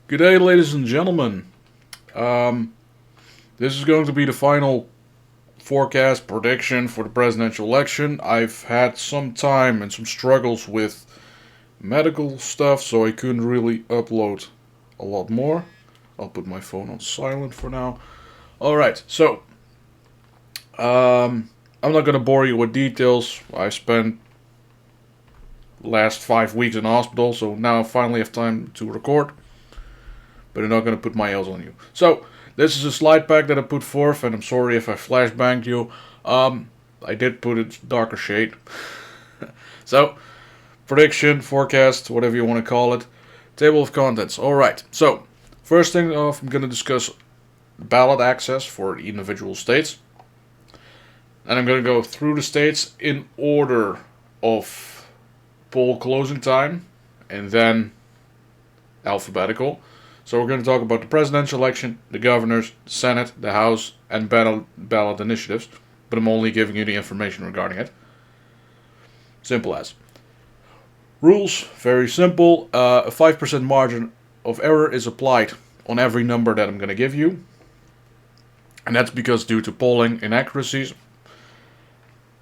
Good day, ladies and gentlemen. This is going to be the final forecast prediction for the presidential election. I've had some time and some struggles with medical stuff, so I couldn't really upload a lot more. I'll put my phone on silent for now. Alright, so I'm not going to bore you with details. I spent last 5 weeks in the hospital, so now I finally have time to record. But I'm not going to put my L's on you. So, this is a slide pack that I put forth, and I'm sorry if I flashbanged you. I did put it darker shade. So, prediction, forecast, whatever you want to call it. Table of contents. Alright, so, first thing off, I'm going to discuss ballot access for individual states. And I'm going to go through the states in order of poll closing time, and then alphabetical. So we're going to talk about the presidential election, the governors, the Senate, the House, and ballot initiatives. But I'm only giving you the information regarding it. Simple as. Rules, very simple. A 5% margin of error is applied on every number that I'm going to give you. And that's because due to polling inaccuracies,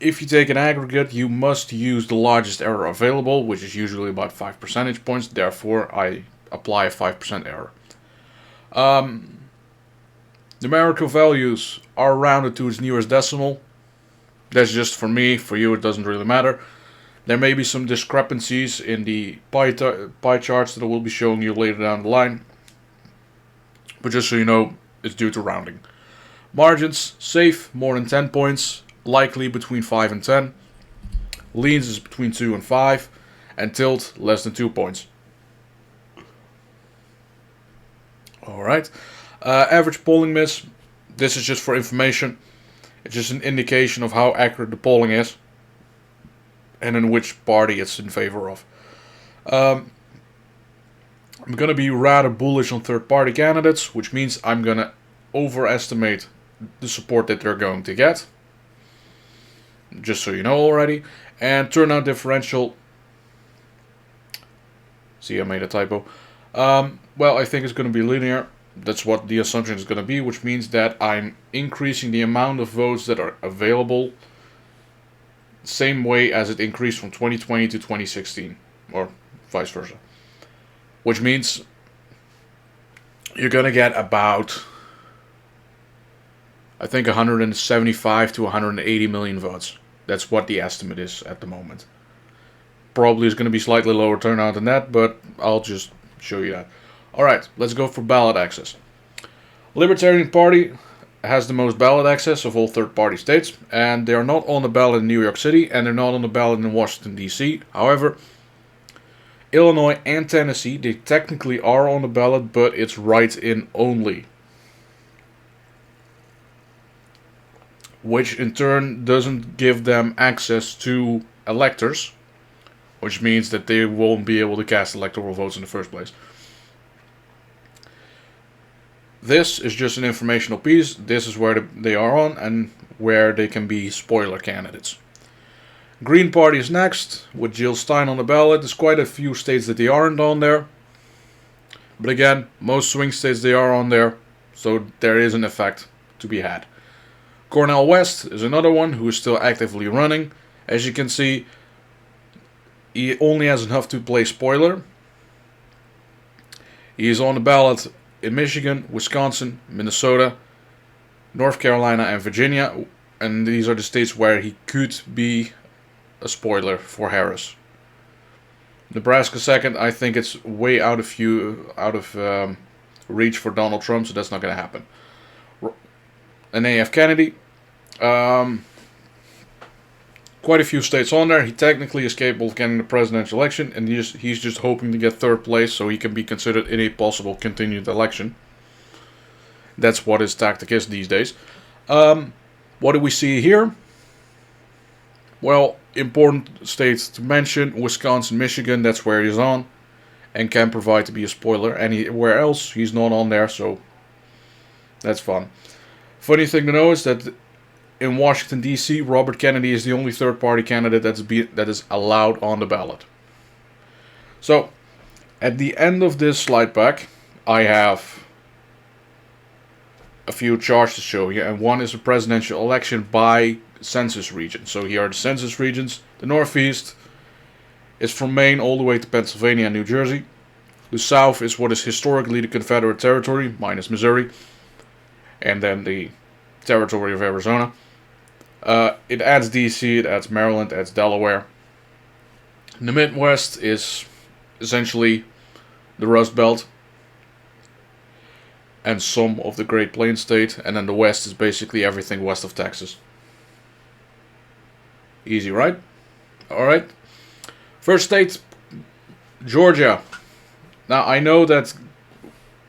if you take an aggregate, you must use the largest error available, which is usually about 5 percentage points. Therefore, I apply a 5% error. Numerical values are rounded to its nearest decimal. That's just for me. For you, it doesn't really matter. There may be some discrepancies in the pie charts that I will be showing you later down the line. But just so you know, it's due to rounding. Margins, safe, more than 10 points. Likely between 5 and 10. Leans is between 2 and 5. And tilt, less than 2 points. Alright. Average polling miss. This is just for information. It's just an indication of how accurate the polling is. And in which party it's in favor of. I'm going to be rather bullish on third-party candidates, which means I'm going to overestimate the support that they're going to get. Just so you know already. And turnout differential. See, I made a typo. Well, I think it's going to be linear. That's what the assumption is going to be, which means that I'm increasing the amount of votes that are available same way as it increased from 2020 to 2016, or vice versa. Which means you're going to get about, I think, 175 to 180 million votes. That's what the estimate is at the moment. Probably is going to be slightly lower turnout than that, but I'll just show you that. Alright, let's go for ballot access. Libertarian Party has the most ballot access of all third-party states, and they are not on the ballot in New York City, and they're not on the ballot in Washington, D.C. However, Illinois and Tennessee, they technically are on the ballot, but it's write-in only. Which in turn doesn't give them access to electors, which means that they won't be able to cast electoral votes in the first place. This is just an informational piece. This is where they are on and where they can be spoiler candidates. Green Party is next, with Jill Stein on the ballot. There's quite a few states that they aren't on there. But again, most swing states they are on there, so there is an effect to be had. Cornel West is another one who is still actively running. As you can see, he only has enough to play spoiler. He is on the ballot in Michigan, Wisconsin, Minnesota, North Carolina, and Virginia. And these are the states where he could be a spoiler for Harris. Nebraska second, I think it's way out of reach for Donald Trump, so that's not going to happen. And A.F. Kennedy, quite a few states on there. He technically is capable of getting the presidential election, and he's just hoping to get third place so he can be considered in a possible continued election. That's what his tactic is these days. What do we see here? Well, important states to mention: Wisconsin, Michigan, that's where he's on, and can provide to be a spoiler. Anywhere else, he's not on there, so that's fun. Funny thing to know is that in Washington, D.C., Robert Kennedy is the only third-party candidate that is allowed on the ballot. So, at the end of this slide pack, I have a few charts to show you, and one is a presidential election by census region. So here are the census regions. The Northeast is from Maine all the way to Pennsylvania and New Jersey. The South is what is historically the Confederate territory, minus Missouri, and then the territory of Arizona. It adds DC, it adds Maryland, it adds Delaware. The Midwest is essentially the Rust Belt and some of the Great Plains state, and then the West is basically everything west of Texas. Easy, right? Alright. First state, Georgia. Now, I know that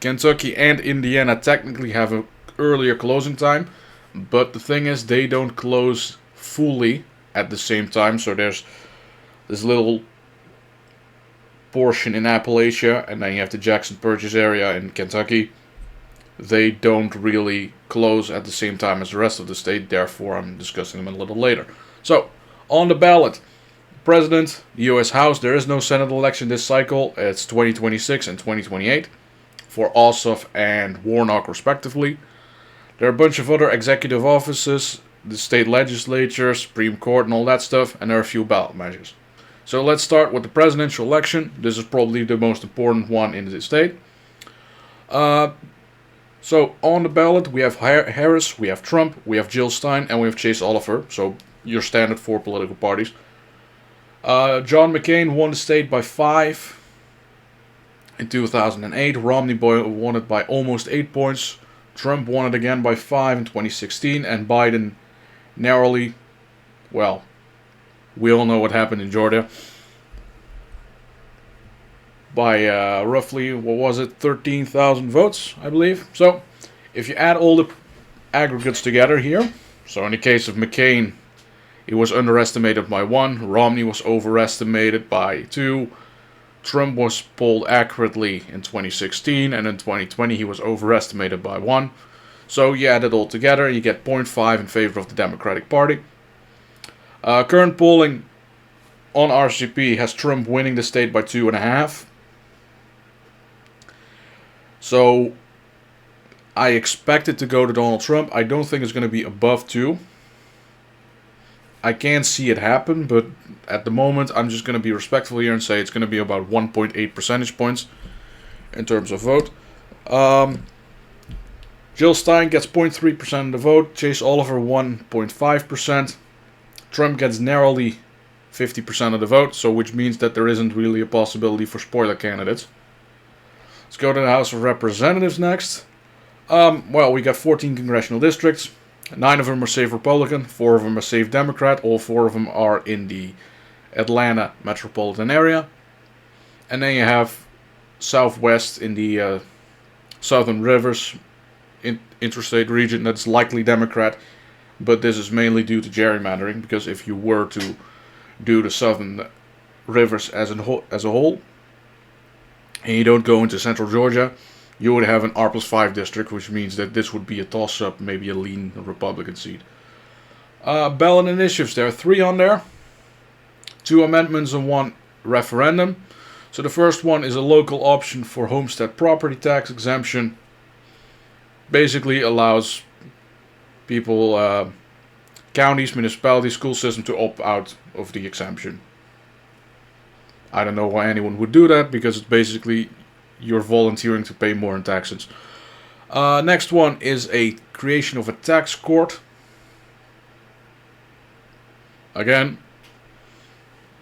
Kentucky and Indiana technically have an earlier closing time, but the thing is, they don't close fully at the same time. So there's this little portion in Appalachia, and then you have the Jackson Purchase area in Kentucky. They don't really close at the same time as the rest of the state, therefore I'm discussing them a little later. So, on the ballot, President, U.S. House, there is no Senate election this cycle. It's 2026 and 2028 for Ossoff and Warnock respectively. There are a bunch of other executive offices, the state legislature, Supreme Court and all that stuff, and there are a few ballot measures. So let's start with the presidential election. This is probably the most important one in the state. So on the ballot we have Harris, we have Trump, we have Jill Stein, and we have Chase Oliver. So your standard four political parties. John McCain won the state by 5 in 2008. Romney won it by almost 8 points. Trump won it again by 5 in 2016. And Biden narrowly, well, we all know what happened in Georgia. By roughly, what was it, 13,000 votes, I believe. So, if you add all the aggregates together here, so in the case of McCain, he was underestimated by 1, Romney was overestimated by 2, Trump was polled accurately in 2016, and in 2020 he was overestimated by 1. So you add it all together, you get 0.5 in favor of the Democratic Party. Current polling on RCP has Trump winning the state by 2.5. So I expect it to go to Donald Trump. I don't think it's going to be above 2. I can't see it happen, but at the moment I'm just going to be respectful here and say it's going to be about 1.8 percentage points in terms of vote. Jill Stein gets 0.3% of the vote, Chase Oliver 1.5%, Trump gets narrowly 50% of the vote, so which means that there isn't really a possibility for spoiler candidates. Let's go to the House of Representatives next. Well, we got 14 congressional districts. 9 of them are safe Republican, 4 of them are safe Democrat, all 4 of them are in the Atlanta metropolitan area. And then you have Southwest in the Southern Rivers interstate region that's likely Democrat, but this is mainly due to gerrymandering, because if you were to do the Southern Rivers as a whole, and you don't go into Central Georgia, you would have an R+5 district, which means that this would be a toss-up, maybe a lean Republican seat. Ballot initiatives, there are 3 on there. 2 amendments and 1 referendum. So the first one is a local option for homestead property tax exemption. Basically allows people, counties, municipalities, school system to opt out of the exemption. I don't know why anyone would do that, because it's basically you're volunteering to pay more in taxes. Next one is a creation of a tax court. Again,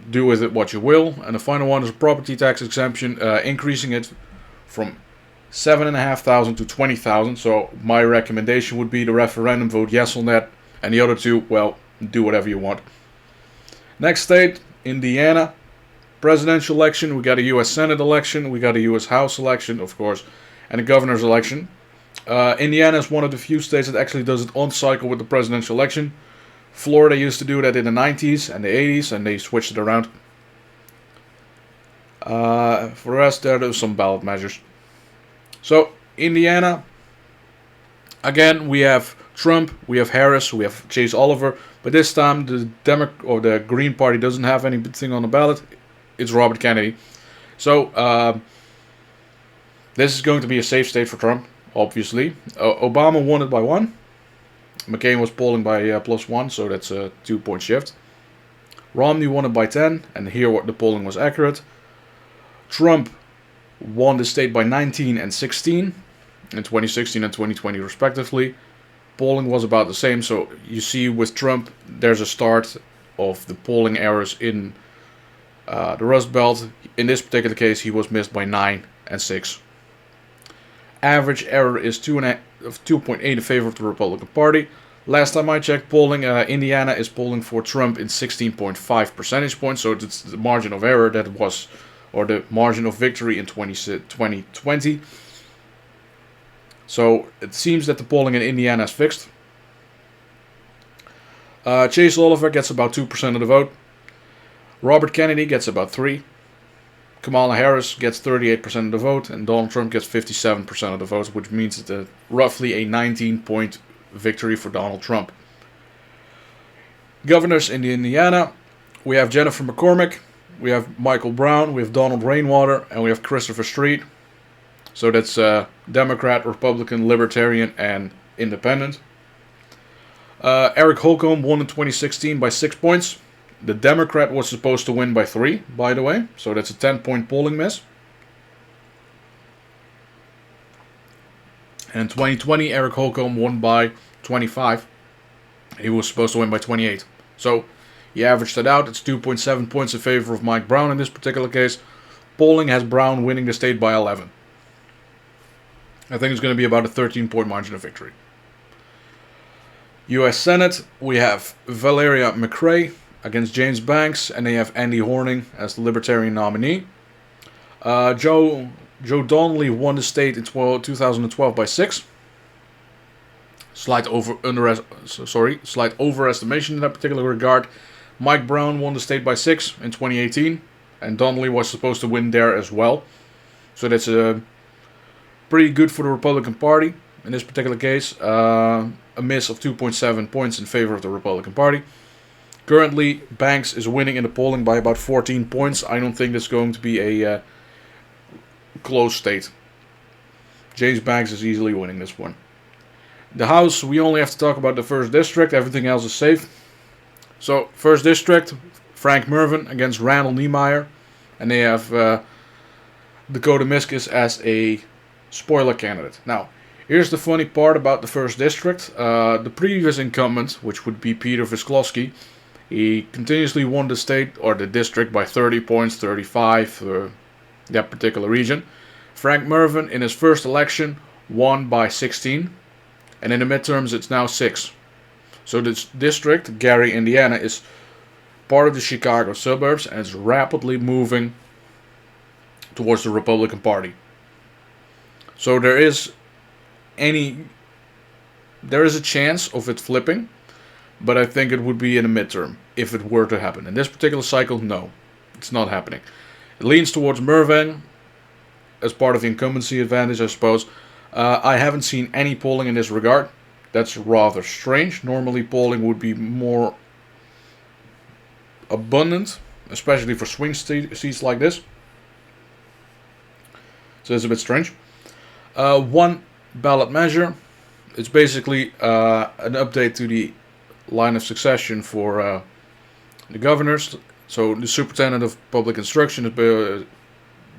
do with it what you will. And the final one is a property tax exemption, increasing it from 7,500 to 20,000. So my recommendation would be the referendum, vote yes on that, and the other 2, well, do whatever you want. Next state, Indiana. Presidential election, we got a U.S. Senate election, we got a U.S. House election, of course, and a governor's election. Indiana is one of the few states that actually does it on cycle with the presidential election. Florida used to do that in the 90s and the 80s, and they switched it around. For the rest, there are some ballot measures. So, Indiana, again, we have Trump, we have Harris, we have Chase Oliver, but this time the Green Party doesn't have anything on the ballot. It's Robert Kennedy. So, This is going to be a safe state for Trump, obviously. Obama won it by 1. McCain was polling by +1, so that's a 2-point shift. Romney won it by 10, and here the polling was accurate. Trump won the state by 19 and 16 in 2016 and 2020 respectively. Polling was about the same, so you see with Trump there's a start of the polling errors in the Rust Belt. In this particular case he was missed by 9 and 6. Average error is 2.8 in favor of the Republican Party. Last time I checked polling, Indiana is polling for Trump in 16.5 percentage points, so it's the margin of error that was, or the margin of victory in 2020. So it seems that the polling in Indiana is fixed. Chase Oliver gets about 2% of the vote. Robert Kennedy gets about 3%. Kamala Harris gets 38% of the vote, and Donald Trump gets 57% of the vote, which means that roughly a 19-point victory for Donald Trump. Governors in Indiana, we have Jennifer McCormick, we have Michael Brown, we have Donald Rainwater, and we have Christopher Street. So that's Democrat, Republican, Libertarian, and Independent. Eric Holcomb won in 2016 by 6 points. The Democrat was supposed to win by 3, by the way. So that's a 10-point polling miss. And in 2020, Eric Holcomb won by 25. He was supposed to win by 28. So he averaged it out. It's 2.7 points in favor of Mike Brown in this particular case. Polling has Brown winning the state by 11. I think it's going to be about a 13-point margin of victory. U.S. Senate, we have Valeria McRae against James Banks, and they have Andy Horning as the Libertarian nominee. Joe Donnelly won the state in 2012 by 6. Slight overestimation in that particular regard. Mike Brown won the state by 6 in 2018, and Donnelly was supposed to win there as well. So that's pretty good for the Republican Party in this particular case. A miss of 2.7 points in favor of the Republican Party. Currently, Banks is winning in the polling by about 14 points. I don't think that's going to be a close state. James Banks is easily winning this one. The House, we only have to talk about the 1st District. Everything else is safe. So, 1st District, Frank Mervyn against Randall Niemeyer. And they have Dakota Miskis as a spoiler candidate. Now, here's the funny part about the 1st District. The previous incumbent, which would be Peter Visklowski, he continuously won the state, or the district, by 30 points, 35 for that particular region. Frank Mervyn, in his first election, won by 16. And in the midterms, it's now 6. So this district, Gary, Indiana, is part of the Chicago suburbs, and it's rapidly moving towards the Republican Party. So there is a chance of it flipping, but I think it would be in a midterm if it were to happen. In this particular cycle, no, it's not happening. It leans towards Mervyn as part of the incumbency advantage, I suppose. I haven't seen any polling in this regard. That's rather strange. Normally polling would be more abundant, especially for swing seats like this. So it's a bit strange. One ballot measure. It's basically an update to the line of succession for the governors. So the superintendent of public instruction, the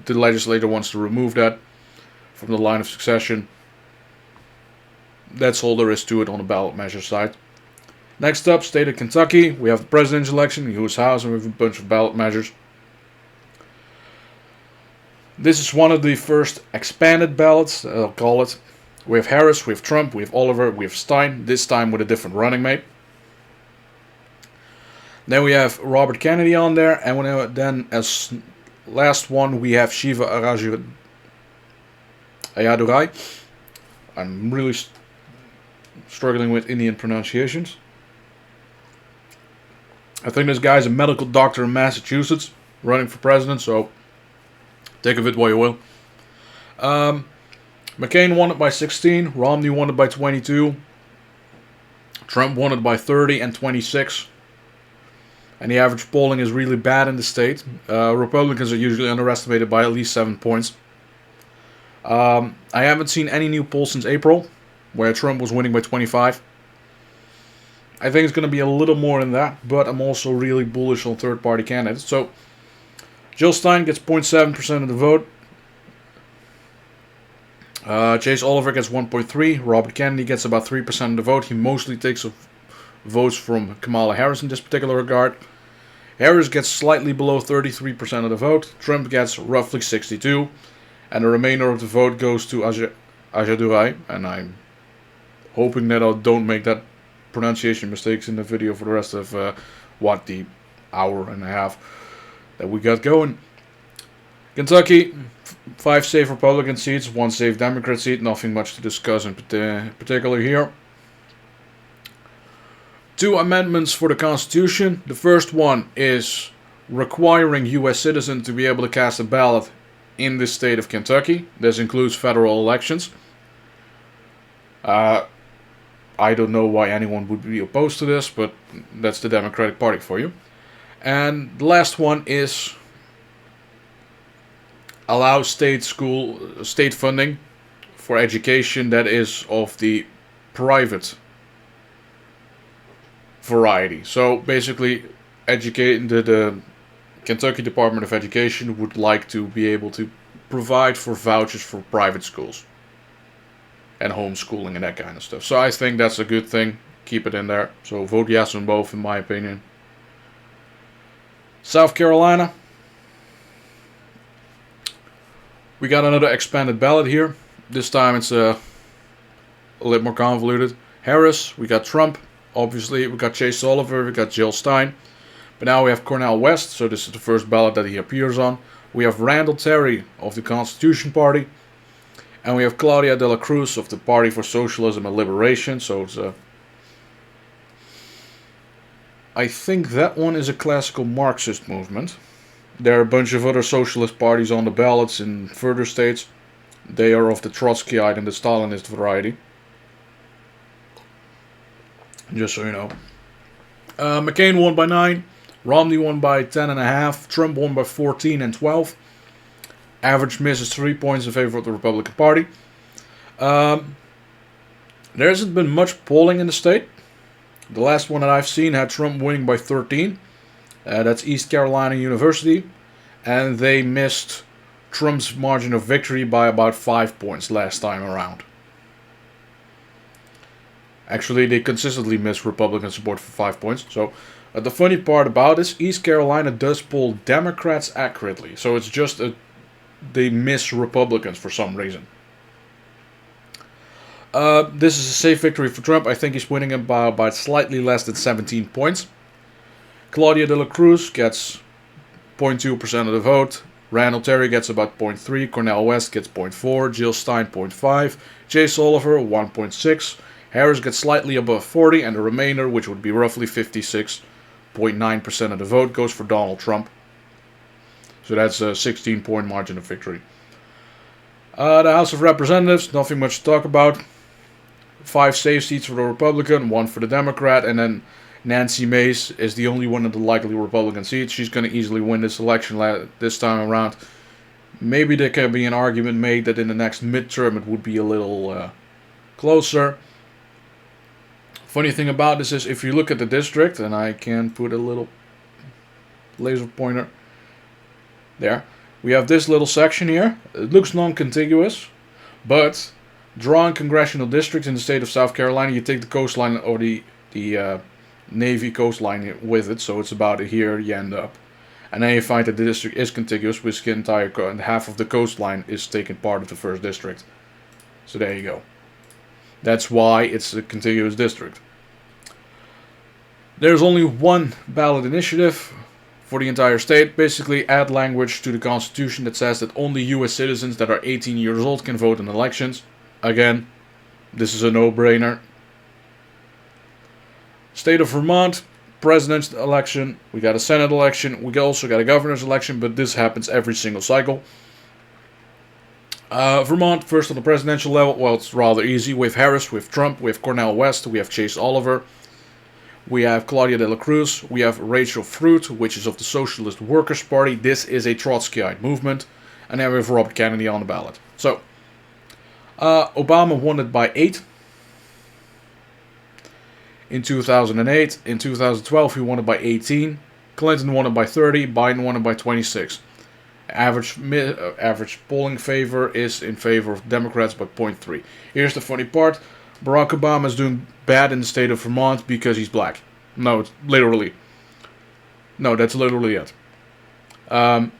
legislator wants to remove that from the line of succession. That's all there is to it on the ballot measure side. Next up, state of Kentucky. We have the presidential election, the U.S. House, and we have a bunch of ballot measures. This is one of the first expanded ballots, I'll call it. We have Harris, we have Trump, we have Oliver, we have Stein, this time with a different running mate. Then we have Robert Kennedy on there, and then as last one we have Shiva Ayadurai. I'm really struggling with Indian pronunciations. I think this guy's a medical doctor in Massachusetts, running for president, so take of it what you will. McCain won it by 16, Romney won it by 22, Trump won it by 30 and 26. And the average polling is really bad in the state. Republicans are usually underestimated by at least 7 points. I haven't seen any new polls since April, where Trump was winning by 25. I think it's going to be a little more than that, but I'm also really bullish on third-party candidates. So, Jill Stein gets 0.7% of the vote. Chase Oliver gets 1.3%. Robert Kennedy gets about 3% of the vote. He mostly takes votes from Kamala Harris in this particular regard. Harris gets slightly below 33% of the vote. Trump gets roughly 62%. And the remainder of the vote goes to Ajadurai. And I'm hoping that I don't make that pronunciation mistakes in the video for the rest of, the hour and a half that we got going. Kentucky, 5 safe Republican seats, 1 safe Democrat seat. Nothing much to discuss in particular here. 2 amendments for the Constitution. The first one is requiring U.S. citizens to be able to cast a ballot in the state of Kentucky. This includes federal elections. I don't know why anyone would be opposed to this, but that's the Democratic Party for you. And the last one is allow state funding for education that is of the private variety. So basically, the Kentucky Department of Education would like to be able to provide for vouchers for private schools and homeschooling and that kind of stuff. So I think that's a good thing. Keep it in there. So vote yes on both, in my opinion. South Carolina. We got another expanded ballot here. This time it's a little more convoluted. Harris, we got Trump. Obviously, we got Chase Oliver, we got Jill Stein. But now we have Cornel West, so this is the first ballot that he appears on. We have Randall Terry of the Constitution Party. And we have Claudia de la Cruz of the Party for Socialism and Liberation. So it's I think that one is a classical Marxist movement. There are a bunch of other socialist parties on the ballots in further states. They are of the Trotskyite and the Stalinist variety. Just so you know. McCain won by 9. Romney won by 10.5. Trump won by 14 and 12. Average miss is 3 points in favor of the Republican Party. There hasn't been much polling in the state. The last one that I've seen had Trump winning by 13. That's East Carolina University. And they missed Trump's margin of victory by about 5 points last time around. Actually, they consistently miss Republican support for 5 points. So, the funny part about this, East Carolina does poll Democrats accurately. So, it's just they miss Republicans for some reason. This is a safe victory for Trump. I think he's winning by about slightly less than 17 points. Claudia de la Cruz gets 0.2% of the vote. Randall Terry gets about 0.3. Cornel West gets 0.4. Jill Stein 0.5. Chase Oliver 1.6. Harris gets slightly above 40, and the remainder, which would be roughly 56.9% of the vote, goes for Donald Trump. So that's a 16-point margin of victory. The House of Representatives, nothing much to talk about. 5 safe seats for the Republican, 1 for the Democrat, and then Nancy Mace is the only one of the likely Republican seats. She's going to easily win this election this time around. Maybe there can be an argument made that in the next midterm it would be a little closer. Funny thing about this is if you look at the district, and I can put a little laser pointer there. We have this little section here. It looks non-contiguous, but drawing congressional districts in the state of South Carolina, you take the coastline or the Navy coastline with it, so it's about here you end up. And then you find that the district is contiguous, which the entire and half of the coastline is taken part of the first district. So there you go. That's why it's a contiguous district. There's only one ballot initiative for the entire state. Basically, add language to the Constitution that says that only U.S. citizens that are 18 years old can vote in elections. Again, this is a no-brainer. State of Vermont, presidential election. We got a Senate election. We also got a governor's election, but this happens every single cycle. Vermont, first on the presidential level. Well, it's rather easy. We have Harris, we have Trump, we have Cornel West, we have Chase Oliver. We have Claudia de la Cruz. We have Rachel Fruit, which is of the Socialist Workers' Party. This is a Trotskyite movement. And then we have Robert Kennedy on the ballot. So, Obama won it by 8 in 2008. In 2012, he won it by 18. Clinton won it by 30. Biden won it by 26. Average polling favor is in favor of Democrats by 0.3. Here's the funny part. Barack Obama is doing bad in the state of Vermont because he's black. No, it's literally. No, that's literally it. The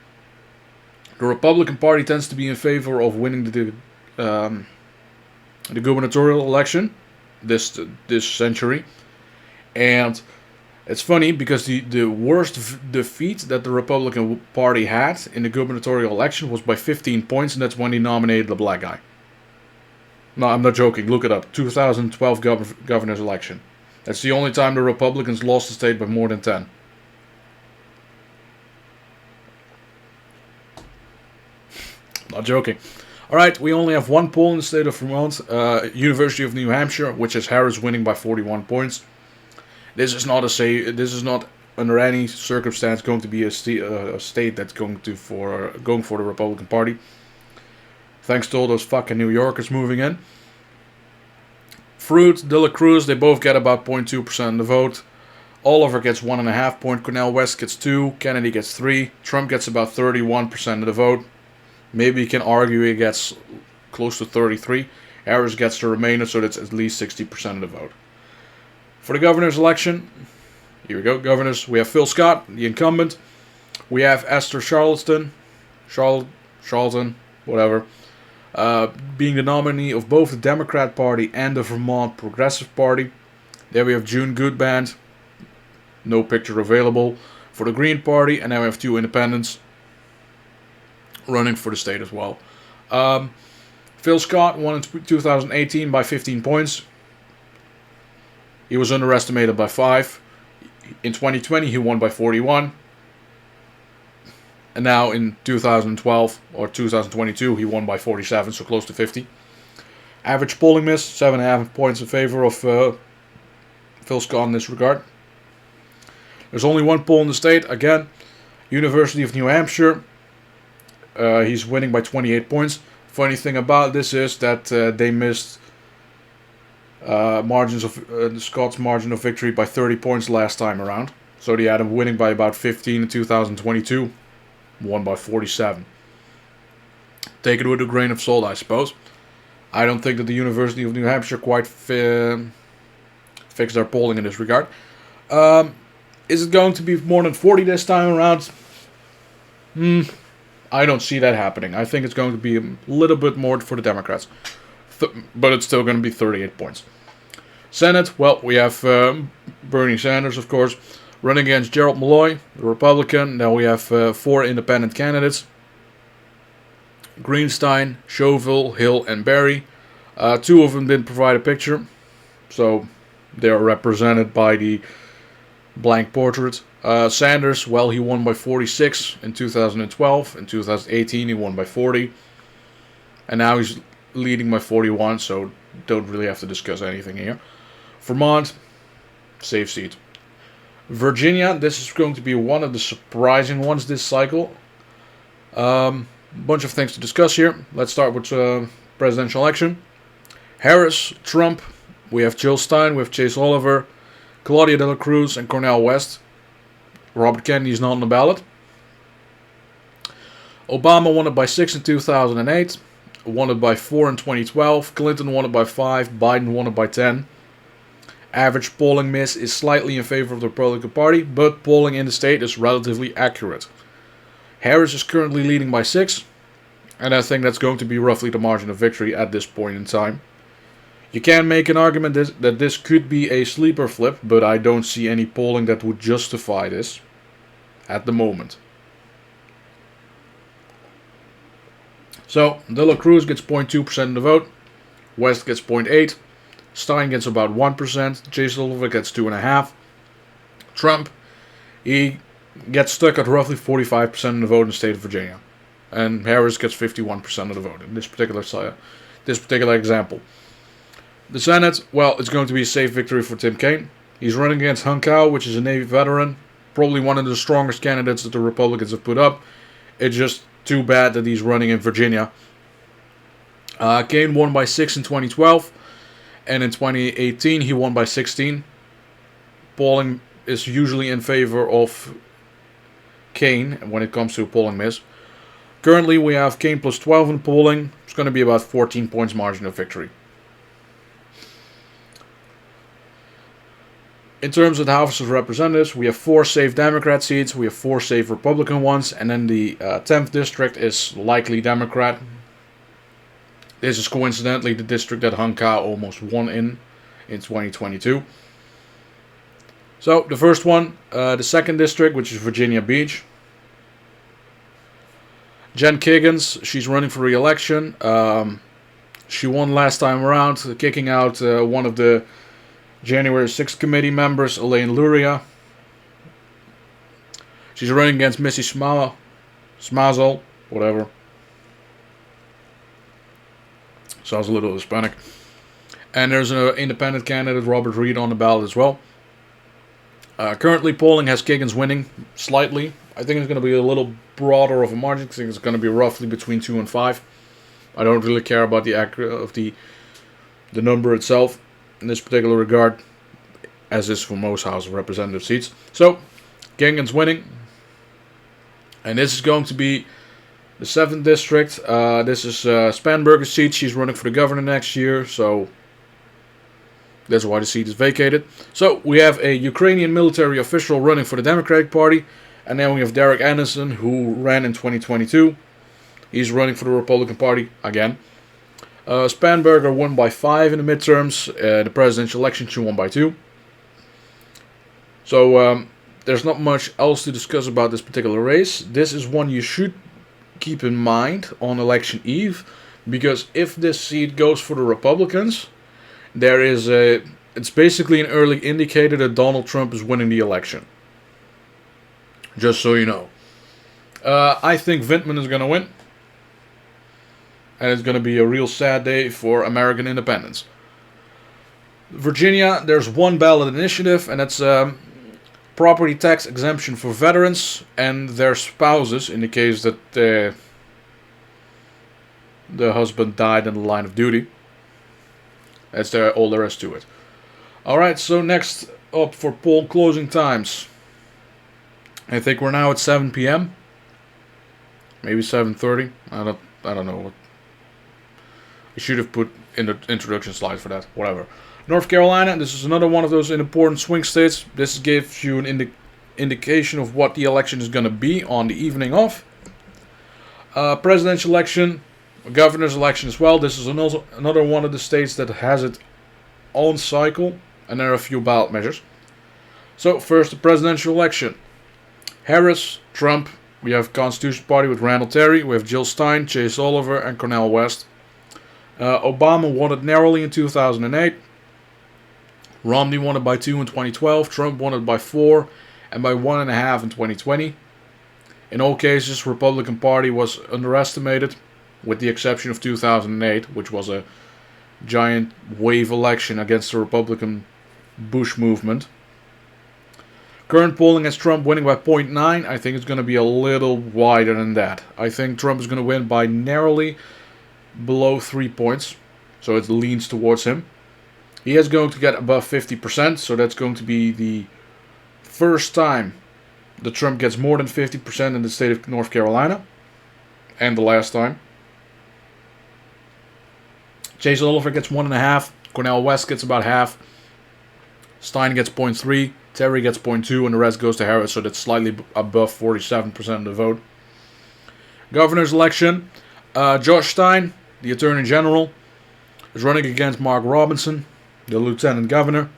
Republican Party tends to be in favor of winning the gubernatorial election this century. And it's funny because the worst defeat that the Republican Party had in the gubernatorial election was by 15 points, and that's when he nominated a black guy. No, I'm not joking. Look it up. 2012 governor's election. That's the only time the Republicans lost the state by more than 10. Not joking. Alright, we only have one poll in the state of Vermont. University of New Hampshire, which is Harris winning by 41 points. This is not under any circumstance going to be a state that's going for the Republican Party. Thanks to all those fucking New Yorkers moving in. Fruit, De La Cruz, they both get about 0.2% of the vote. Oliver gets 1.5 points. Cornel West gets 2. Kennedy gets 3. Trump gets about 31% of the vote. Maybe you can argue he gets close to 33. Harris gets the remainder, so that's at least 60% of the vote. For the governor's election, here we go, governors. We have Phil Scott, the incumbent. We have Esther Charlton, whatever, being the nominee of both the Democrat Party and the Vermont Progressive Party. There we have June Goodband, no picture available, for the Green Party, and then we have 2 independents running for the state as well. Phil Scott won in 2018 by 15 points. He was underestimated by 5. In 2020, he won by 41. And now in 2012 or 2022, he won by 47, so close to 50. Average polling miss, 7.5 points in favor of Phil Scott in this regard. There's only one poll in the state. Again, University of New Hampshire. He's winning by 28 points. Funny thing about this is that they missed Scott's margin of victory by 30 points last time around. So they had him winning by about 15 in 2022. Won by 47. Take it with a grain of salt, I suppose. I don't think that the University of New Hampshire quite fixed their polling in this regard. Is it going to be more than 40 this time around? I don't see that happening. I think it's going to be a little bit more for the Democrats. But it's still going to be 38 points. Senate, well, we have Bernie Sanders, of course, running against Gerald Malloy, the Republican. Now we have 4 independent candidates. Greenstein, Chauville, Hill, and Barry. 2 of them didn't provide a picture, so they are represented by the blank portrait. Sanders, well, he won by 46 in 2012. In 2018, he won by 40. And now he's leading by 41, so don't really have to discuss anything here. Vermont, safe seat. Virginia, this is going to be one of the surprising ones this cycle. Bunch of things to discuss here. Let's start with presidential election. Harris, Trump, we have Jill Stein, we have Chase Oliver, Claudia De La Cruz, and Cornel West. Robert Kennedy is not on the ballot. Obama won it by 6 in 2008. Won it by 4 in 2012. Clinton won it by 5. Biden won it by 10. Average polling miss is slightly in favor of the Republican Party, but polling in the state is relatively accurate. Harris is currently leading by 6, and I think that's going to be roughly the margin of victory at this point in time. You can make an argument that this could be a sleeper flip, but I don't see any polling that would justify this at the moment. So, De La Cruz gets 0.2% of the vote, West gets 0.8%, Stein gets about 1%, Chase Oliver gets 2.5%, Trump, he gets stuck at roughly 45% of the vote in the state of Virginia, and Harris gets 51% of the vote in this particular example. The Senate, well, it's going to be a safe victory for Tim Kaine. He's running against Hung Cao, which is a Navy veteran, probably one of the strongest candidates that the Republicans have put up. It's just too bad that he's running in Virginia. Kane won by 6 in 2012, and in 2018 he won by 16. Polling is usually in favor of Kane when it comes to a polling miss. Currently we have Kane plus 12 in polling. It's going to be about 14 points margin of victory. In terms of the House of Representatives, we have 4 safe Democrat seats, we have 4 safe Republican ones, and then the 10th district is likely Democrat. This is coincidentally the district that Hung Ka almost won in 2022. So, the first one, the 2nd district, which is Virginia Beach. Jen Kiggins, she's running for re-election. She won last time around, kicking out one of the January 6th committee members, Elaine Luria. She's running against Missy Smazel, whatever. Sounds a little Hispanic. And there's an independent candidate, Robert Reed, on the ballot as well. Currently, polling has Kiggins winning slightly. I think it's going to be a little broader of a margin. I think it's going to be roughly between 2 and 5. I don't really care about the the number itself in this particular regard, as is for most House of Representative seats. So, Kiggins winning. And this is going to be the 7th district. This is Spanberger's seat. She's running for the governor next year, so that's why the seat is vacated. So, we have a Ukrainian military official running for the Democratic Party. And then we have Derek Anderson, who ran in 2022. He's running for the Republican Party again. Spanberger won by 5 in the midterms. The presidential election, she won by 2. So, there's not much else to discuss about this particular race. This is one you should keep in mind on election eve, because if this seat goes for the Republicans, it's basically an early indicator that Donald Trump is winning the election. Just so you know. I think Vindman is going to win. And it's going to be a real sad day for American independence. Virginia, there's one ballot initiative, and that's property tax exemption for veterans and their spouses in the case that the husband died in the line of duty. That's all there is to it. Alright, so next up for poll closing times. I think we're now at 7 p.m. Maybe 7:30. I don't know. I should have put in the introduction slide for that. Whatever. North Carolina. This is another one of those important swing states. This gives you an indication of what the election is going to be on the evening of. Presidential election, governor's election as well. This is another one of the states that has its own cycle, and there are a few ballot measures. So first, the presidential election. Harris, Trump, we have Constitution Party with Randall Terry, we have Jill Stein, Chase Oliver, and Cornel West. Obama won it narrowly in 2008. Romney won it by 2 in 2012. Trump won it by 4 and by 1.5 in 2020. In all cases, Republican Party was underestimated, with the exception of 2008, which was a giant wave election against the Republican Bush movement. Current polling has Trump winning by 0.9. I think it's going to be a little wider than that. I think Trump is going to win by narrowly below 3 points. So it leans towards him. He is going to get above 50%. So that's going to be the first time that Trump gets more than 50% in the state of North Carolina. And the last time. Chase Oliver gets 1.5. Cornel West gets about half. Stein gets 0.3. Terry gets 0.2, and the rest goes to Harris, so that's slightly above 47% of the vote. Governor's election. Josh Stein, the Attorney General, is running against Mark Robinson, the Lieutenant Governor.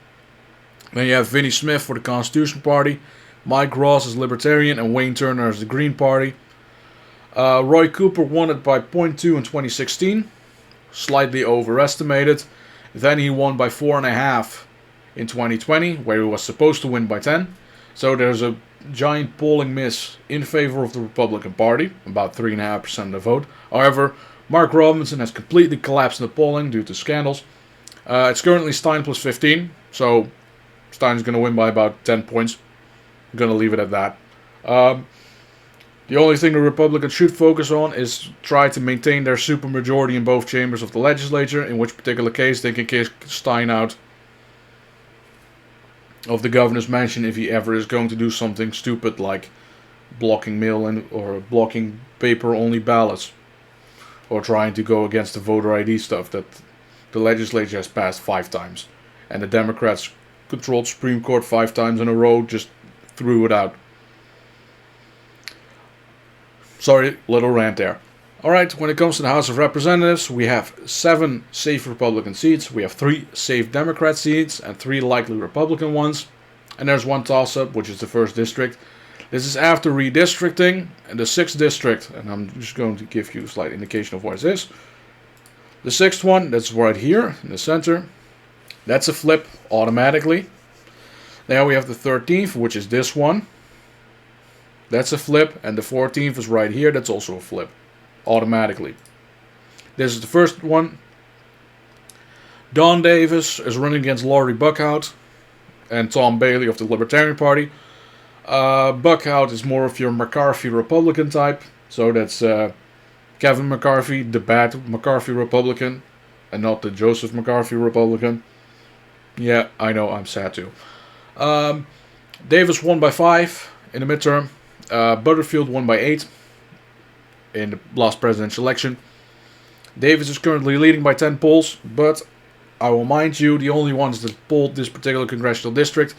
Then you have Vinnie Smith for the Constitution Party, Mike Ross is Libertarian, and Wayne Turner is the Green Party. Roy Cooper won it by 0.2 in 2016, slightly overestimated. Then he won by 4.5 in 2020, where he was supposed to win by 10. So there's a giant polling miss in favor of the Republican Party, about 3.5% of the vote. However, Mark Robinson has completely collapsed in the polling due to scandals. It's currently Stein plus 15, so Stein is going to win by about 10 points. I'm going to leave it at that. The only thing the Republicans should focus on is try to maintain their supermajority in both chambers of the legislature, in which particular case they can kick Stein out of the governor's mansion if he ever is going to do something stupid like blocking mail or blocking paper-only ballots, or trying to go against the voter ID stuff that the legislature has passed 5 times. And the Democrats controlled Supreme Court 5 times in a row, just threw it out. Sorry, little rant there. Alright, when it comes to the House of Representatives, we have 7 safe Republican seats, we have 3 safe Democrat seats, and 3 likely Republican ones. And there's 1 toss-up, which is the 1st district. This is after redistricting, and the 6th district, and I'm just going to give you a slight indication of what it is. The 6th one, that's right here, in the center. That's a flip, automatically. Now we have the 13th, which is this one. That's a flip, and the 14th is right here, that's also a flip, automatically. This is the first one. Don Davis is running against Laurie Buckhout and Tom Bailey of the Libertarian Party. Buckhout is more of your McCarthy Republican type, so that's Kevin McCarthy, the bad McCarthy Republican, and not the Joseph McCarthy Republican. Yeah, I know, I'm sad too. Davis won by 5 in the midterm. Butterfield won by 8 in the last presidential election. Davis is currently leading by 10 polls, but I will mind you, the only ones that polled this particular congressional district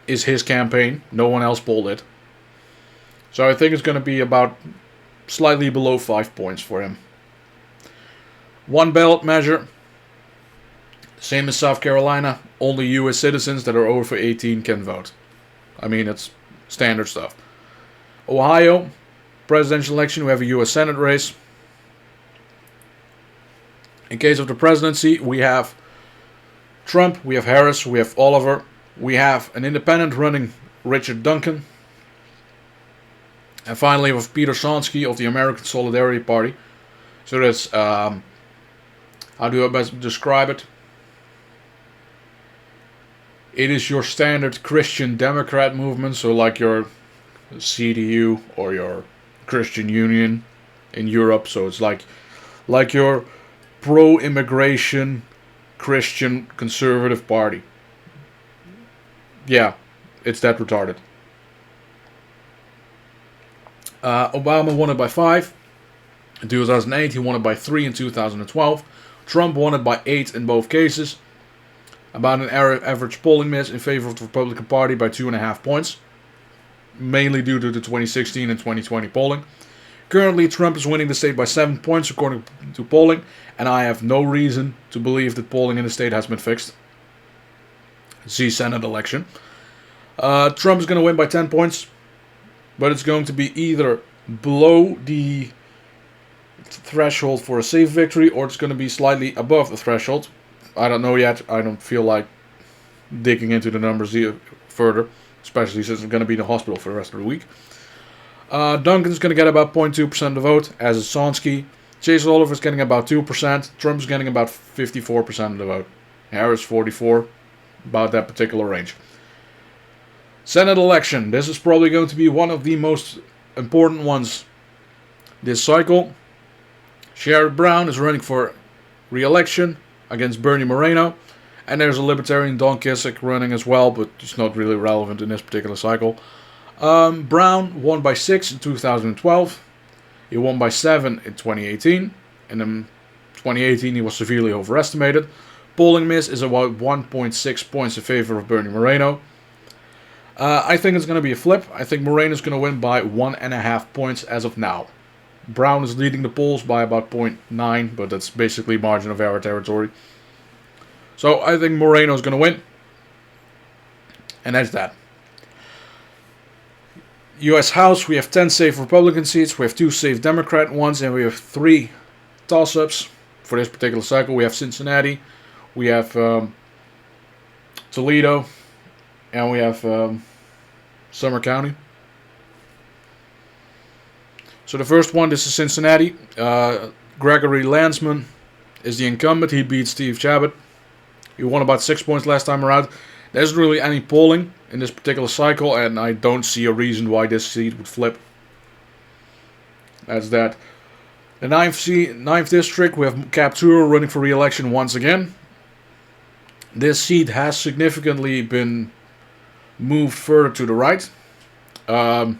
is his campaign. No one else polled it. So I think it's going to be about slightly below 5 points for him. 1 ballot measure. Same as South Carolina. Only U.S. citizens that are over 18 can vote. I mean, it's standard stuff. Ohio, presidential election, we have a U.S. Senate race. In case of the presidency, we have Trump, we have Harris, we have Oliver. We have an independent running, Richard Duncan. And finally, we have Peter Sonsky of the American Solidarity Party. So that's, how do I best describe it? It is your standard Christian Democrat movement, so like your CDU or your Christian Union in Europe. So it's like your pro-immigration Christian conservative party. Yeah, it's that retarded. Obama won it by 5 in 2008. He won it by 3 in 2012. Trump won it by 8 in both cases. About an average polling miss in favor of the Republican Party by 2.5 points. Mainly due to the 2016 and 2020 polling. Currently, Trump is winning the state by 7 points according to polling. And I have no reason to believe that polling in the state has been fixed. See Senate election. Trump is going to win by 10 points. But it's going to be either below the threshold for a safe victory, or it's going to be slightly above the threshold. I don't know yet. I don't feel like digging into the numbers further, especially since I'm going to be in the hospital for the rest of the week. Duncan's going to get about 0.2% of the vote, as is Sonsky. Chase Oliver's getting about 2%. Trump's getting about 54% of the vote. Harris 44%, about that particular range. Senate election. This is probably going to be one of the most important ones this cycle. Sherrod Brown is running for re-election against Bernie Moreno. And there's a Libertarian, Don Kissick, running as well, but it's not really relevant in this particular cycle. Brown won by 6 in 2012. He won by 7 in 2018. And in 2018 he was severely overestimated. Polling miss is about 1.6 points in favor of Bernie Moreno. I think it's going to be a flip. I think Moreno is going to win by 1.5 points as of now. Brown is leading the polls by about 0.9, but that's basically margin of error territory. So I think Moreno is going to win. And that's that. U.S. House, we have 10 safe Republican seats, we have 2 safe Democrat ones, and we have 3 toss-ups for this particular cycle. We have Cincinnati, we have Toledo, and we have Sumner County. So the first one, this is Cincinnati. Gregory Landsman is the incumbent. He beat Steve Chabot. He won about 6 points last time around. There isn't really any polling in this particular cycle, and I don't see a reason why this seat would flip. That's that. The ninth district, we have Captur running for re-election once again. This seat has significantly been moved further to the right. And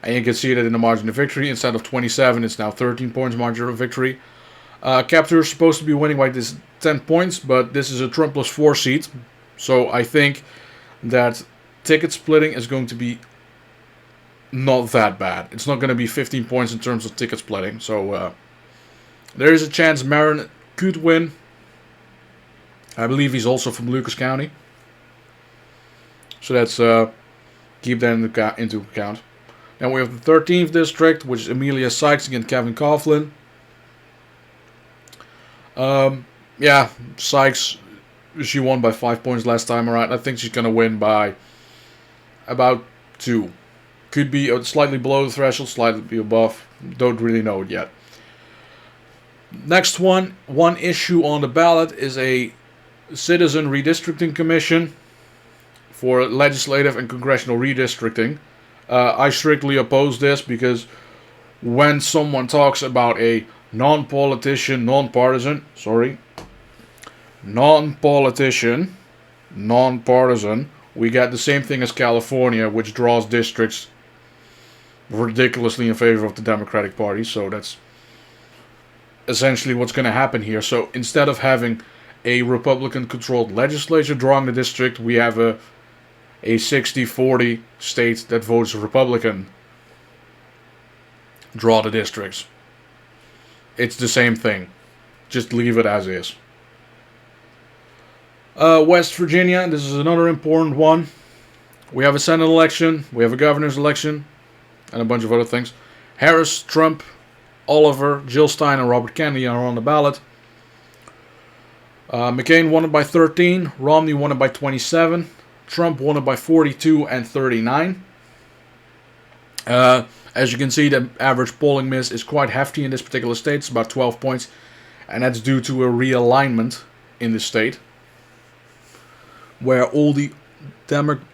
you can see that in the margin of victory. Instead of 27, it's now 13 points margin of victory. Captur is supposed to be winning by this 10 points, but this is a Trump plus 4 seat. So I think that ticket splitting is going to be not that bad. It's not going to be 15 points in terms of ticket splitting. So there is a chance Marin could win. I believe he's also from Lucas County. So that's keep that into account. Then we have the 13th district, which is Amelia Sykes against Kevin Coughlin. Yeah, Sykes, she won by 5 points last time around. I think she's going to win by about 2. Could be slightly below the threshold, slightly above. Don't really know it yet. Next one issue on the ballot is a Citizen Redistricting Commission for legislative and congressional redistricting. I strictly oppose this because when someone talks about a non-partisan, we get the same thing as California, which draws districts ridiculously in favor of the Democratic Party. So that's essentially what's going to happen here. So instead of having a Republican-controlled legislature drawing the district, we have a 60-40 state that votes Republican draw the districts. It's the same thing. Just leave it as is. West Virginia, this is another important one. We have a Senate election, we have a governor's election, and a bunch of other things. Harris, Trump, Oliver, Jill Stein, and Robert Kennedy are on the ballot. McCain won it by 13, Romney won it by 27, Trump won it by 42 and 39. As you can see, the average polling miss is quite hefty in this particular state. It's about 12 points, and that's due to a realignment in the state, where all the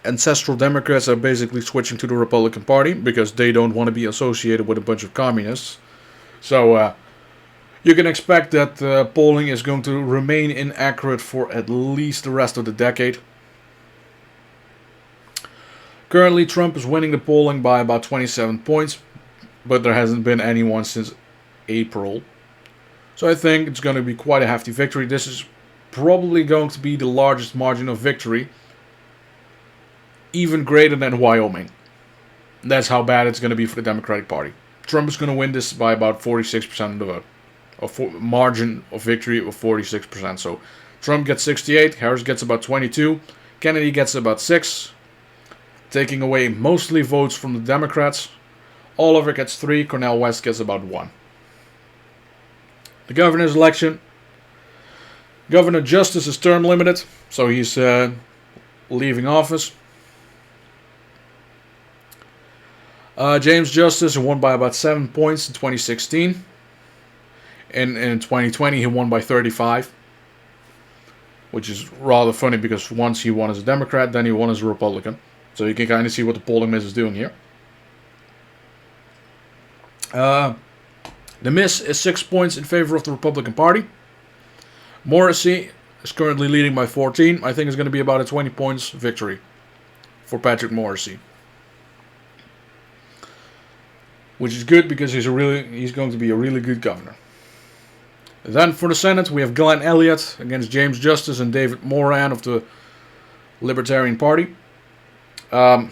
ancestral Democrats are basically switching to the Republican Party because they don't want to be associated with a bunch of communists. So you can expect that polling is going to remain inaccurate for at least the rest of the decade. Currently, Trump is winning the polling by about 27 points, but there hasn't been anyone since April. So I think it's going to be quite a hefty victory. This is probably going to be the largest margin of victory, even greater than Wyoming. That's how bad it's going to be for the Democratic Party. Trump is going to win this by about 46% of the vote. A margin of victory of 46%. So Trump gets 68, Harris gets about 22, Kennedy gets about 6, taking away mostly votes from the Democrats. Oliver gets 3, Cornel West gets about 1. The governor's election. Governor Justice is term limited, so he's leaving office. James Justice won by about 7 points in 2016. And in 2020 he won by 35. Which is rather funny because once he won as a Democrat, then he won as a Republican. So you can kind of see what the polling miss is doing here. The miss is 6 points in favor of the Republican Party. Morrissey is currently leading by 14. I think it's going to be about a 20 points victory for Patrick Morrissey. Which is good because he's going to be a really good governor. Then for the Senate, we have Glenn Elliott against James Justice and David Moran of the Libertarian Party. Do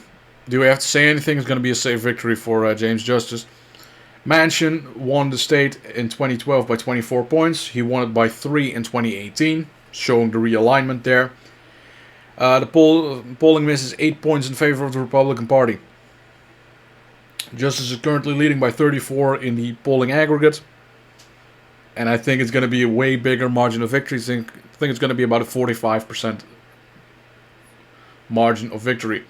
we have to say anything? It's going to be a safe victory for James Justice. Manchin won the state in 2012 by 24 points. He won it by 3 in 2018, showing the realignment there. The polling miss is 8 points in favor of the Republican Party. Justice is currently leading by 34 in the polling aggregate. And I think it's going to be a way bigger margin of victory. I think it's going to be about a 45% margin of victory.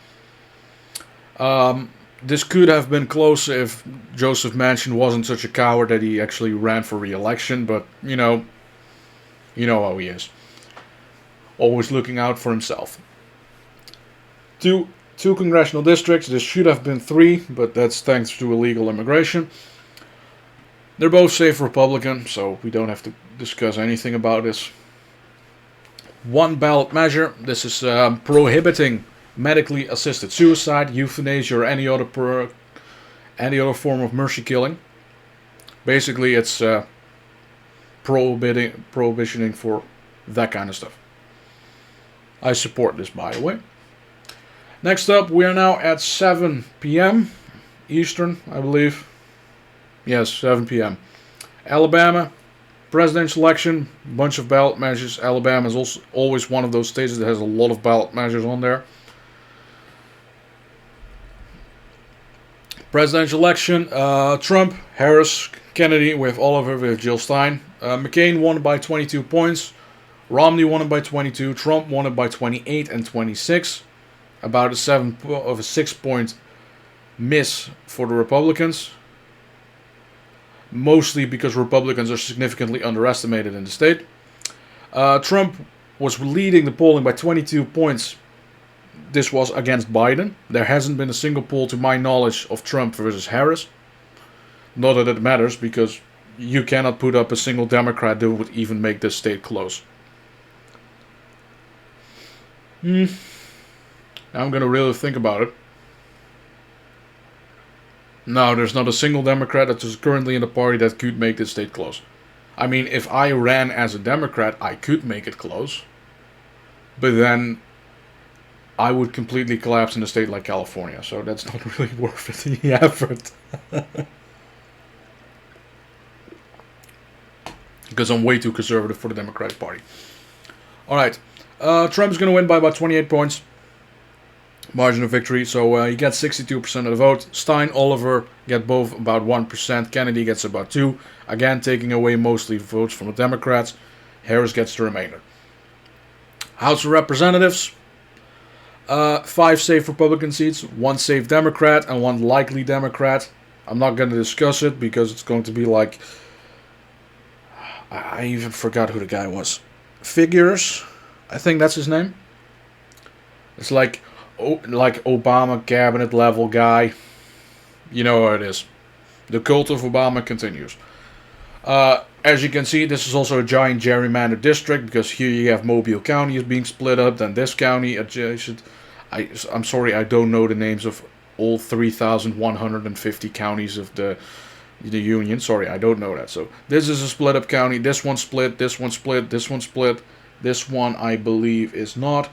This could have been close if Joseph Manchin wasn't such a coward that he actually ran for re-election. But, you know how he is. Always looking out for himself. To 2 congressional districts. There should have been 3, but that's thanks to illegal immigration. They're both safe Republican, so we don't have to discuss anything about this. 1 ballot measure. This is prohibiting medically assisted suicide, euthanasia, or any other form of mercy killing. Basically, it's prohibitioning for that kind of stuff. I support this, by the way. Next up, we are now at 7 p.m. Eastern, I believe. Yes, 7 p.m. Alabama, presidential election, bunch of ballot measures. Alabama is also always one of those states that has a lot of ballot measures on there. Presidential election, Trump, Harris, Kennedy with Oliver with Jill Stein. McCain won by 22 points. Romney won it by 22. Trump won it by 28 and 26. About a 6-point miss for the Republicans. Mostly because Republicans are significantly underestimated in the state. Trump was leading the polling by 22 points. This was against Biden. There hasn't been a single poll to my knowledge of Trump versus Harris. Not that it matters, because you cannot put up a single Democrat that would even make this state close. I'm going to really think about it. No, there's not a single Democrat that is currently in the party that could make this state close. I mean, if I ran as a Democrat, I could make it close. But then I would completely collapse in a state like California. So that's not really worth it, the effort. Because I'm way too conservative for the Democratic Party. Alright. Trump's going to win by about 28 points. Margin of victory. So he gets 62% of the vote. Stein, Oliver get both about 1%. Kennedy gets about 2%. Again, taking away mostly votes from the Democrats. Harris gets the remainder. House of Representatives. 5 safe Republican seats. 1 safe Democrat and 1 likely Democrat. I'm not going to discuss it because it's going to be like... I even forgot who the guy was. Figures. I think that's his name. It's like Obama cabinet level guy. You know what it is. The cult of Obama continues. As you can see, this is also a giant gerrymandered district, because here you have Mobile County is being split up, then this county adjacent. I'm sorry, I don't know the names of all 3,150 counties of the union. Sorry, I don't know that. So this is a split up county. This one split. This one split. This one split. This one, I believe, is not.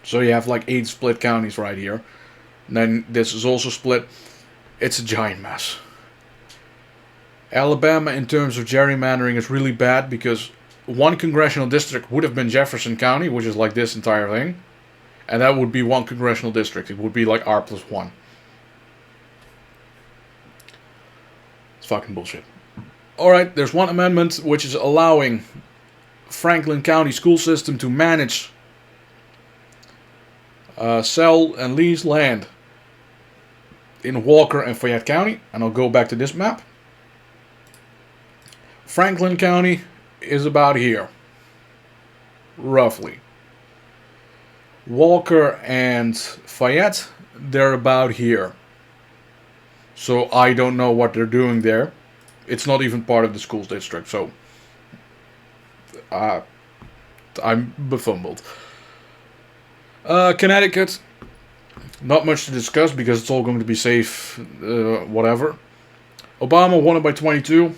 So you have like 8 split counties right here. And then this is also split. It's a giant mess. Alabama, in terms of gerrymandering, is really bad, because 1 congressional district would have been Jefferson County, which is like this entire thing. And that would be 1 congressional district. It would be like R+1. It's fucking bullshit. Alright, there's 1 amendment which is allowing Franklin County school system to manage, sell and lease land in Walker and Fayette County. And I'll go back to this map. Franklin County is about here, roughly. Walker and Fayette, they're about here. So I don't know what they're doing there. It's not even part of the schools district, so I'm befumbled. Connecticut, not much to discuss because it's all going to be safe, whatever. Obama won it by 22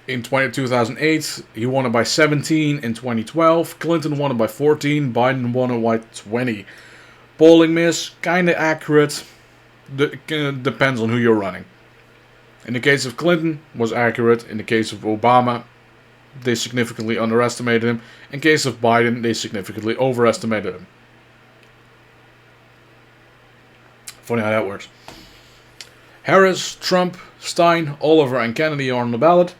in 2008. He won it by 17 in 2012. Clinton won it by 14. Biden won it by 20. Polling miss, kind of accurate. Depends on who you're running. In the case of Clinton, was accurate. In the case of Obama, they significantly underestimated him. In case of Biden, they significantly overestimated him. Funny how that works. Harris, Trump, Stein, Oliver, and Kennedy are on the ballot.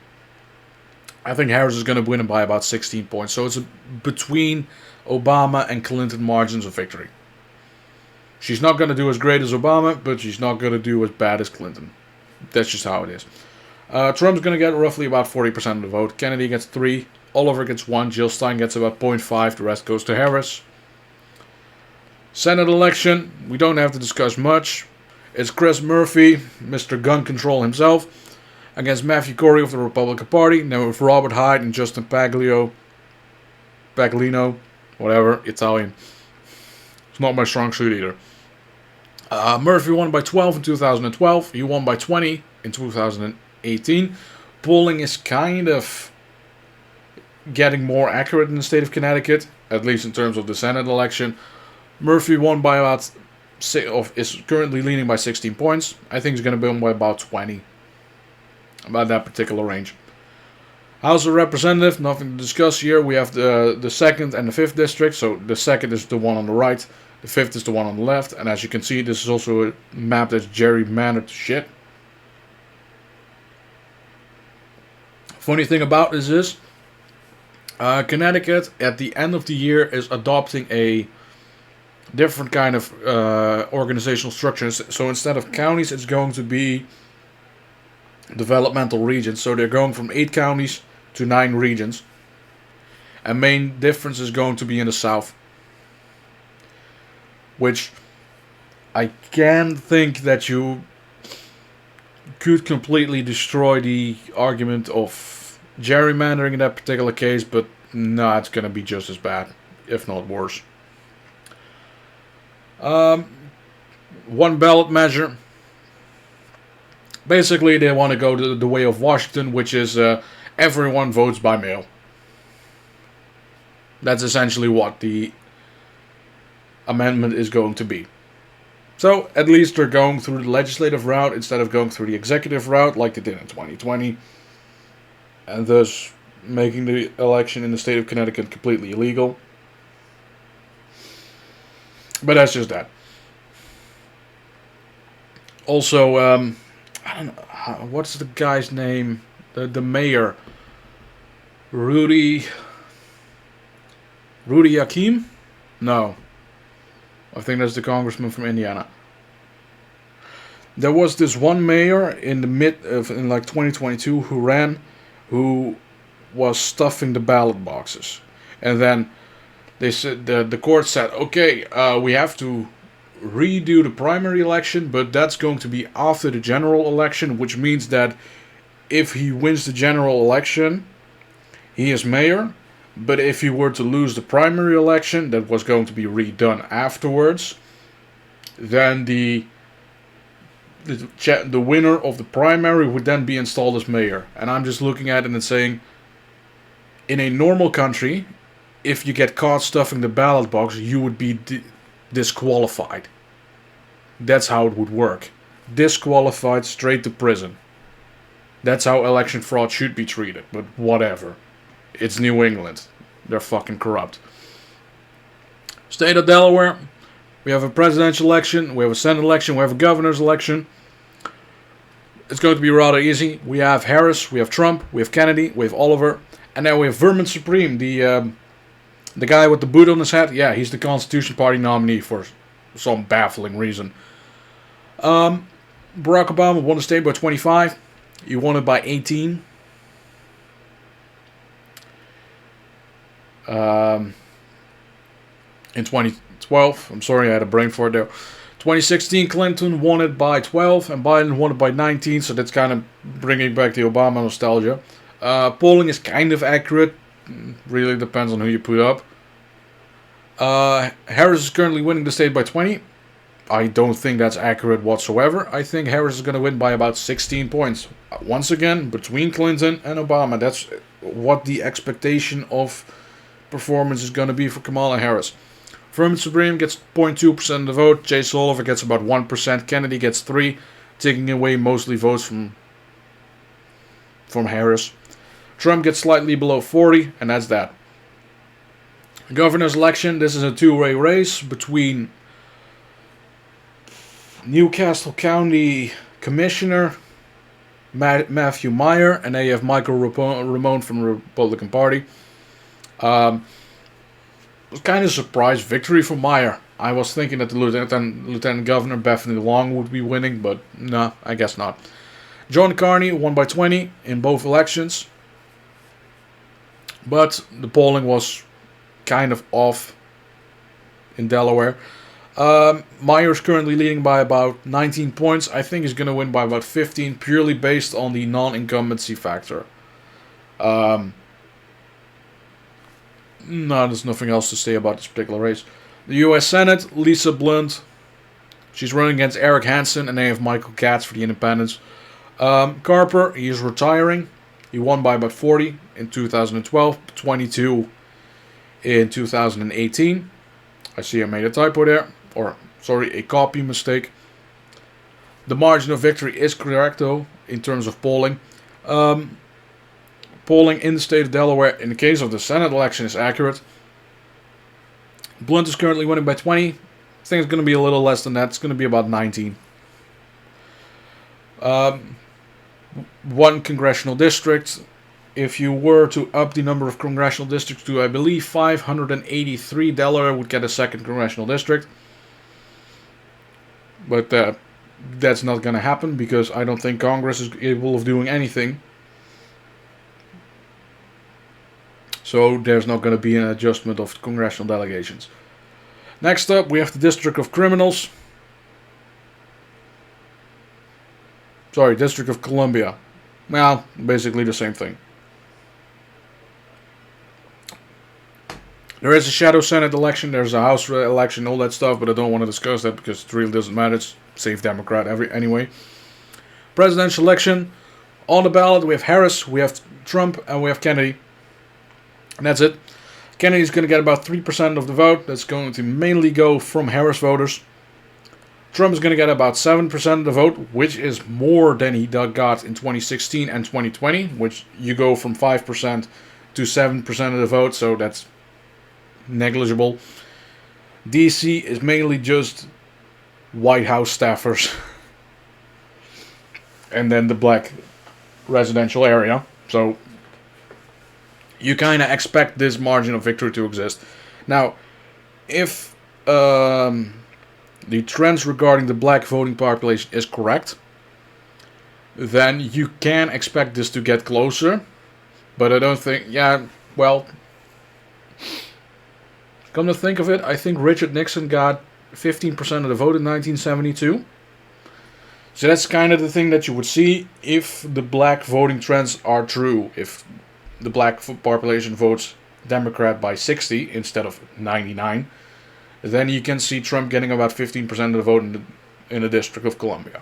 I think Harris is going to win it by about 16 points. So it's between Obama and Clinton margins of victory. She's not going to do as great as Obama, but she's not going to do as bad as Clinton. That's just how it is. Trump's going to get roughly about 40% of the vote. Kennedy gets 3. Oliver gets 1. Jill Stein gets about 0.5. The rest goes to Harris. Senate election, we don't have to discuss much. It's Chris Murphy, Mr. Gun Control himself, against Matthew Corey of the Republican Party. Now with Robert Hyde and Justin Paglino, whatever, Italian. It's not my strong suit either. Murphy won by 12 in 2012. He won by 20 in 2018. Polling is kind of getting more accurate in the state of Connecticut, at least in terms of the Senate election. Murphy won by about is currently leading by 16 points. I think he's going to win by about 20. About that particular range. House of Representatives, nothing to discuss here. We have the 2nd and the 5th district. So the 2nd is the one on the right. The 5th is the one on the left. And as you can see, this is also a map that's gerrymandered to shit. Funny thing about this is, Connecticut at the end of the year is adopting a different kind of organizational structures. So instead of counties, it's going to be developmental regions. So they're going from 8 counties to 9 regions. And main difference is going to be in the south. Which I can think that you could completely destroy the argument of gerrymandering in that particular case. But no, it's going to be just as bad, if not worse. One ballot measure. Basically, they want to go the way of Washington, which is everyone votes by mail. That's essentially what the amendment is going to be. So, at least they're going through the legislative route instead of going through the executive route like they did in 2020. And thus making the election in the state of Connecticut completely illegal. But that's just that. Also, I don't know, what's the guy's name? The mayor. Rudy Hakeem? No. I think that's the congressman from Indiana. There was this one mayor in like 2022 who was stuffing the ballot boxes. And then they said the court said, okay, we have to redo the primary election, but that's going to be after the general election, which means that if he wins the general election, he is mayor. But if he were to lose the primary election, that was going to be redone afterwards, then the winner of the primary would then be installed as mayor. And I'm just looking at it and saying, in a normal country, if you get caught stuffing the ballot box, you would be disqualified. That's how it would work. Disqualified, straight to prison. That's how election fraud should be treated, but whatever. It's New England. They're fucking corrupt. State of Delaware. We have a presidential election, we have a Senate election, we have a governor's election. It's going to be rather easy. We have Harris, we have Trump, we have Kennedy, we have Oliver, and then we have Vermont Supreme, the guy with the boot on his head. Yeah, he's the Constitution Party nominee for some baffling reason. Barack Obama won the state by 25. He won it by 18. In 2012, I'm sorry, I had a brain fart there. 2016, Clinton won it by 12, and Biden won it by 19, so that's kind of bringing back the Obama nostalgia. Polling is kind of accurate. Really depends on who you put up. Harris is currently winning the state by 20. I don't think that's accurate whatsoever. I think Harris is going to win by about 16 points. Once again, between Clinton and Obama. That's what the expectation of performance is going to be for Kamala Harris. Vermont Supreme gets 0.2% of the vote. Jay Oliver gets about 1%. Kennedy gets 3%, taking away mostly votes from Harris. Trump gets slightly below 40, and that's that. Governor's election, this is a two-way race between Newcastle County Commissioner Matthew Meyer, and then you have Michael Ramone from the Republican Party. It was kind of a surprise victory for Meyer. I was thinking that the Lieutenant Governor Bethany Long would be winning, but no, I guess not. John Carney won by 20 in both elections. But the polling was kind of off in Delaware. Meyer's currently leading by about 19 points. I think he's going to win by about 15, purely based on the non-incumbency factor. No, there's nothing else to say about this particular race. The U.S. Senate, Lisa Blunt. She's running against Eric Hansen, and they have Michael Katz for the independents. Carper, he's retiring. He won by about 40 in 2012, 22 in 2018. I see I made a typo there. Or, sorry, a copy mistake. The margin of victory is correct, though, in terms of polling. Polling in the state of Delaware, in the case of the Senate election, is accurate. Blunt is currently winning by 20. I think it's going to be a little less than that. It's going to be about 19. One congressional district. If you were to up the number of congressional districts to, I believe, 583, Delaware would get a second congressional district. But that's not going to happen because I don't think Congress is able of doing anything. So there's not going to be an adjustment of congressional delegations. Next up, we have the District of Criminals. Sorry, District of Columbia. Well, basically the same thing. There is a shadow Senate election, there's a House election, all that stuff, but I don't want to discuss that because it really doesn't matter. It's safe Democrat anyway. Presidential election. On the ballot, we have Harris, we have Trump, and we have Kennedy. And that's it. Kennedy's going to get about 3% of the vote. That's going to mainly go from Harris voters. Trump is going to get about 7% of the vote, which is more than he got in 2016 and 2020, which you go from 5% to 7% of the vote, so that's negligible. DC is mainly just White House staffers. And then the black residential area. So you kind of expect this margin of victory to exist. Now, if the trends regarding the black voting population is correct, then you can expect this to get closer. But I don't think, come to think of it, I think Richard Nixon got 15% of the vote in 1972. So that's kind of the thing that you would see if the black voting trends are true. If the black population votes Democrat by 60 instead of 99, then you can see Trump getting about 15% of the vote in the District of Columbia.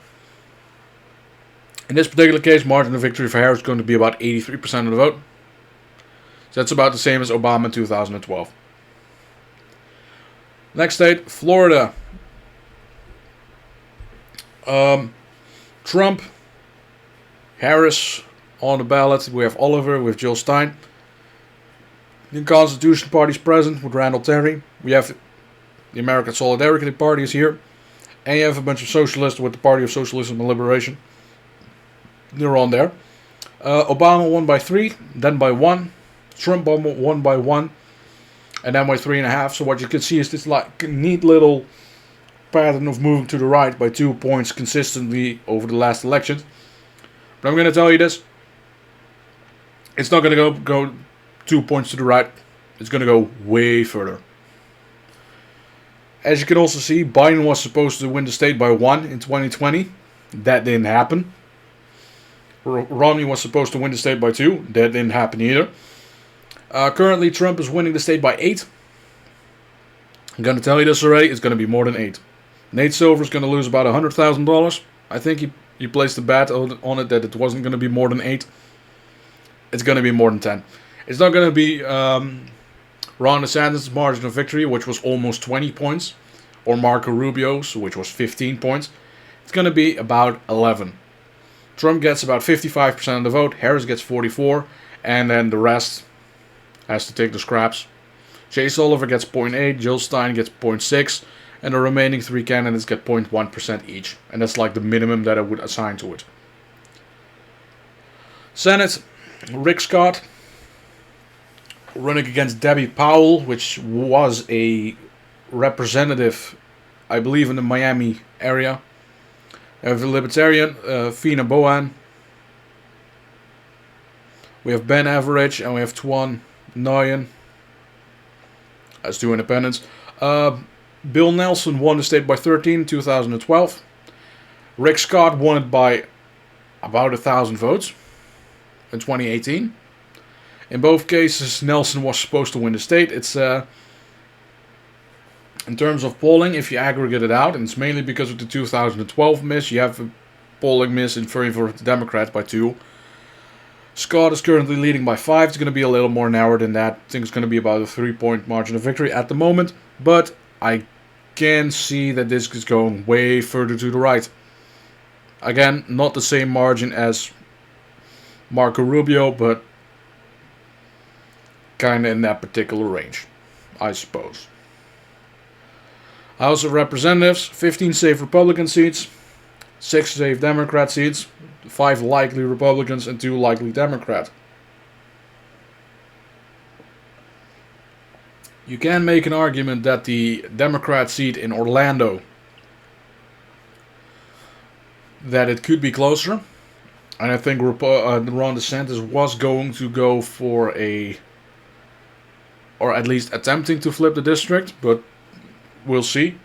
In this particular case, margin of victory for Harris is going to be about 83% of the vote. So that's about the same as Obama in 2012. Next state, Florida. Trump, Harris on the ballot. We have Oliver with Jill Stein. The Constitution Party is present with Randall Terry. We have the American Solidarity Party is here. And you have a bunch of socialists with the Party of Socialism and Liberation. They're on there. Obama won by 3, then by 1. Trump won by 1, and then by 3.5. So what you can see is this like neat little pattern of moving to the right by 2 points consistently over the last elections. But I'm going to tell you this. It's not going to go 2 points to the right. It's going to go way further. As you can also see, Biden was supposed to win the state by 1 in 2020. That didn't happen. Romney was supposed to win the state by 2. That didn't happen either. Currently, Trump is winning the state by 8. I'm going to tell you this already. It's going to be more than 8. Nate Silver is going to lose about $100,000. I think he placed a bet on it that it wasn't going to be more than 8. It's going to be more than 10. It's not going to be Ron DeSantis' margin of victory, which was almost 20 points, or Marco Rubio's, which was 15 points. It's going to be about 11. Trump gets about 55% of the vote. Harris gets 44%, and then the rest has to take the scraps. Chase Oliver gets 0.8, Jill Stein gets 0.6, and the remaining 3 candidates get 0.1% each. And that's like the minimum that I would assign to it. Senate, Rick Scott running against Debbie Powell, which was a representative, I believe, in the Miami area. We have the Libertarian, Fina Bohan. We have Ben Average, and we have Tuan Nguyen as 2 independents. Bill Nelson won the state by 13 in 2012. Rick Scott won it by about 1,000 votes in 2018. In both cases, Nelson was supposed to win the state. It's in terms of polling, if you aggregate it out, and it's mainly because of the 2012 miss, you have a polling miss in favor of the Democrats by 2. Scott is currently leading by 5. It's going to be a little more narrow than that. I think it's going to be about a 3-point margin of victory at the moment. But I can see that this is going way further to the right. Again, not the same margin as Marco Rubio, but kind of in that particular range, I suppose. House of Representatives, 15 safe Republican seats, 6 safe Democrat seats, 5 likely Republicans and 2 likely Democrats. You can make an argument that the Democrat seat in Orlando, that it could be closer. And I think Ron DeSantis was going to go for or at least attempting to flip the district, but we'll see.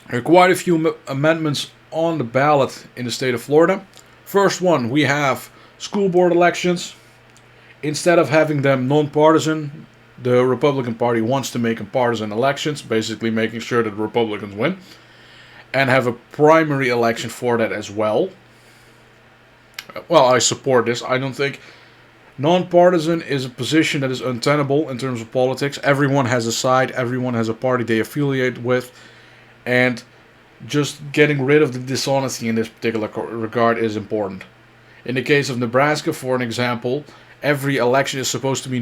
There are quite a few amendments on the ballot in the state of Florida. First one, we have school board elections. Instead of having them non-partisan, the Republican Party wants to make them partisan elections, basically making sure that the Republicans win, and have a primary election for that as well. Well, I support this. I don't think non-partisan is a position that is untenable in terms of politics. Everyone has a side, everyone has a party they affiliate with, and just getting rid of the dishonesty in this particular regard is important. In the case of Nebraska, for an example, every election is supposed to be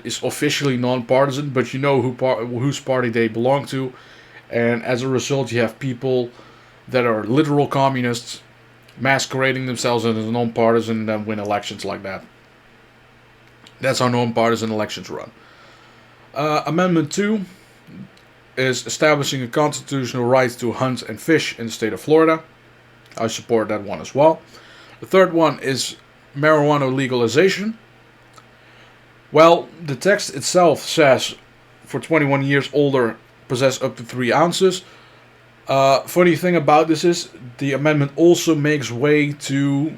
is officially non-partisan, but you know whose party they belong to, and as a result, you have people that are literal communists masquerading themselves as non-partisan and then win elections like that. That's how non-partisan elections run. Amendment 2 is establishing a constitutional right to hunt and fish in the state of Florida. I support that one as well. The third one is marijuana legalization. Well, the text itself says for 21 years older possess up to 3 ounces. Funny thing about this is the amendment also makes way to,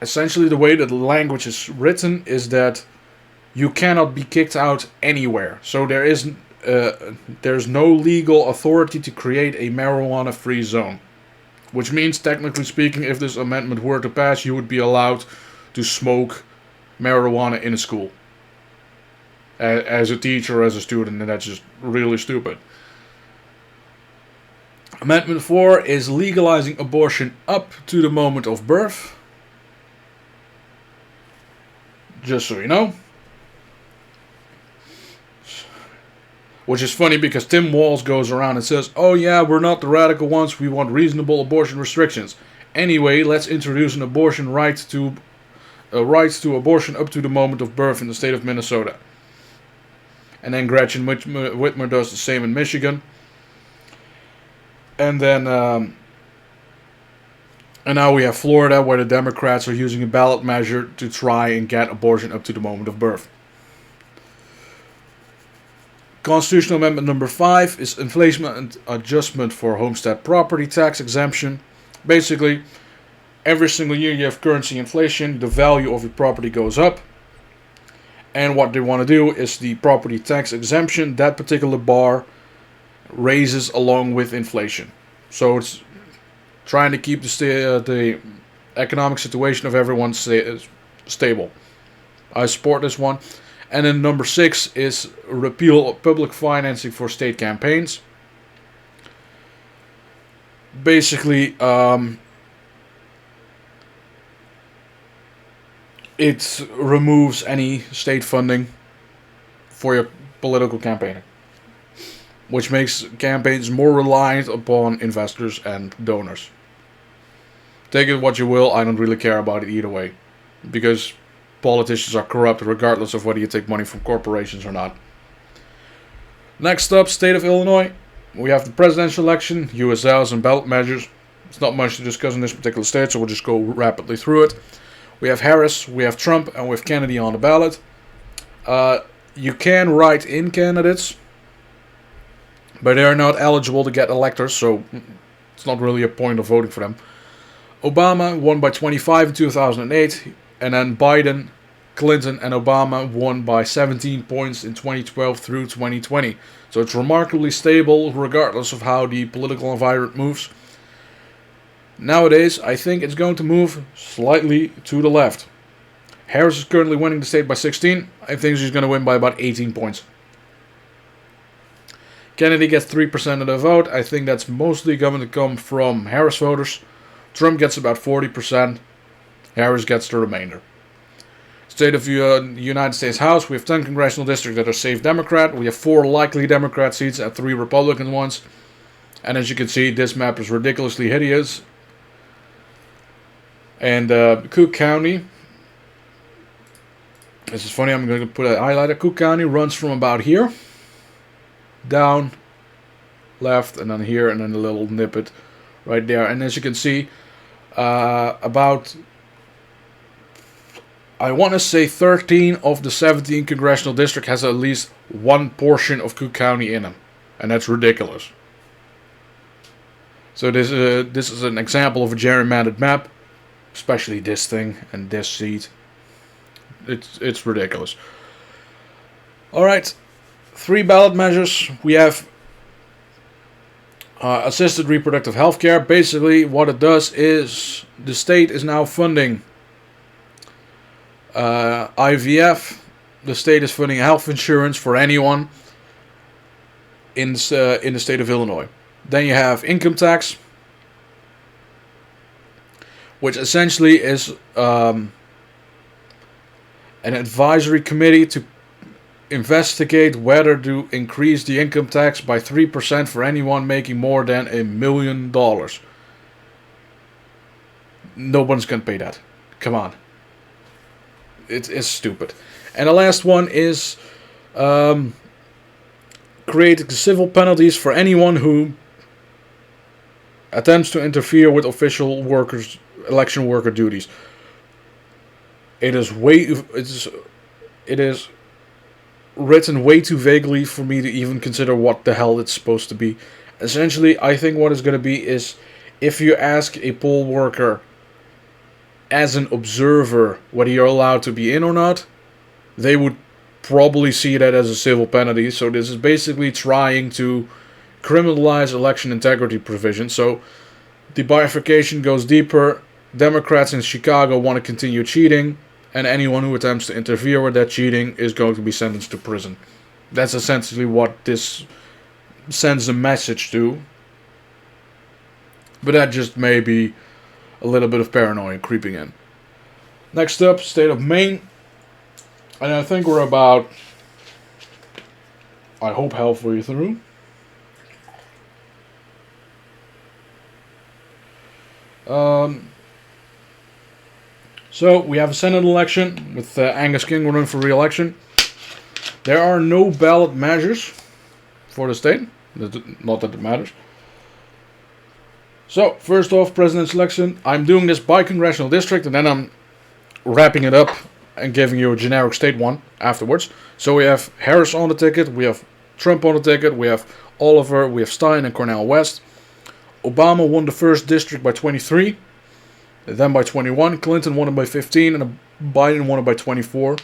essentially the way that the language is written is that you cannot be kicked out anywhere. So there's no legal authority to create a marijuana-free zone. Which means, technically speaking, if this amendment were to pass, you would be allowed to smoke marijuana in a school. As a teacher, as a student, and that's just really stupid. Amendment 4 is legalizing abortion up to the moment of birth. Just so you know. Which is funny because Tim Walz goes around and says, oh yeah, we're not the radical ones, we want reasonable abortion restrictions. Anyway, let's introduce an abortion right to abortion up to the moment of birth in the state of Minnesota. And then Gretchen Whitmer does the same in Michigan. And then and now we have Florida, where the Democrats are using a ballot measure to try and get abortion up to the moment of birth. Constitutional Amendment number 5 is inflation adjustment for homestead property tax exemption. Basically, every single year you have currency inflation, the value of your property goes up. And what they want to do is the property tax exemption, that particular bar, raises along with inflation. So it's trying to keep the economic situation of everyone stable. I support this one. And then number 6 is repeal of public financing for state campaigns. Basically, it removes any state funding for your political campaigning, which makes campaigns more reliant upon investors and donors. Take it what you will, I don't really care about it either way, because politicians are corrupt regardless of whether you take money from corporations or not. Next up, state of Illinois. We have the presidential election, U.S. House, and ballot measures. It's not much to discuss in this particular state, so we'll just go rapidly through it. We have Harris, we have Trump, and we have Kennedy on the ballot. You can write in candidates, but they are not eligible to get electors, so it's not really a point of voting for them. Obama won by 25 in 2008, and then Biden, Clinton, and Obama won by 17 points in 2012 through 2020. So it's remarkably stable regardless of how the political environment moves. Nowadays, I think it's going to move slightly to the left. Harris is currently winning the state by 16. I think she's going to win by about 18 points. Kennedy gets 3% of the vote. I think that's mostly going to come from Harris voters. Trump gets about 40%. Harris gets the remainder. State of the United States House, we have 10 congressional districts that are safe Democrat. We have 4 likely Democrat seats and 3 Republican ones. And as you can see, this map is ridiculously hideous. And Cook County, this is funny, I'm going to put a highlighter. Cook County runs from about here, down, left, and then here, and then a little nippet right there. And as you can see, about, I want to say 13 of the 17 congressional district has at least one portion of Cook County in them. And that's ridiculous. So this is an example of a gerrymandered map. Especially this thing and this seat. It's ridiculous. Alright. 3 ballot measures. We have assisted reproductive health care. Basically what it does is the state is now funding IVF. The state is funding health insurance for anyone in the state of Illinois. Then you have income tax, which essentially is an advisory committee to investigate whether to increase the income tax by 3% for anyone making more than $1 million. No one's going to pay that. Come on. It's stupid. And the last one is creating civil penalties for anyone who attempts to interfere with official workers' election worker duties. It is written way too vaguely for me to even consider what the hell it's supposed to be. Essentially, I think what it's going to be is if you ask a poll worker as an observer whether you're allowed to be in or not, they would probably see that as a civil penalty. So this is basically trying to criminalize election integrity provisions. So the bifurcation goes deeper. Democrats in Chicago want to continue cheating, and anyone who attempts to interfere with that cheating is going to be sentenced to prison. That's essentially what this sends a message to. But that just may be a little bit of paranoia creeping in. Next up, state of Maine. And I think we're about, I hope, halfway through. So we have a Senate election with Angus King running for re-election. There are no ballot measures for the state. Not that it matters. So, first off, president's election. I'm doing this by congressional district, and then I'm wrapping it up and giving you a generic state one afterwards. So we have Harris on the ticket, we have Trump on the ticket, we have Oliver, we have Stein and Cornel West. Obama won the first district by 23. Then by 21, Clinton won it by 15, and Biden won it by 24.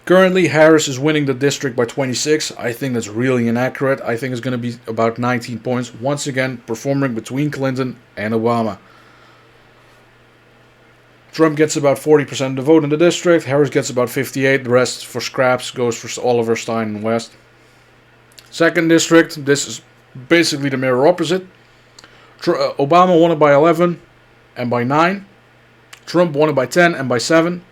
Currently, Harris is winning the district by 26. I think that's really inaccurate. I think it's going to be about 19 points. Once again, performing between Clinton and Obama. Trump gets about 40% of the vote in the district. Harris gets about 58. The rest for scraps goes for Oliver, Stein, and West. Second district, this is basically the mirror opposite. Obama won it by 11 and by 9. Trump won it by 10 and by 7.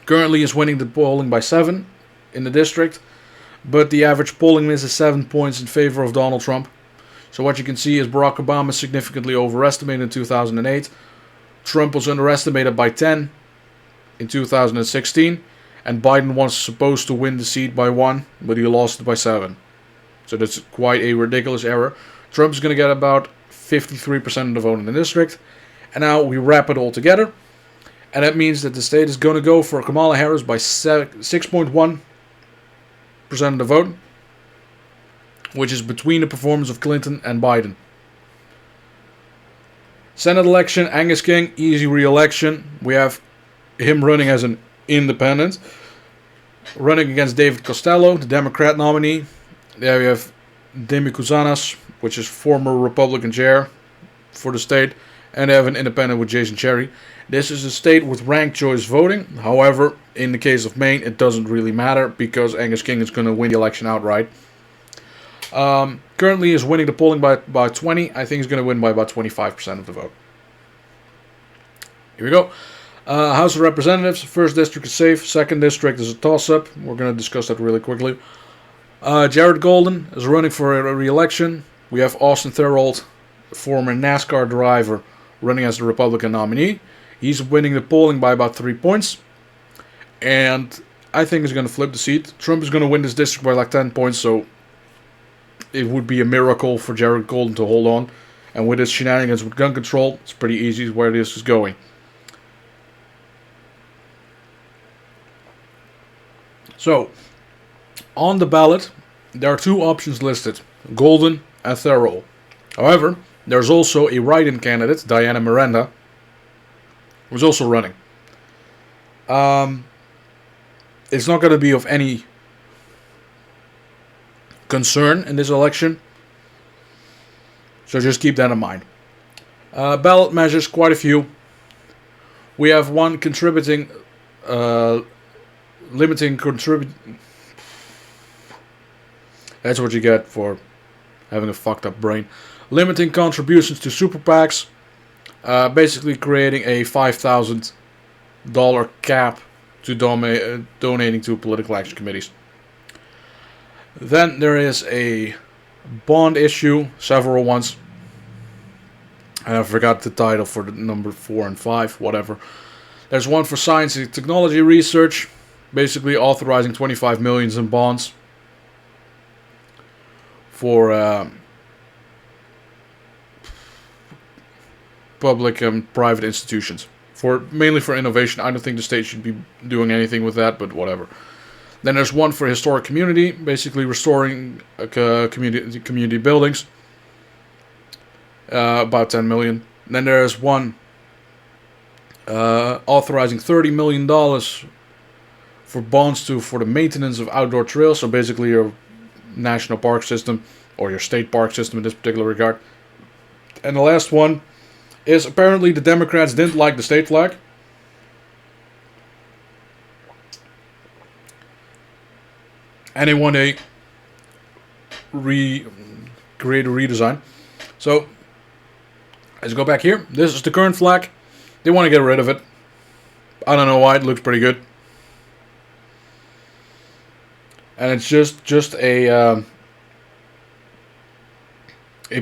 Currently is winning the polling by 7 in the district. But the average polling miss is 7 points in favor of Donald Trump. So what you can see is Barack Obama significantly overestimated in 2008. Trump was underestimated by 10 in 2016. And Biden was supposed to win the seat by 1, but he lost it by 7. So that's quite a ridiculous error. Trump's going to get about 53% of the vote in the district. And now we wrap it all together. And that means that the state is going to go for Kamala Harris by 6.1% of the vote, which is between the performance of Clinton and Biden. Senate election, Angus King, easy re-election. We have him running as an independent, running against David Costello, the Democrat nominee. There we have Demi Kuzanas, which is former Republican chair for the state, and they have an independent with Jason Cherry. This is a state with ranked choice voting. However, in the case of Maine, it doesn't really matter because Angus King is going to win the election outright. Currently is winning the polling by about 20. I think he's going to win by about 25% of the vote. Here we go. House of Representatives, first district is safe, second district is a toss-up. We're going to discuss that really quickly. Jared Golden is running for a re-election. We have Austin Therold, former NASCAR driver, running as the Republican nominee. He's winning the polling by about 3 points. And I think he's going to flip the seat. Trump is going to win this district by like 10 points, so it would be a miracle for Jared Golden to hold on. And with his shenanigans with gun control, it's pretty easy where this is going. So, on the ballot, there are two options listed, Golden and Therold. However, there's also a write-in candidate, Diana Miranda, who's also running. It's not going to be of any concern in this election, so just keep that in mind. Ballot measures, quite a few. We have one contributing, limiting that's what you get for having a fucked up brain. Limiting contributions to super PACs. Basically creating a $5,000 cap to donating to political action committees. Then there is a bond issue, several ones. And I forgot the title for the number 4 and 5, whatever. There's one for science and technology research, basically authorizing $25 million in bonds for public and private institutions, mainly for innovation. I don't think the state should be doing anything with that, but whatever. Then there's one for historic community, basically restoring community buildings, about $10 million. Then there's one authorizing $30 million for bonds for the maintenance of outdoor trails, so basically your national park system or your state park system in this particular regard. And the last one is apparently the Democrats didn't like the state flag. And they want to create a redesign. So, let's go back here. This is the current flag. They want to get rid of it. I don't know why. It looks pretty good. And it's just a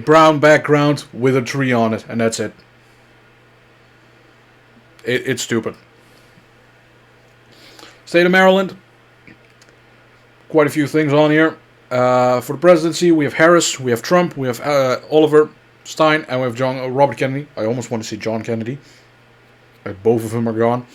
brown background with a tree on it, and that's it. It's stupid. State of Maryland. Quite a few things on here. For the presidency, we have Harris, we have Trump, we have Oliver Stein, and we have Robert Kennedy. I almost want to say John Kennedy. Both of them are gone.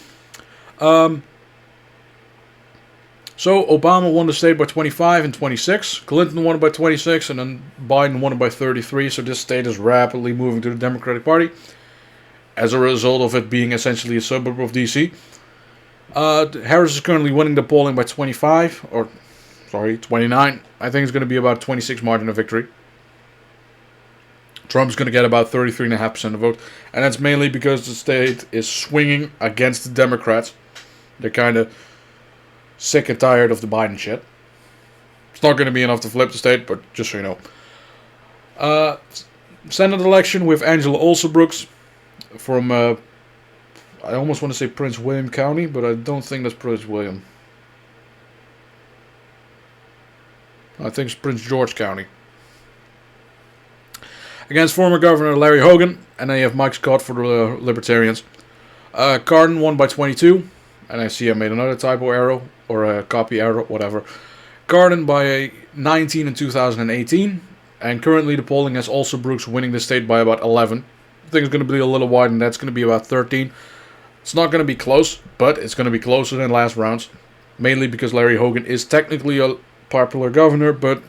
So Obama won the state by 25 and 26. Clinton won it by 26, and then Biden won it by 33. So this state is rapidly moving to the Democratic Party, as a result of it being essentially a suburb of DC. Harris is currently winning the polling by 29. I think it's going to be about 26 margin of victory. Trump's going to get about 33.5% of the vote, and that's mainly because the state is swinging against the Democrats. They're kind of sick and tired of the Biden shit. It's not going to be enough to flip the state, but just so you know. Senate election with Angela Olsenbrooks from, I almost want to say Prince William County, but I don't think that's Prince William. I think it's Prince George County. Against former Governor Larry Hogan, and then you have Mike Scott for the Libertarians. Cardin won by 22, and I see I made another typo arrow, or a copy arrow, whatever. Cardin by 19 in 2018, and currently the polling has also Brooks winning the state by about 11. I think it's going to be a little wide, and that's going to be about 13. It's not going to be close, but it's going to be closer than last rounds. Mainly because Larry Hogan is technically a popular governor, but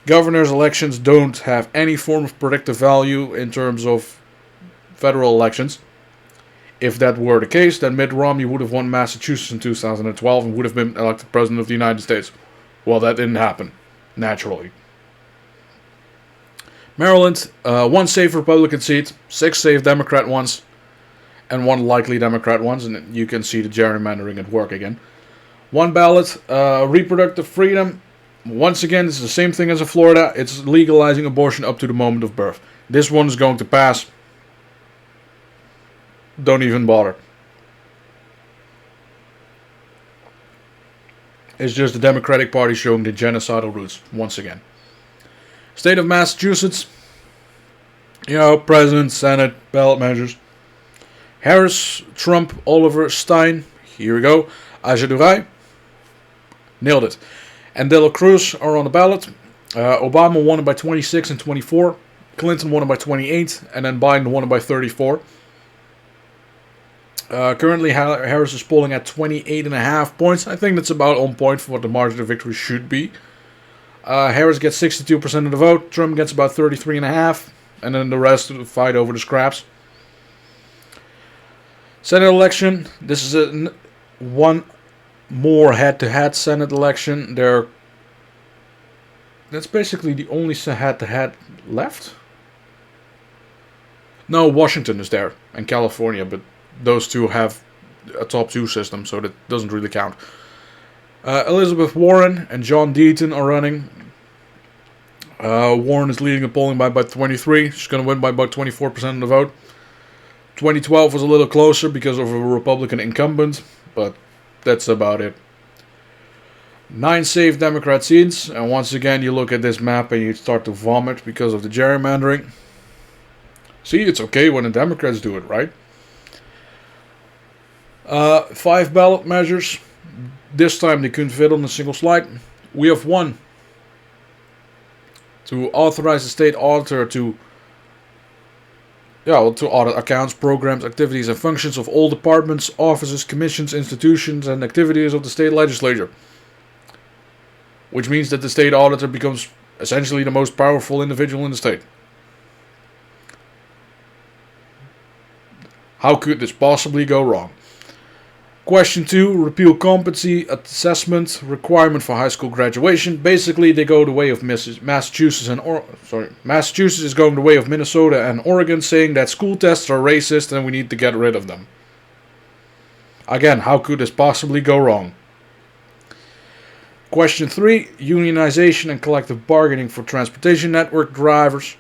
governor's elections don't have any form of predictive value in terms of federal elections. If that were the case, then Mitt Romney would have won Massachusetts in 2012 and would have been elected president of the United States. Well, that didn't happen, naturally. Maryland, 1 safe Republican seat, 6 safe Democrat ones, and 1 likely Democrat ones, and you can see the gerrymandering at work again. 1 ballot, reproductive freedom. Once again, it's the same thing as in Florida. It's legalizing abortion up to the moment of birth. This one is going to pass. Don't even bother. It's just the Democratic Party showing the genocidal roots once again. State of Massachusetts. President, Senate, ballot measures. Harris, Trump, Oliver, Stein. Here we go. Ajadurai. Nailed it. And De La Cruz are on the ballot. Obama won it by 26 and 24. Clinton won it by 28. And then Biden won it by 34. Currently, Harris is polling at 28.5 points. I think that's about on point for what the margin of victory should be. Harris gets 62% of the vote. Trump gets about 33.5%. And then the rest fight over the scraps. Senate election. This is one more head-to-head Senate election. That's basically the only head-to-head left. No, Washington is there and California, but those two have a top 2 system, so that doesn't really count. Elizabeth Warren and John Deaton are running. Warren is leading the polling by about 23. She's going to win by about 24% of the vote. 2012 was a little closer because of a Republican incumbent, but that's about it. 9 safe Democrat seats, and once again you look at this map and you start to vomit because of the gerrymandering. See, it's okay when the Democrats do it, right? 5 ballot measures. This time they couldn't fit on a single slide. We have 1 to authorize the state auditor to audit accounts, programs, activities, and functions of all departments, offices, commissions, institutions, and activities of the state legislature. Which means that the state auditor becomes essentially the most powerful individual in the state. How could this possibly go wrong? Question 2, repeal competency assessment requirement for high school graduation. Basically, they go the way of Massachusetts Massachusetts is going the way of Minnesota and Oregon, saying that school tests are racist and we need to get rid of them. Again, how could this possibly go wrong? Question 3, unionization and collective bargaining for transportation network drivers.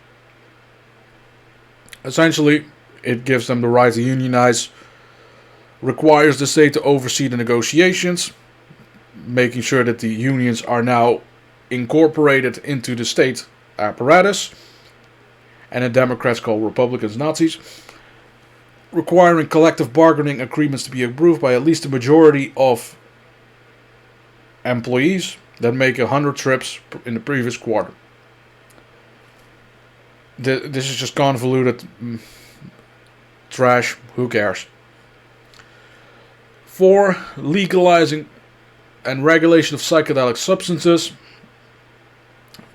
Essentially, it gives them the right to unionize. Requires the state to oversee the negotiations, making sure that the unions are now incorporated into the state apparatus, and the Democrats call Republicans Nazis. Requiring collective bargaining agreements to be approved by at least a majority of employees that make 100 trips in the previous quarter. This is just convoluted trash. Who cares? 4, legalizing and regulation of psychedelic substances.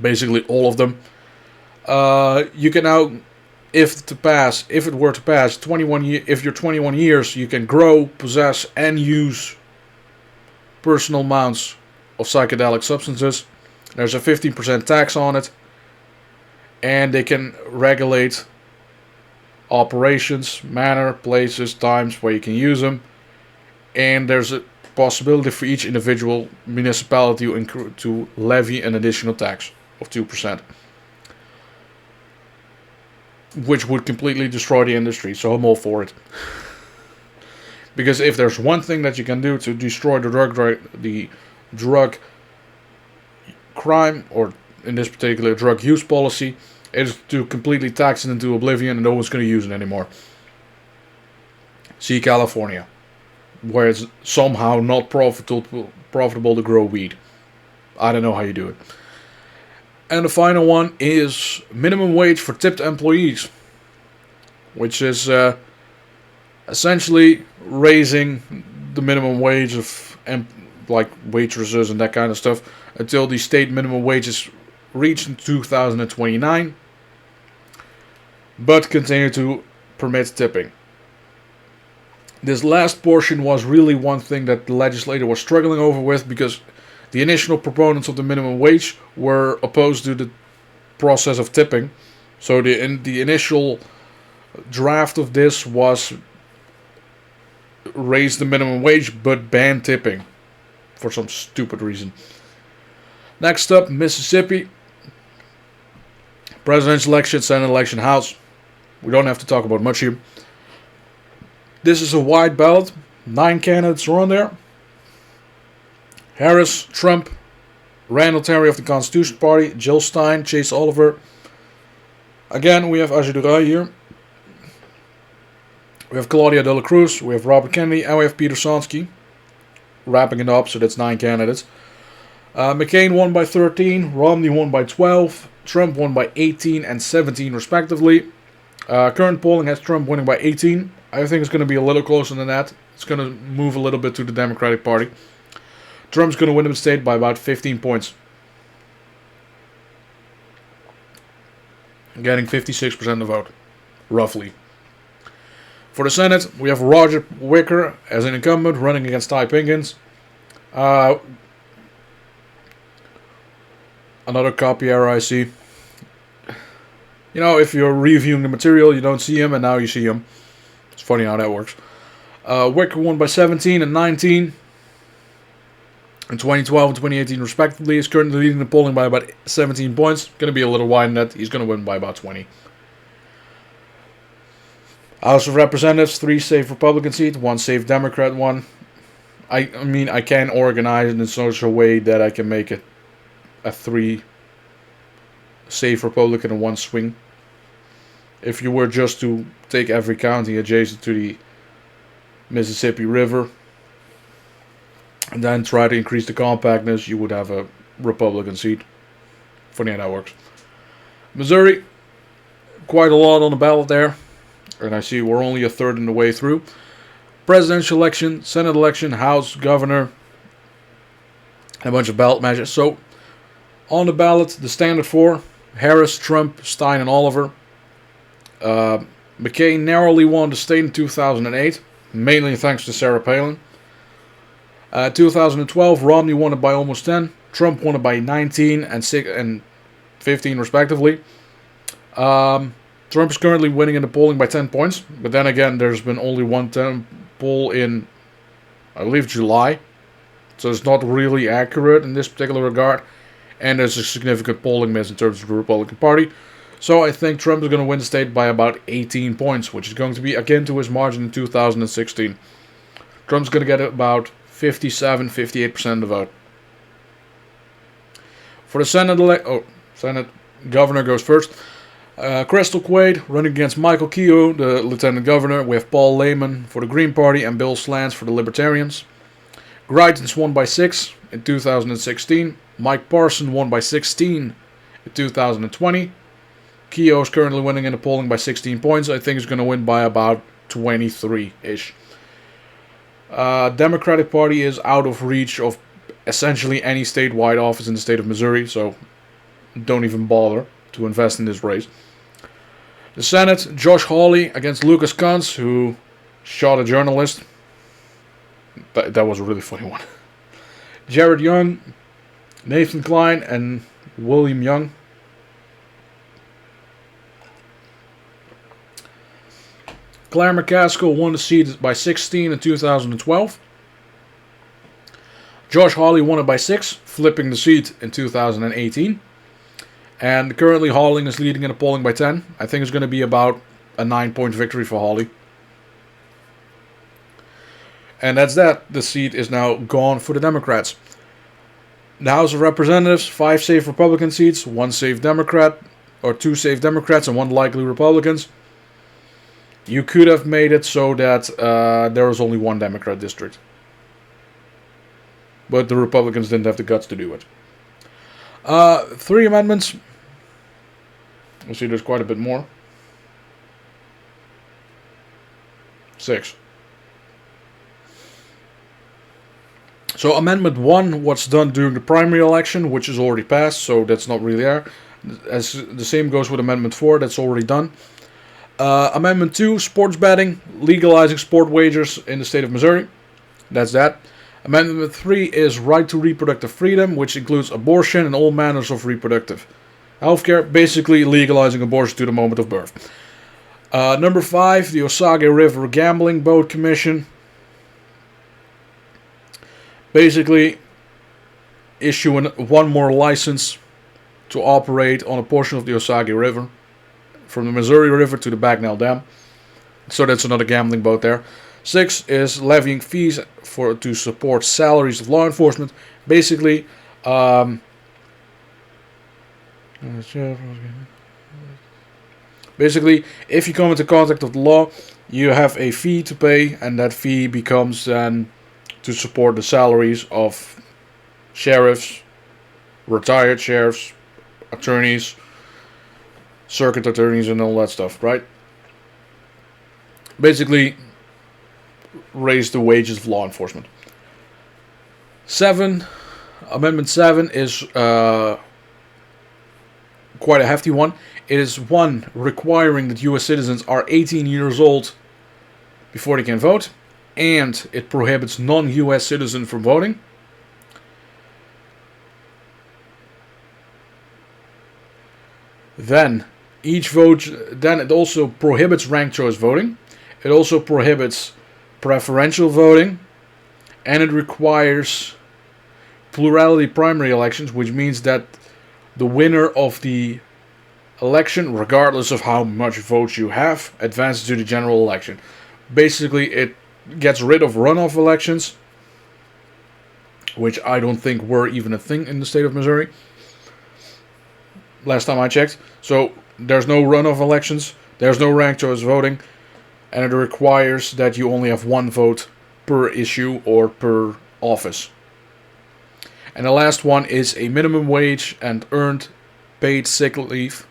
Basically all of them. You can now, if it were to pass, if you're 21 years, you can grow, possess, and use personal amounts of psychedelic substances. There's a 15% tax on it. And they can regulate operations, manner, places, times where you can use them. And there's a possibility for each individual municipality to levy an additional tax of 2%. Which would completely destroy the industry, so I'm all for it. Because if there's one thing that you can do to destroy the drug crime, or in this particular drug use policy, is to completely tax it into oblivion and no one's going to use it anymore. See California, where it's somehow not profitable to grow weed. I don't know how you do it. And the final one is minimum wage for tipped employees. which is essentially raising the minimum wage of like waitresses and that kind of stuff until the state minimum wage is reached in 2029, but continue to permit tipping. This last portion was really one thing that the legislature was struggling over with, because the initial proponents of the minimum wage were opposed to the process of tipping. So the initial draft of this was raise the minimum wage but ban tipping for some stupid reason. Next up, Mississippi. Presidential election, Senate election, House. We don't have to talk about much here. This is a wide ballot. 9 candidates are on there. Harris, Trump, Randall Terry of the Constitution Party, Jill Stein, Chase Oliver. Again, we have Ajay Durai here. We have Claudia De La Cruz, we have Robert Kennedy, and we have Peter Sonsky. Wrapping it up, so that's 9 candidates. McCain won by 13, Romney won by 12, Trump won by 18 and 17 respectively. Current polling has Trump winning by 18. I think it's going to be a little closer than that. It's going to move a little bit to the Democratic Party. Trump's going to win the state by about 15 points. Getting 56% of the vote, roughly. For the Senate, we have Roger Wicker as an incumbent running against Ty Pinkins. Another copy error I see. You know, if you're reviewing the material, you don't see him, and now you see him. It's funny how that works. Wicker won by 17 and 19 in 2012 and 2018 respectively. He's currently leading the polling by about 17 points. Going to be a little wide in that. He's going to win by about 20. House of Representatives, 3 safe Republican seats, 1 safe Democrat one. I mean, I can organize it in such a way that I can make it a 3 safe Republican and 1 swing. If you were just to take every county adjacent to the Mississippi River and then try to increase the compactness, you would have a Republican seat. Funny how that works. Missouri, quite a lot on the ballot there. And I see we're only a third in the way through. Presidential election, Senate election, House, Governor, and a bunch of ballot measures. So, on the ballot, the standard 4, Harris, Trump, Stein, and Oliver. McCain narrowly won the state in 2008, mainly thanks to Sarah Palin. 2012, Romney won it by almost 10. Trump won it by 19 and 15 respectively. Trump is currently winning in the polling by 10 points, but then again, there's been only one poll in, I believe, July, so it's not really accurate in this particular regard, and there's a significant polling miss in terms of the Republican Party, so I think Trump is going to win the state by about 18 points, which is going to be akin to his margin in 2016. Trump's going to get about 57-58% of the vote. For the Senate Governor goes first. Crystal Quaid running against Michael Keogh, the Lieutenant Governor. We have Paul Lehman for the Green Party and Bill Slants for the Libertarians. Greitens won by 6 in 2016. Mike Parson won by 16 in 2020. Keogh is currently winning in the polling by 16 points. I think he's going to win by about 23-ish. Democratic Party is out of reach of essentially any statewide office in the state of Missouri, so don't even bother to invest in this race. The Senate, Josh Hawley against Lucas Kuntz, who shot a journalist. That was a really funny one. Jared Young, Nathan Klein, and William Young. Claire McCaskill won the seat by 16 in 2012. Josh Hawley won it by 6, flipping the seat in 2018. And currently Hawley is leading in the polling by 10. I think it's going to be about a 9-point victory for Hawley. And that's that. The seat is now gone for the Democrats. The House of Representatives, 5 safe Republican seats, 1 safe Democrat, or 2 safe Democrats and 1 likely Republicans. You could have made it so that there was only 1 Democrat district. But the Republicans didn't have the guts to do it. 3 amendments. You'll see there's quite a bit more. 6. So Amendment 1 was done during the primary election, which is already passed, so that's not really there. As the same goes with Amendment 4, that's already done. Amendment 2, sports betting, legalizing sport wagers in the state of Missouri. That's that. Amendment 3 is right to reproductive freedom, which includes abortion and all manners of reproductive healthcare, basically legalizing abortion to the moment of birth. Number 5, the Osage River Gambling Boat Commission. Basically, issuing one more license to operate on a portion of the Osage River, from the Missouri River to the Bagnell Dam. So that's another gambling boat there. 6 is levying fees to support salaries of law enforcement. Basically, if you come into contact with the law, you have a fee to pay, and that fee becomes then to support the salaries of sheriffs, retired sheriffs, attorneys, circuit attorneys, and all that stuff, right? Basically, raise the wages of law enforcement. 7, Amendment 7 is quite a hefty one. It is one requiring that U.S. citizens are 18 years old before they can vote, and it prohibits non-U.S. citizens from voting. Then it also prohibits ranked choice voting. It also prohibits preferential voting, and it requires plurality primary elections, which means that the winner of the election, regardless of how much votes you have, advances to the general election. Basically, it gets rid of runoff elections, which I don't think were even a thing in the state of Missouri last time I checked. So there's no runoff elections, there's no ranked choice voting, and it requires that you only have one vote per issue or per office. And the last one is a minimum wage and earned paid sick leave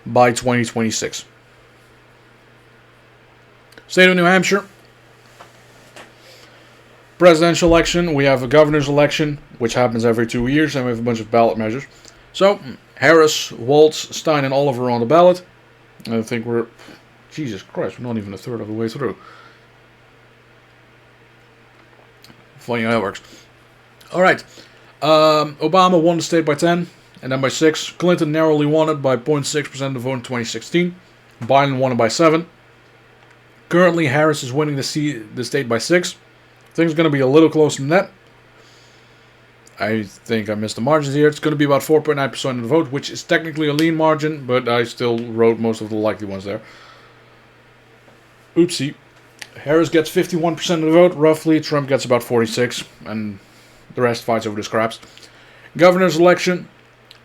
by 2026. State of New Hampshire. Presidential election. We have a governor's election, which happens every 2 years, and we have a bunch of ballot measures. So, Harris, Waltz, Stein, and Oliver are on the ballot. I think we're... Jesus Christ, we're not even a third of the way through. Funny how that works. Alright. Obama won the state by 10, and then by 6. Clinton narrowly won it by 0.6% of the vote in 2016. Biden won it by 7. Currently, Harris is winning the state by 6. I think it's going to be a little closer than that. I think I missed the margins here. It's going to be about 4.9% of the vote, which is technically a lean margin, but I still wrote most of the likely ones there. Oopsie. Harris gets 51% of the vote, roughly. Trump gets about 46%, and the rest fights over the scraps. Governor's election.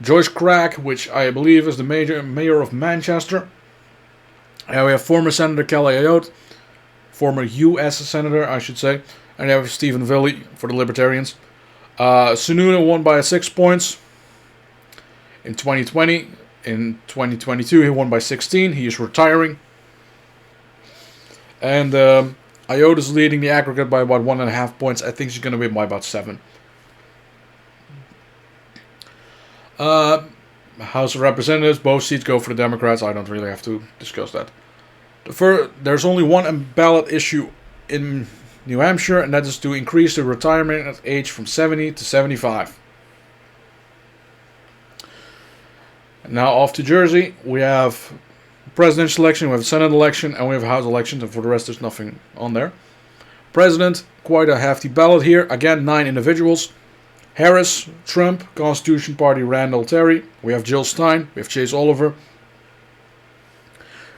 Joyce Craig, which I believe is the mayor of Manchester. We have former Senator Kelly Ayotte, former U.S. Senator, I should say, and we have Stephen Villey for the Libertarians. Sununu won by 6 points in 2020. In 2022, he won by 16. He is retiring. And Ayotte is leading the aggregate by about 1.5 points. I think she's going to win by about 7. House of Representatives, both seats go for the Democrats. I don't really have to discuss that. There's only one ballot issue in New Hampshire, and that is to increase the retirement age from 70 to 75. Now off to Jersey, we have presidential election, we have a Senate election, and we have a House election, and for the rest there's nothing on there. President, quite a hefty ballot here. Again, 9 individuals. Harris, Trump, Constitution Party, Randall Terry. We have Jill Stein, we have Chase Oliver.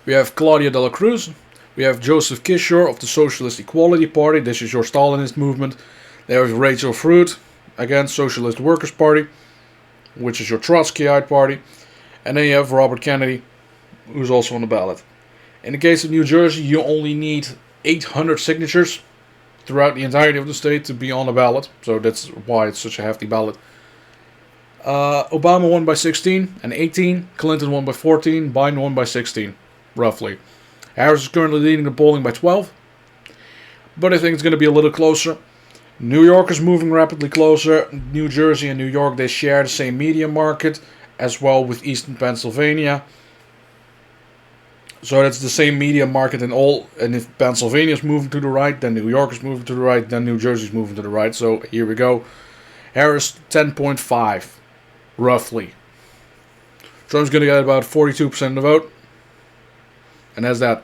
We have Claudia de la Cruz. We have Joseph Kishore of the Socialist Equality Party. This is your Stalinist movement. There is Rachel Fruit, again, Socialist Workers' Party, which is your Trotskyite party. And then you have Robert Kennedy, who's also on the ballot. In the case of New Jersey, you only need 800 signatures throughout the entirety of the state to be on the ballot. So that's why it's such a hefty ballot. Obama won by 16 and 18. Clinton won by 14. Biden won by 16, roughly. Harris is currently leading the polling by 12, but I think it's going to be a little closer. New York is moving rapidly closer. New Jersey and New York, they share the same media market, as well with Eastern Pennsylvania. So that's the same media market in all. And if Pennsylvania is moving to the right, then New York is moving to the right, then New Jersey is moving to the right. So here we go. Harris 10.5, roughly. Trump's going to get about 42% of the vote. And that's that.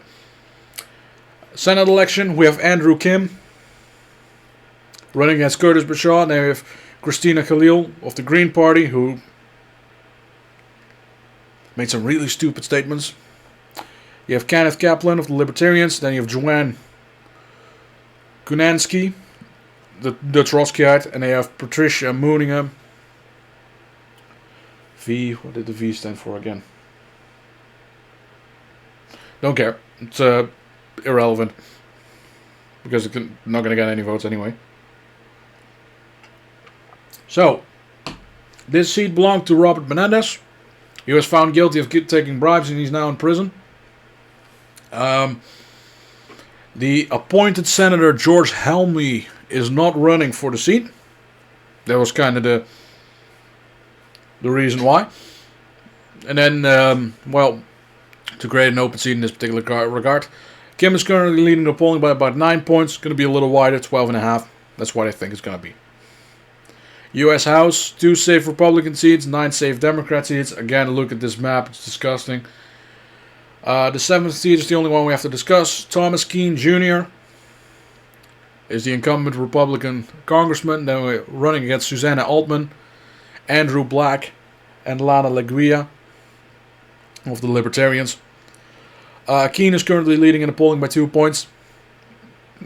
Senate election, we have Andrew Kim running against Curtis Bashaw. And then we have Christina Khalil of the Green Party, who made some really stupid statements. You have Kenneth Kaplan of the Libertarians. Then you have Joanne Kunansky, the Trotskyite. And they have Patricia Mooningham. V, what did the V stand for again? Don't care. It's irrelevant. Because it's not going to get any votes anyway. So, this seat belonged to Robert Menendez. He was found guilty of taking bribes and he's now in prison. The appointed Senator George Helmy is not running for the seat. That was kind of the reason why. And then, well, to create an open seat in this particular regard, Kim is currently leading the polling by about 9 points. Going to be a little wider, 12.5. That's what I think it's going to be. U.S. House, 2 safe Republican seats, 9 safe Democrat seats. Again, look at this map. It's disgusting. The 7th seat is the only one we have to discuss. Thomas Keene Jr. is the incumbent Republican congressman. Then we're running against Susanna Altman, Andrew Black, and Lana LaGuia of the Libertarians. Keene is currently leading in the polling by 2 points.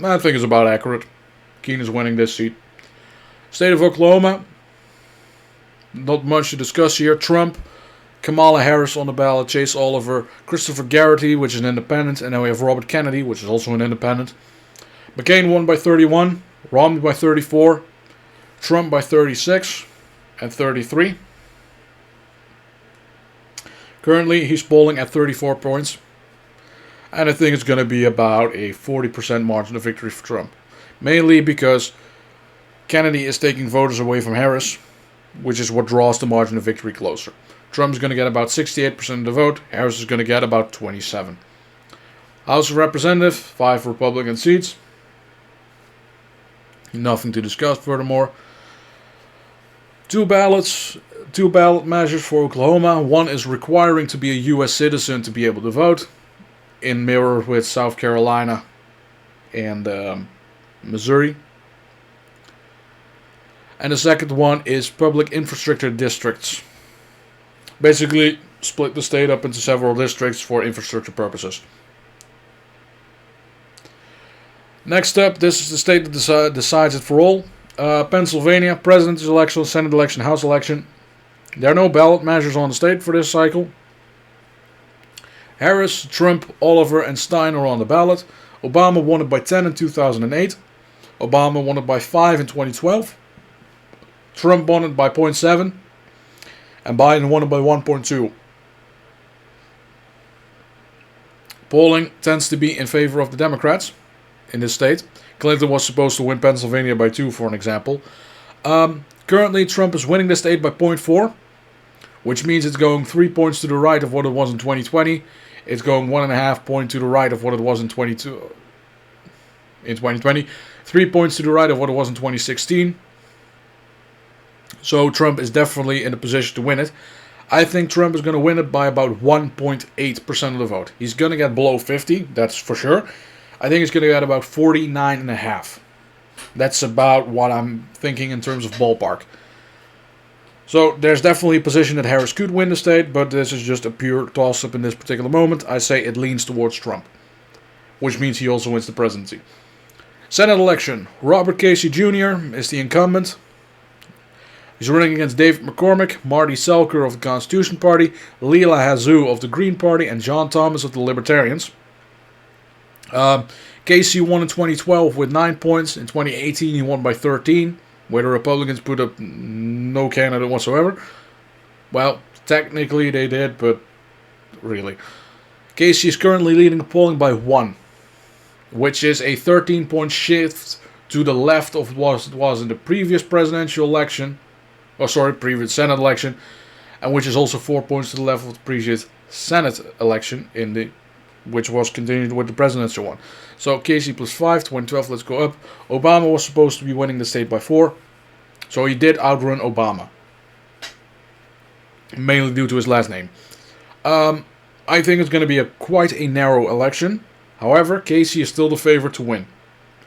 I think it's about accurate. Keene is winning this seat. State of Oklahoma. Not much to discuss here. Trump, Kamala Harris on the ballot, Chase Oliver, Christopher Garrity, which is an independent, and then we have Robert Kennedy, which is also an independent. McCain won by 31, Romney by 34, Trump by 36 and 33. Currently, he's polling at 34 points. And I think it's going to be about a 40% margin of victory for Trump. Mainly because Kennedy is taking voters away from Harris, which is what draws the margin of victory closer. Trump's going to get about 68% of the vote. Harris is going to get about 27%. House of Representatives, 5 Republican seats. Nothing to discuss furthermore. 2 ballot measures for Oklahoma. One is requiring to be a U.S. citizen to be able to vote, in mirror with South Carolina and Missouri. And the second one is public infrastructure districts. Basically, split the state up into several districts for infrastructure purposes. Next up, this is the state that decides it for all. Pennsylvania, president's election, Senate election, House election. There are no ballot measures on the state for this cycle. Harris, Trump, Oliver, and Stein are on the ballot. Obama won it by 10 in 2008. Obama won it by 5 in 2012. Trump won it by 0.7. And Biden won it by 1.2. Polling tends to be in favor of the Democrats in this state. Clinton was supposed to win Pennsylvania by 2, for an example. Currently, Trump is winning the state by 0.4, which means it's going 3 points to the right of what it was in 2020. It's going 1.5 points to the right of what it was in 2020. 3 points to the right of what it was in 2016. So Trump is definitely in a position to win it. I think Trump is going to win it by about 1.8% of the vote. He's going to get below 50, that's for sure. I think he's going to get about 49.5. That's about what I'm thinking in terms of ballpark. So there's definitely a position that Harris could win the state, but this is just a pure toss-up in this particular moment. I say it leans towards Trump, which means he also wins the presidency. Senate election. Robert Casey Jr. is the incumbent. He's running against David McCormick, Marty Selker of the Constitution Party, Leela Hazoo of the Green Party, and John Thomas of the Libertarians. Casey won in 2012 with 9 points. In 2018, he won by 13, where the Republicans put up no candidate whatsoever. Well, technically they did, but really. Casey is currently leading the polling by 1, which is a 13-point shift to the left of what it was in the previous presidential election. Previous Senate election, and which is also 4 points to the left of the previous Senate election which was continued with the presidential one. So Casey plus 5, 2012, let's go up. Obama was supposed to be winning the state by 4, so he did outrun Obama, mainly due to his last name. I think it's going to be quite a narrow election. However, Casey is still the favorite to win.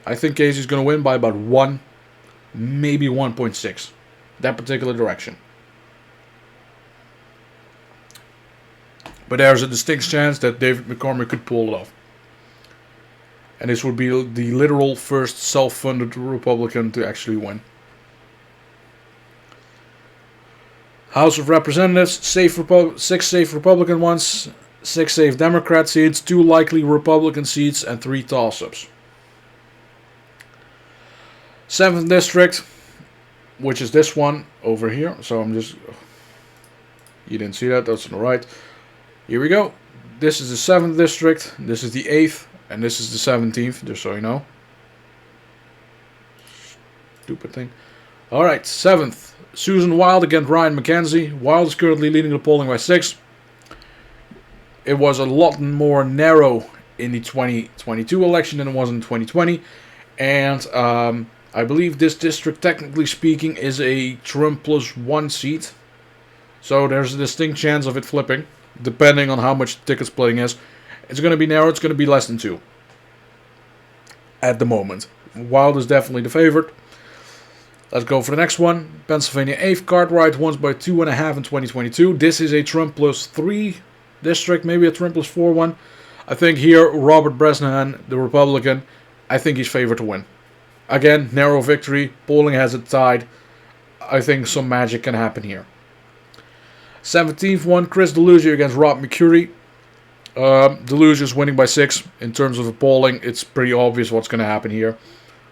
I think Casey is going to win by about 1, maybe 1.6. That particular direction. But there's a distinct chance that David McCormick could pull it off. And this would be the literal first self-funded Republican to actually win. House of Representatives, 6 safe Republican ones, 6 safe Democrat seats, 2 likely Republican seats, and 3 toss-ups. 7th District, which is this one over here. So I'm just... You didn't see that, that's on the right. Here we go. This is the 7th District, this is the 8th, and this is the 17th, just so you know. Stupid thing. Alright, 7th. Susan Wild against Ryan McKenzie. Wild is currently leading the polling by 6. It was a lot more narrow in the 2022 election than it was in 2020. And I believe this district, technically speaking, is a Trump plus 1 seat. So there's a distinct chance of it flipping, depending on how much the ticket splitting is. It's going to be narrow, it's going to be less than 2. At the moment. Wild is definitely the favorite. Let's go for the next one. Pennsylvania 8th. Cartwright won by 2.5 in 2022. This is a Trump plus 3 district, maybe a Trump plus 4 one. I think here, Robert Bresnahan, the Republican, I think he's favored to win. Again, narrow victory. Polling has it tied. I think some magic can happen here. 17th one, Chris Deluzio against Rob McCurry. Deluzio is winning by 6. In terms of the polling, it's pretty obvious what's going to happen here.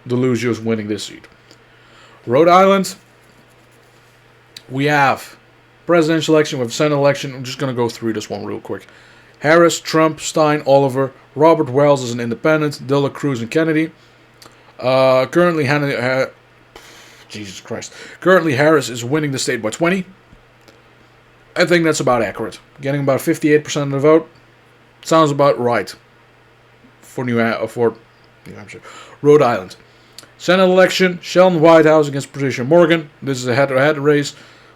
Deluzio is winning this seat. Rhode Island, we have presidential election, we have Senate election. I'm just going to go through this one real quick. Harris, Trump, Stein, Oliver, Robert Wells is an independent, Dela Cruz and Kennedy. Currently Harris is winning the state by 20. I think that's about accurate. Getting about 58% of the vote. Sounds about right for New Hampshire. Rhode Island. Senate election, Sheldon Whitehouse against Patricia Morgan. This is a head-to-head race.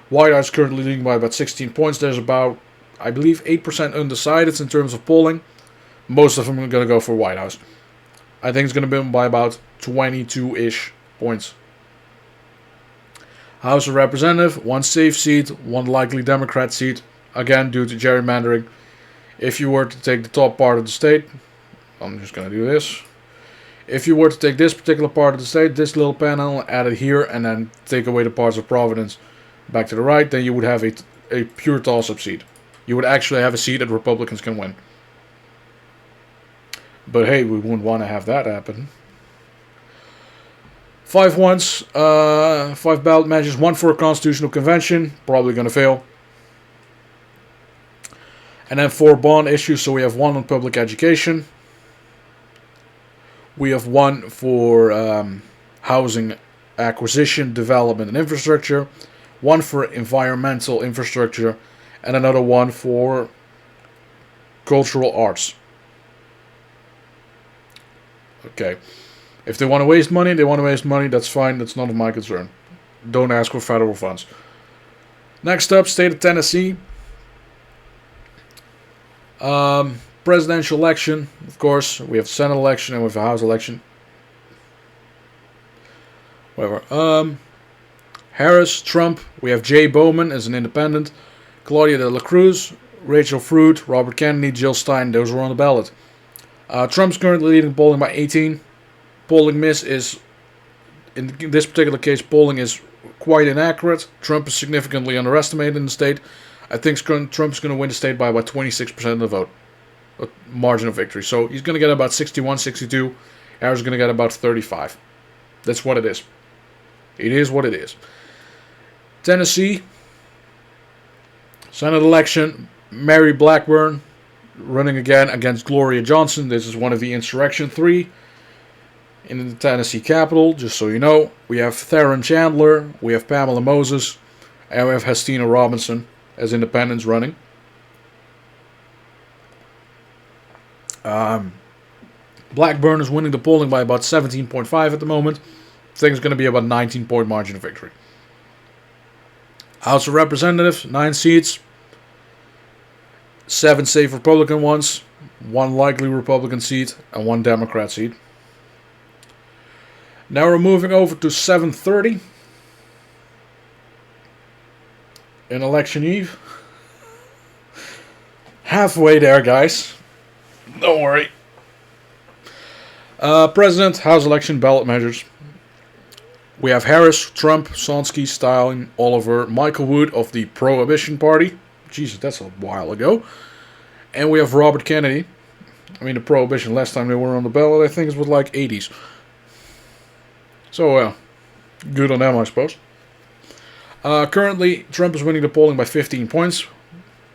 Whitehouse is currently leading by about 16 points. There's about, I believe, 8% undecided in terms of polling. Most of them are going to go for Whitehouse. I think it's going to be by about 22-ish points. House of Representatives, 1 safe seat, 1 likely Democrat seat. Again, due to gerrymandering. If you were to take the top part of the state, I'm just going to do this. If you were to take this particular part of the state, this little panel, add it here, and then take away the parts of Providence back to the right, then you would have a pure toss-up seat. You would actually have a seat that Republicans can win. But hey, we wouldn't want to have that happen. 5 ones, 5 ballot measures, 1 for a constitutional convention, probably going to fail. And then 4 bond issues, so we have 1 on public education. We have 1 for housing acquisition, development, and infrastructure. 1 for environmental infrastructure. And another 1 for cultural arts. Okay. If they want to waste money, that's fine. That's none of my concern. Don't ask for federal funds. Next up, state of Tennessee. Presidential election, of course. We have Senate election and we have a House election. Whatever. Harris, Trump. We have Jay Bowman as an independent. Claudia de la Cruz, Rachel Fruit, Robert Kennedy, Jill Stein. Those were on the ballot. Trump's currently leading polling by 18. Polling miss is, in this particular case, polling is quite inaccurate. Trump is significantly underestimated in the state. I think Trump's going to win the state by about 26% of the vote. A margin of victory. So he's going to get about 61, 62. Harris is going to get about 35. That's what it is. It is what it is. Tennessee. Senate election. Mary Blackburn. running again against Gloria Johnson. This is one of the Insurrection 3 in the Tennessee Capitol, just so you know. We have Theron Chandler, we have Pamela Moses, and we have Hestina Robinson as independents running. Blackburn is winning the polling by about 17.5 at the moment. I think it's going to be about 19-point margin of victory. House of Representatives, 9 seats. 7 safe Republican ones, 1 likely Republican seat, and 1 Democrat seat. Now we're moving over to 7:30 in election eve. Halfway there, guys. Don't worry. President, House election, ballot measures. We have Harris, Trump, Sonski, Styling, Oliver, Michael Wood of the Prohibition Party. Jesus, that's a while ago. And we have Robert Kennedy. I mean, the Prohibition, last time they were on the ballot, I think it was like 80s. So, good on them, I suppose. Currently, Trump is winning the polling by 15 points.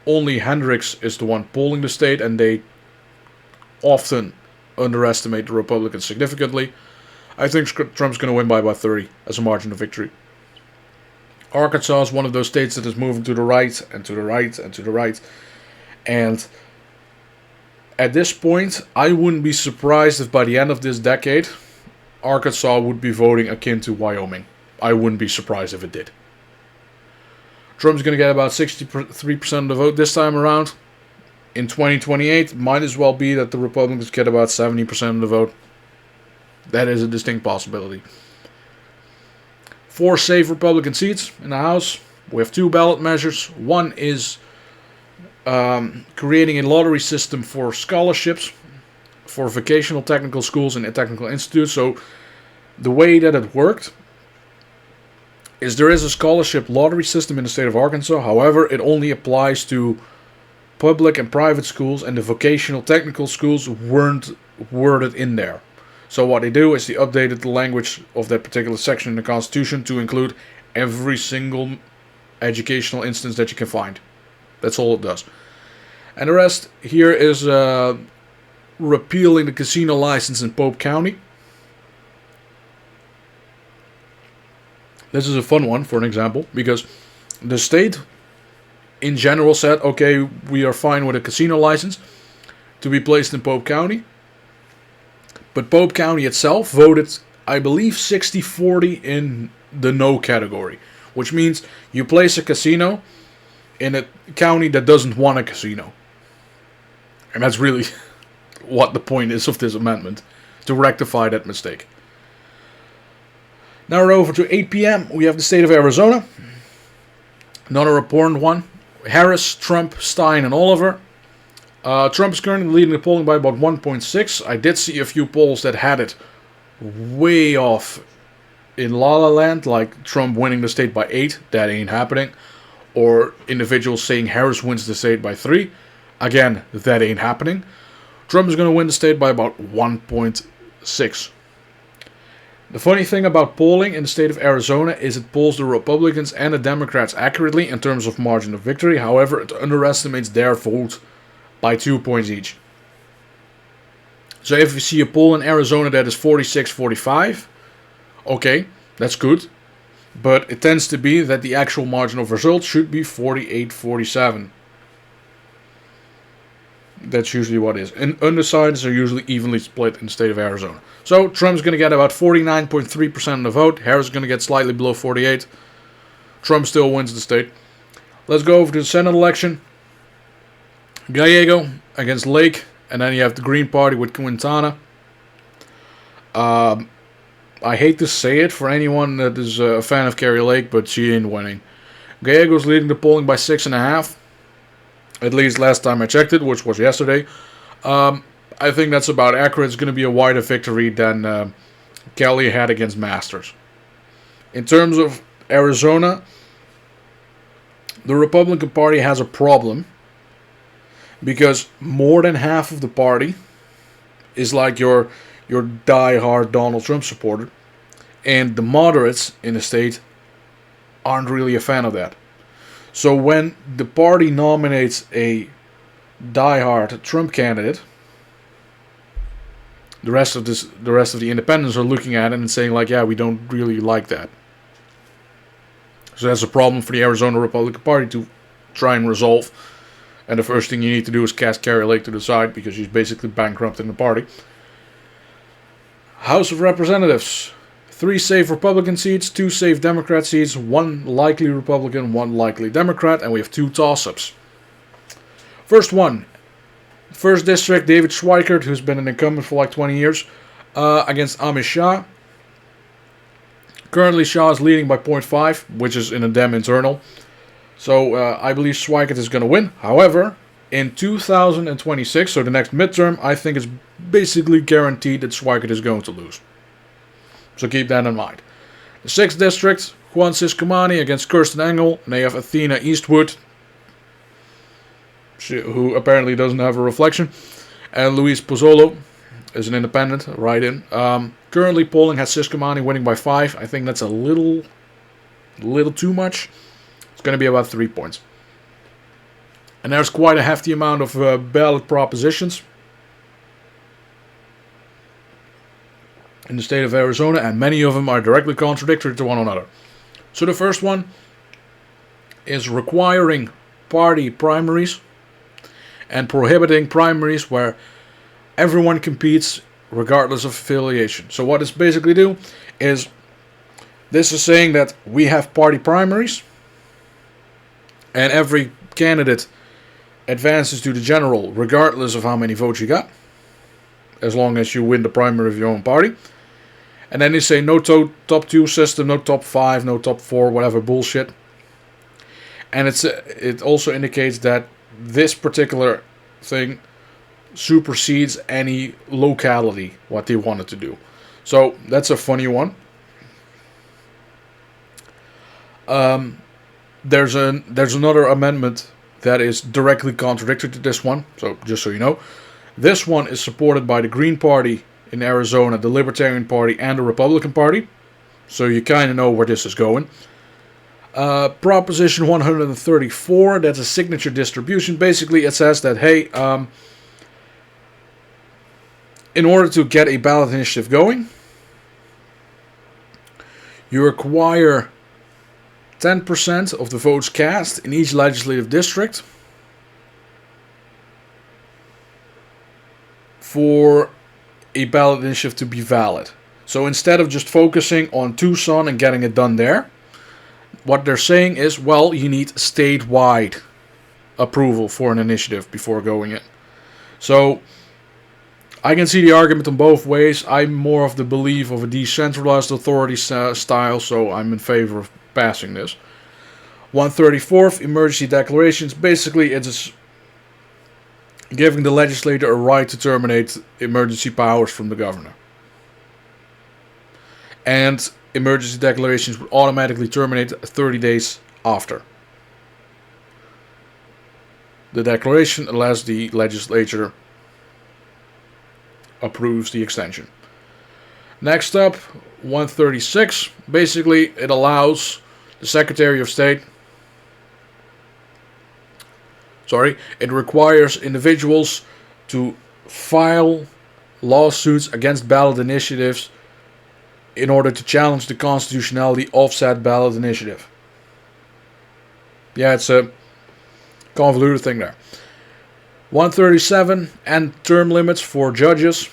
Only Hendricks is the one polling the state, and they often underestimate the Republicans significantly. I think Trump's going to win by about 30 as a margin of victory. Arkansas is one of those states that is moving to the right, and to the right, and to the right. And at this point, I wouldn't be surprised if by the end of this decade, Arkansas would be voting akin to Wyoming. I wouldn't be surprised if it did. Trump's going to get about 63% of the vote this time around. In 2028, might as well be that the Republicans get about 70% of the vote. That is a distinct possibility. 4 safe Republican seats in the House. We have 2 ballot measures. One is creating a lottery system for scholarships for vocational technical schools and technical institutes. So the way that it worked is there is a scholarship lottery system in the state of Arkansas. However, it only applies to public and private schools, and the vocational technical schools weren't worded in there. So what they do is they updated the language of that particular section in the Constitution to include every single educational instance that you can find. That's all it does. And the rest here is repealing the casino license in Pope County. This is a fun one, for an example, because the state in general said, okay, we are fine with a casino license to be placed in Pope County. But Pope County itself voted, I believe, 60-40 in the no category. Which means you place a casino in a county that doesn't want a casino. And that's really what the point is of this amendment, to rectify that mistake. Now we're over to 8 p.m. We have the state of Arizona. Another important one. Harris, Trump, Stein, and Oliver. Trump is currently leading the polling by about 1.6. I did see a few polls that had it way off in La La Land, like Trump winning the state by 8. That ain't happening. Or individuals saying Harris wins the state by 3. Again, that ain't happening. Trump is going to win the state by about 1.6. The funny thing about polling in the state of Arizona is it polls the Republicans and the Democrats accurately in terms of margin of victory. However, it underestimates their vote by 2 points each. So if you see a poll in Arizona that is 46-45, okay, that's good. But it tends to be that the actual margin of result should be 48-47. That's usually what it is. And undecideds are usually evenly split in the state of Arizona. So Trump's going to get about 49.3% of the vote. Harris is going to get slightly below 48. Trump still wins the state. Let's go over to the Senate election. Gallego against Lake. And then you have the Green Party with Quintana. I hate to say it for anyone that is a fan of Carrie Lake, but she ain't winning. Gallego's leading the polling by 6.5. At least last time I checked it, which was yesterday. I think that's about accurate. It's going to be a wider victory than Kelly had against Masters. In terms of Arizona, the Republican Party has a problem because more than half of the party is like your die-hard Donald Trump supporter, and the moderates in the state aren't really a fan of that. So when the party nominates a diehard Trump candidate, the rest of the independents are looking at it and saying like, yeah, we don't really like that. So that's a problem for the Arizona Republican Party to try and resolve. And the first thing you need to do is cast Carrie Lake to the side, because she's basically bankrupting the party. House of Representatives. 3 safe Republican seats, 2 safe Democrat seats, 1 likely Republican, 1 likely Democrat, and we have 2 toss-ups. First one. First district, David Schweikert, who's been an incumbent for like 20 years, against Amish Shah. Currently, Shah is leading by 0.5, which is in a Dem internal. So I believe Schweikert is going to win. However, in 2026, so the next midterm, I think it's basically guaranteed that Schweikert is going to lose. So keep that in mind. The 6th district, Juan Ciscomani against Kirsten Engel. And they have Athena Eastwood, who apparently doesn't have a reflection. And Luis Pozzolo is an independent, write-in. Currently polling has Ciscomani winning by 5. I think that's a little too much. It's going to be about 3 points. And there's quite a hefty amount of ballot propositions in the state of Arizona, and many of them are directly contradictory to one another. So the first one is requiring party primaries and prohibiting primaries where everyone competes regardless of affiliation. So what this basically do is, this is saying that we have party primaries and every candidate advances to the general regardless of how many votes you got, as long as you win the primary of your own party. And then they say no top 2 system, no top 5, no top 4, whatever bullshit. And it also indicates that this particular thing supersedes any locality, what they wanted to do. So that's a funny one. There's another amendment that is directly contradictory to this one. So just so you know, this one is supported by the Green Party in Arizona, the Libertarian Party, and the Republican Party. So you kind of know where this is going. Proposition 134, that's a signature distribution. Basically, it says that, hey, in order to get a ballot initiative going, you require 10% of the votes cast in each legislative district for a ballot initiative to be valid. So instead of just focusing on Tucson and getting it done there, what they're saying is, well, you need statewide approval for an initiative before going in. So I can see the argument on both ways. I'm more of the belief of a decentralized authority style, so I'm in favor of passing this. 134th, emergency declarations. Basically, it's giving the legislator a right to terminate emergency powers from the governor. And emergency declarations would automatically terminate 30 days after the declaration, unless the legislature approves the extension. Next up, 136. Basically, it allows the Secretary of State, it requires individuals to file lawsuits against ballot initiatives in order to challenge the constitutionality of said ballot initiative. Yeah, it's a convoluted thing there. 137, end term limits for judges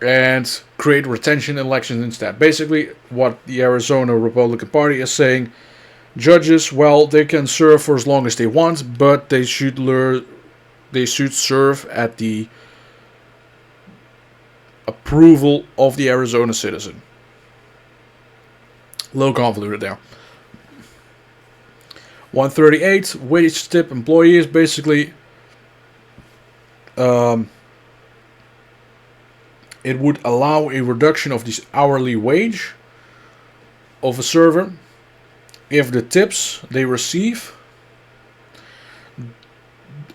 and create retention elections instead. Basically, what the Arizona Republican Party is saying, judges, well, they can serve for as long as they want, but they should serve at the approval of the Arizona citizen. A little convoluted there. 138, wage tip employees. Basically, it would allow a reduction of the hourly wage of a server if the tips they receive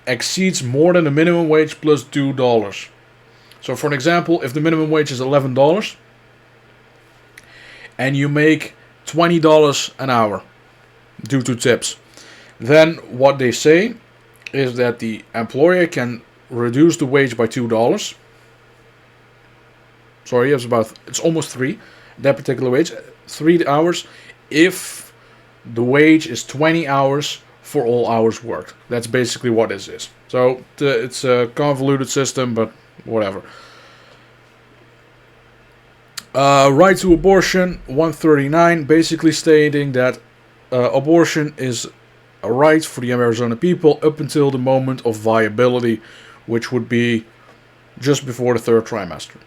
exceeds more than the minimum wage plus $2. So for an example, if the minimum wage is $11 and you make $20 an hour due to tips, then what they say is that the employer can reduce the wage by $2. Sorry, it's almost 3. That particular wage, 3 hours, if the wage is 20 hours for all hours worked. That's basically what this is. So it's a convoluted system, but whatever. Right to abortion, 139, basically stating that abortion is a right for the Arizona people up until the moment of viability, which would be just before the 3rd trimester.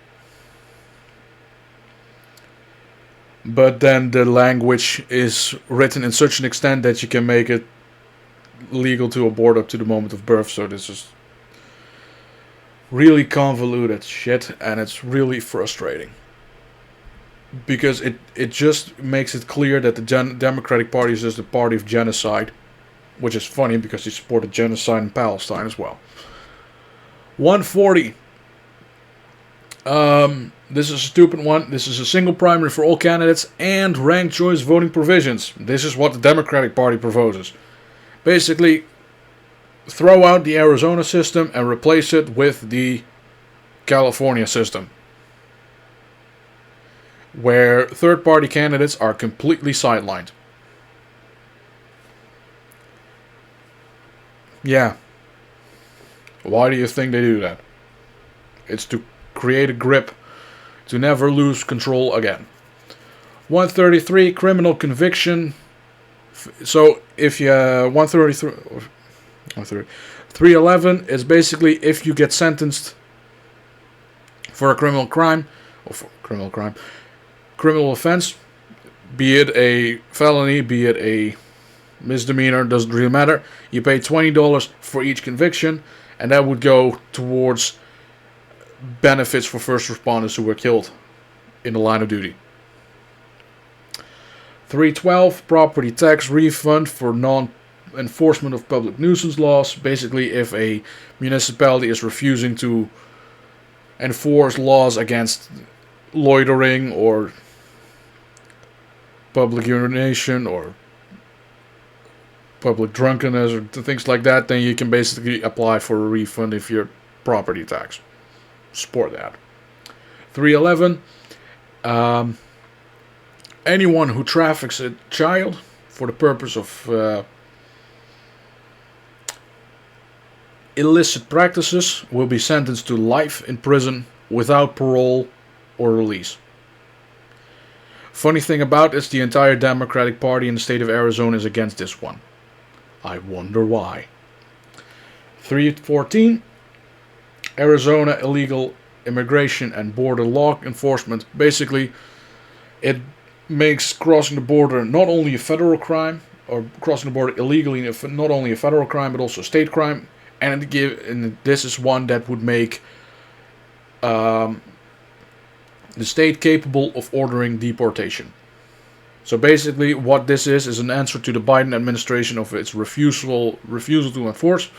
But then the language is written in such an extent that you can make it legal to abort up to the moment of birth. So this is really convoluted shit, and it's really frustrating. Because it just makes it clear that the Democratic Party is just a party of genocide. Which is funny because they supported genocide in Palestine as well. 140. This is a stupid one. This is a single primary for all candidates and ranked choice voting provisions. This is what the Democratic Party proposes. Basically, throw out the Arizona system and replace it with the California system, where third-party candidates are completely sidelined. Yeah. Why do you think they do that? It's to create a grip to never lose control again. 133, criminal conviction. So if you 311 is basically if you get sentenced for a criminal crime or for criminal offense, be it a felony, be it a misdemeanor, doesn't really matter. You pay $20 for each conviction, and that would go towards benefits for first responders who were killed in the line of duty. 312, property tax refund for non-enforcement of public nuisance laws. Basically, if a municipality is refusing to enforce laws against loitering or public urination or public drunkenness or things like that, then you can basically apply for a refund if you're property tax. Support that. 311. Anyone who traffics a child for the purpose of illicit practices will be sentenced to life in prison without parole or release. Funny thing about this, the entire Democratic Party in the state of Arizona is against this one. I wonder why. 314. Arizona illegal immigration and border law enforcement. Basically, it makes crossing the border not only a federal crime, or crossing the border illegally not only a federal crime, but also a state crime. And this is one that would make the state capable of ordering deportation. So basically, what this is an answer to the Biden administration of its refusal to enforce,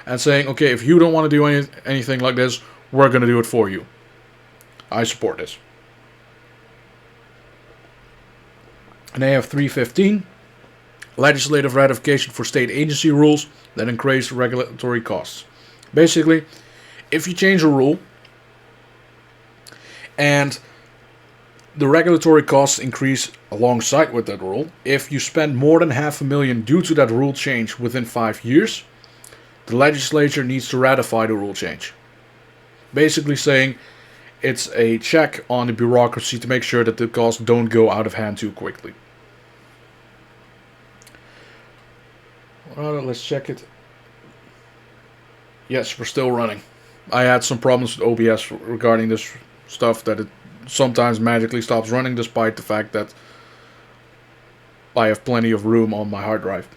and saying, okay, if you don't want to do anything like this, we're going to do it for you. I support this. And they have 315, legislative ratification for state agency rules that increase regulatory costs. Basically, if you change a rule and the regulatory costs increase alongside with that rule, if you spend more than $500,000 due to that rule change within 5 years, the legislature needs to ratify the rule change. Basically saying it's a check on the bureaucracy to make sure that the costs don't go out of hand too quickly. Let's check it. Yes, we're still running. I had some problems with OBS regarding this stuff, that it sometimes magically stops running despite the fact that I have plenty of room on my hard drive.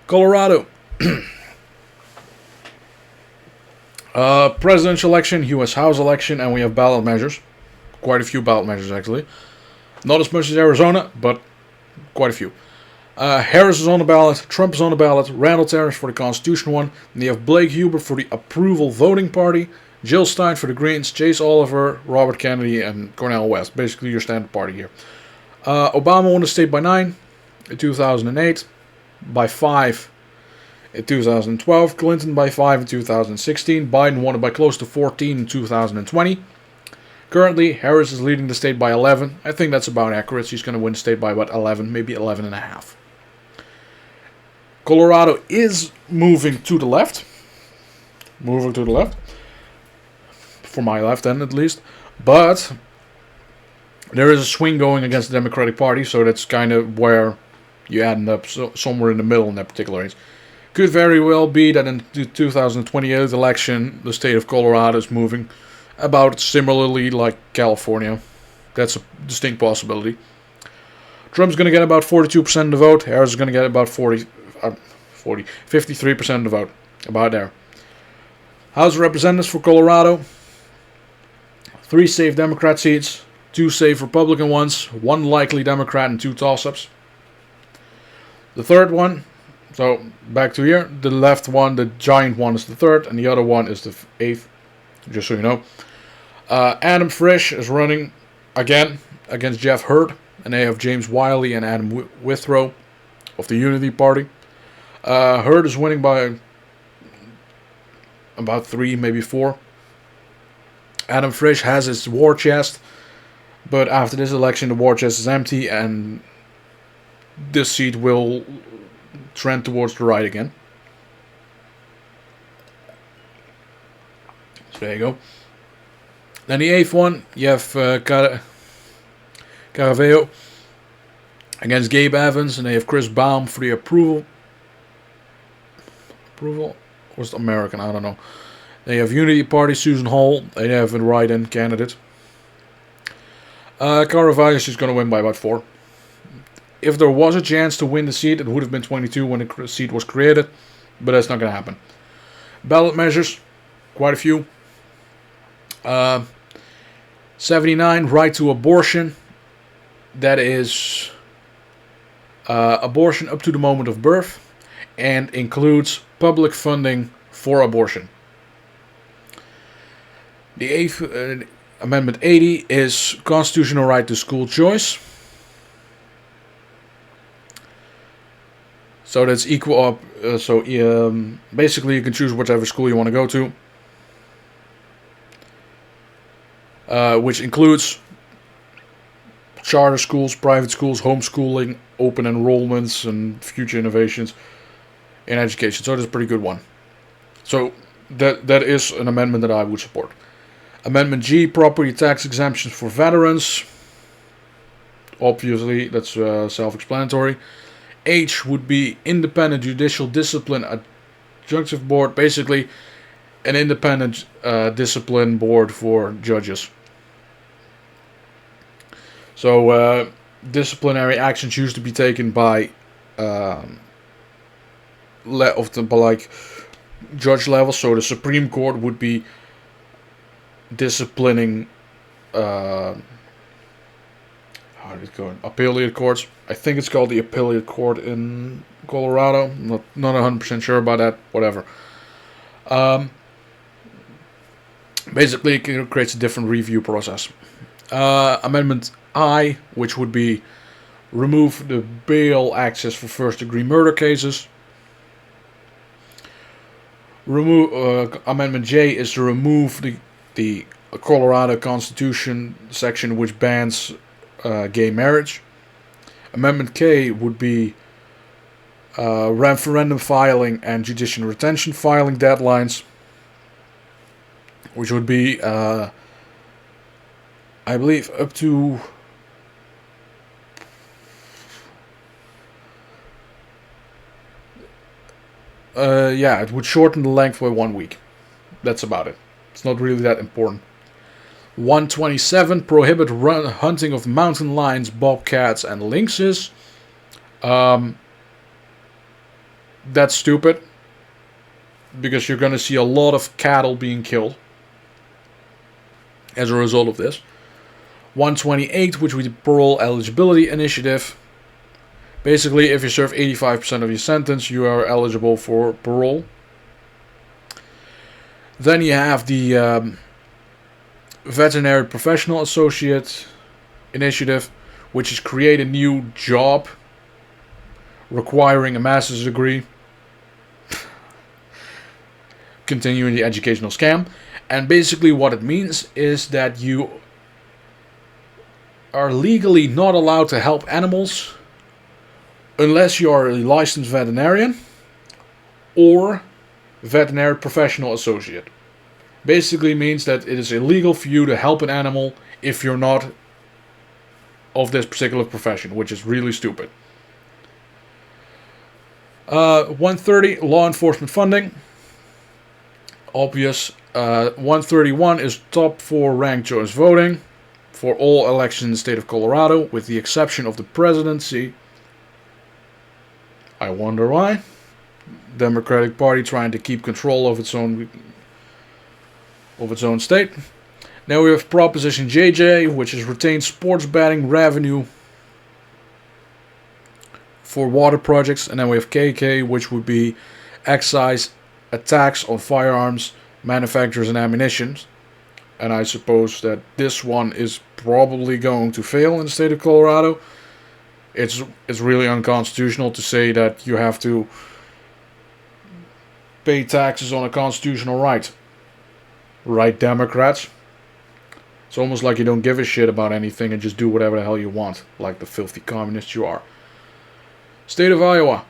Colorado. Presidential election, U.S. House election, and we have ballot measures. Quite a few ballot measures, actually. Not as much as Arizona, but quite a few. Harris is on the ballot, Trump is on the ballot, Randall Terrence for the Constitution one, and you have Blake Huber for the Approval Voting Party, Jill Stein for the Greens, Chase Oliver, Robert Kennedy, and Cornel West. Basically your standard party here. Obama won the state by 9 in 2008. By 5 in 2012, Clinton by 5 in 2016, Biden won it by close to 14 in 2020. Currently, Harris is leading the state by 11. I think that's about accurate. She's going to win the state by about 11, maybe 11 and a half. Colorado is moving to the left. For my left end, at least. But there is a swing going against the Democratic Party, so that's kind of where you end up somewhere in the middle in that particular race. Could very well be that in the 2028 election, the state of Colorado is moving about similarly like California. That's a distinct possibility. Trump's going to get about 42% of the vote. Harris is going to get about 53% of the vote. About there. House of Representatives for Colorado. 3 safe Democrat seats. 2 safe Republican ones. 1 likely Democrat and 2 toss-ups. The third one. So, back to here. The left one, the giant one, is the third. And the other one is the 8th. Just so you know. Adam Frisch is running again against Jeff Hurd. And they have James Wiley and Adam Withrow of the Unity Party. Hurd is winning by about 3, maybe 4. Adam Frisch has his war chest. But after this election, the war chest is empty. And this seat will trend towards the right again. So there you go. Then the 8th one, you have Caraveo against Gabe Evans, and they have Chris Baum for the approval. Or is it American? I don't know. They have Unity Party, Susan Hall. They have a write-in candidate. Caraveo is going to win by about 4. If there was a chance to win the seat, it would have been 22 when the seat was created, but that's not going to happen. Ballot measures, quite a few. 79, right to abortion. That is abortion up to the moment of birth and includes public funding for abortion. The 8th Amendment 80 is constitutional right to school choice. So that's equal up. Basically you can choose whichever school you want to go to. Which includes charter schools, private schools, homeschooling, open enrollments, and future innovations in education. So that's a pretty good one. So that is an amendment that I would support. Amendment G, property tax exemptions for veterans. Obviously, that's self-explanatory. H would be independent judicial discipline adjunctive board. Basically, an independent discipline board for judges. So, disciplinary actions used to be taken by judge level. So the Supreme Court would be disciplining appellate courts. I think it's called the appellate court in Colorado. I'm not 100% sure about that. Whatever. Basically, it creates a different review process. Amendment I, which would be remove the bail access for first-degree murder cases. Amendment J is to remove the Colorado Constitution section which bans gay marriage. Amendment K would be referendum filing and judicial retention filing deadlines, which would be, I believe, up to it would shorten the length by 1 week. That's about it. It's not really that important. 127, prohibit hunting of mountain lions, bobcats, and lynxes. That's stupid, because you're going to see a lot of cattle being killed as a result of this. 128, which would be parole eligibility initiative. Basically, if you serve 85% of your sentence, you are eligible for parole. Then you have the Veterinary Professional Associate initiative, which is create a new job requiring a master's degree. continuing the educational scam. And basically what it means is that you are legally not allowed to help animals unless you are a licensed veterinarian or veterinary professional associate. Basically means that it is illegal for you to help an animal if you're not of this particular profession, which is really stupid. 130, law enforcement funding. Obvious. 131 is top 4 ranked choice voting for all elections in the state of Colorado, with the exception of the presidency. I wonder why. Democratic Party trying to keep control of its own state. Now we have Proposition JJ, which is retained sports betting revenue for water projects, and then we have KK, which would be excise a tax on firearms manufacturers and ammunition. And I suppose that this one is probably going to fail in the state of Colorado. It's really unconstitutional to say that you have to pay taxes on a constitutional right. Right, Democrats? It's almost like you don't give a shit about anything and just do whatever the hell you want, like the filthy communists you are. State of Iowa.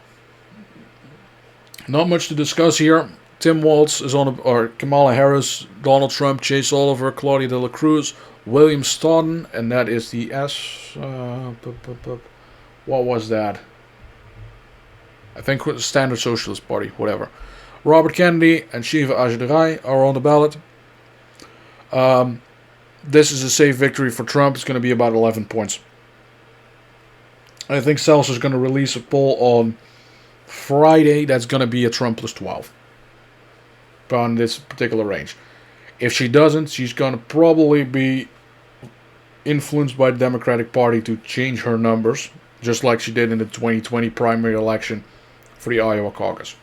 Not much to discuss here. Tim Walz is on, or Kamala Harris, Donald Trump, Chase Oliver, Claudia de la Cruz, William Stoughton, and that is the what was that? I think it was the Standard Socialist Party, whatever. Robert Kennedy and Shiva Ajdarai are on the ballot. This is a safe victory for Trump. It's going to be about 11 points. I think Seltzer is going to release a poll on Friday that's going to be a Trump plus 12 on this particular range. If she doesn't, she's going to probably be influenced by the Democratic Party to change her numbers, just like she did in the 2020 primary election for the Iowa caucus.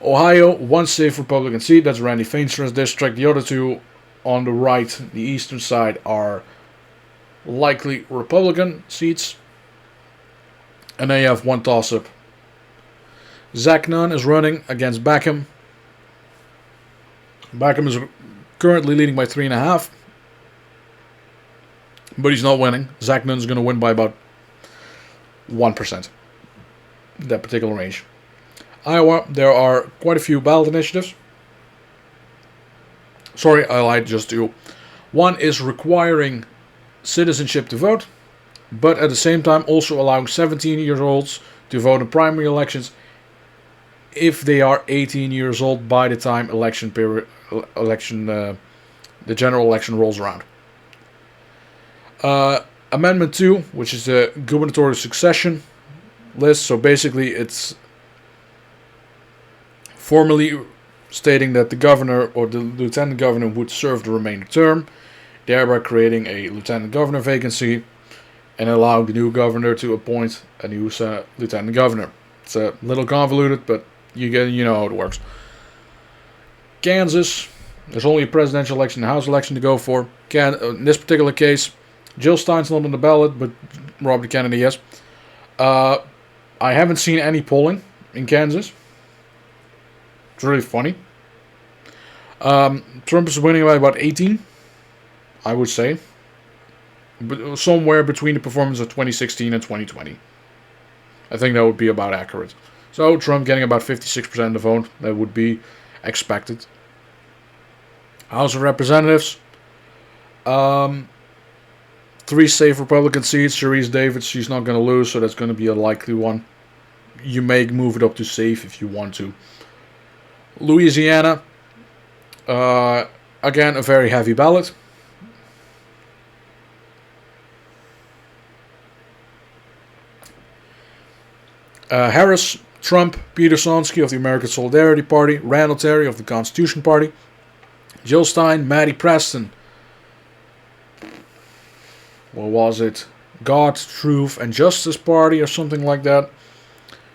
Ohio, one safe Republican seat, that's Randy Feinstein's district. The other two on the right, the eastern side, are likely Republican seats. And then you have one toss-up. Zach Nunn is running against Beckham. Beckham is currently leading by 3.5. But he's not winning. Zach Nunn is going to win by about 1%. That particular range. Iowa, there are quite a few ballot initiatives. Sorry, I lied, just two. One is requiring citizenship to vote, but at the same time also allowing 17-year-olds to vote in primary elections if they are 18 years old by the time the general election rolls around. Amendment 2, which is the gubernatorial succession list. So basically it's formally stating that the governor or the lieutenant governor would serve the remaining term, thereby creating a lieutenant governor vacancy and allowing the new governor to appoint a new lieutenant governor. It's a little convoluted, but you know how it works. Kansas, there's only a presidential election and a House election to go for. In this particular case, Jill Stein's not on the ballot, but Robert Kennedy, yes. I haven't seen any polling in Kansas. It's really funny. Trump is winning by about 18, I would say. But somewhere between the performance of 2016 and 2020. I think that would be about accurate. So Trump getting about 56% of the vote. That would be expected. House of Representatives. 3 safe Republican seats. Sharice Davids, she's not going to lose, so that's going to be a likely one. You may move it up to safe if you want to. Louisiana. Again, a very heavy ballot. Harris, Trump, Peter Sonsky of the American Solidarity Party, Randall Terry of the Constitution Party, Jill Stein, Maddie Preston. What was it? God, Truth, and Justice Party or something like that.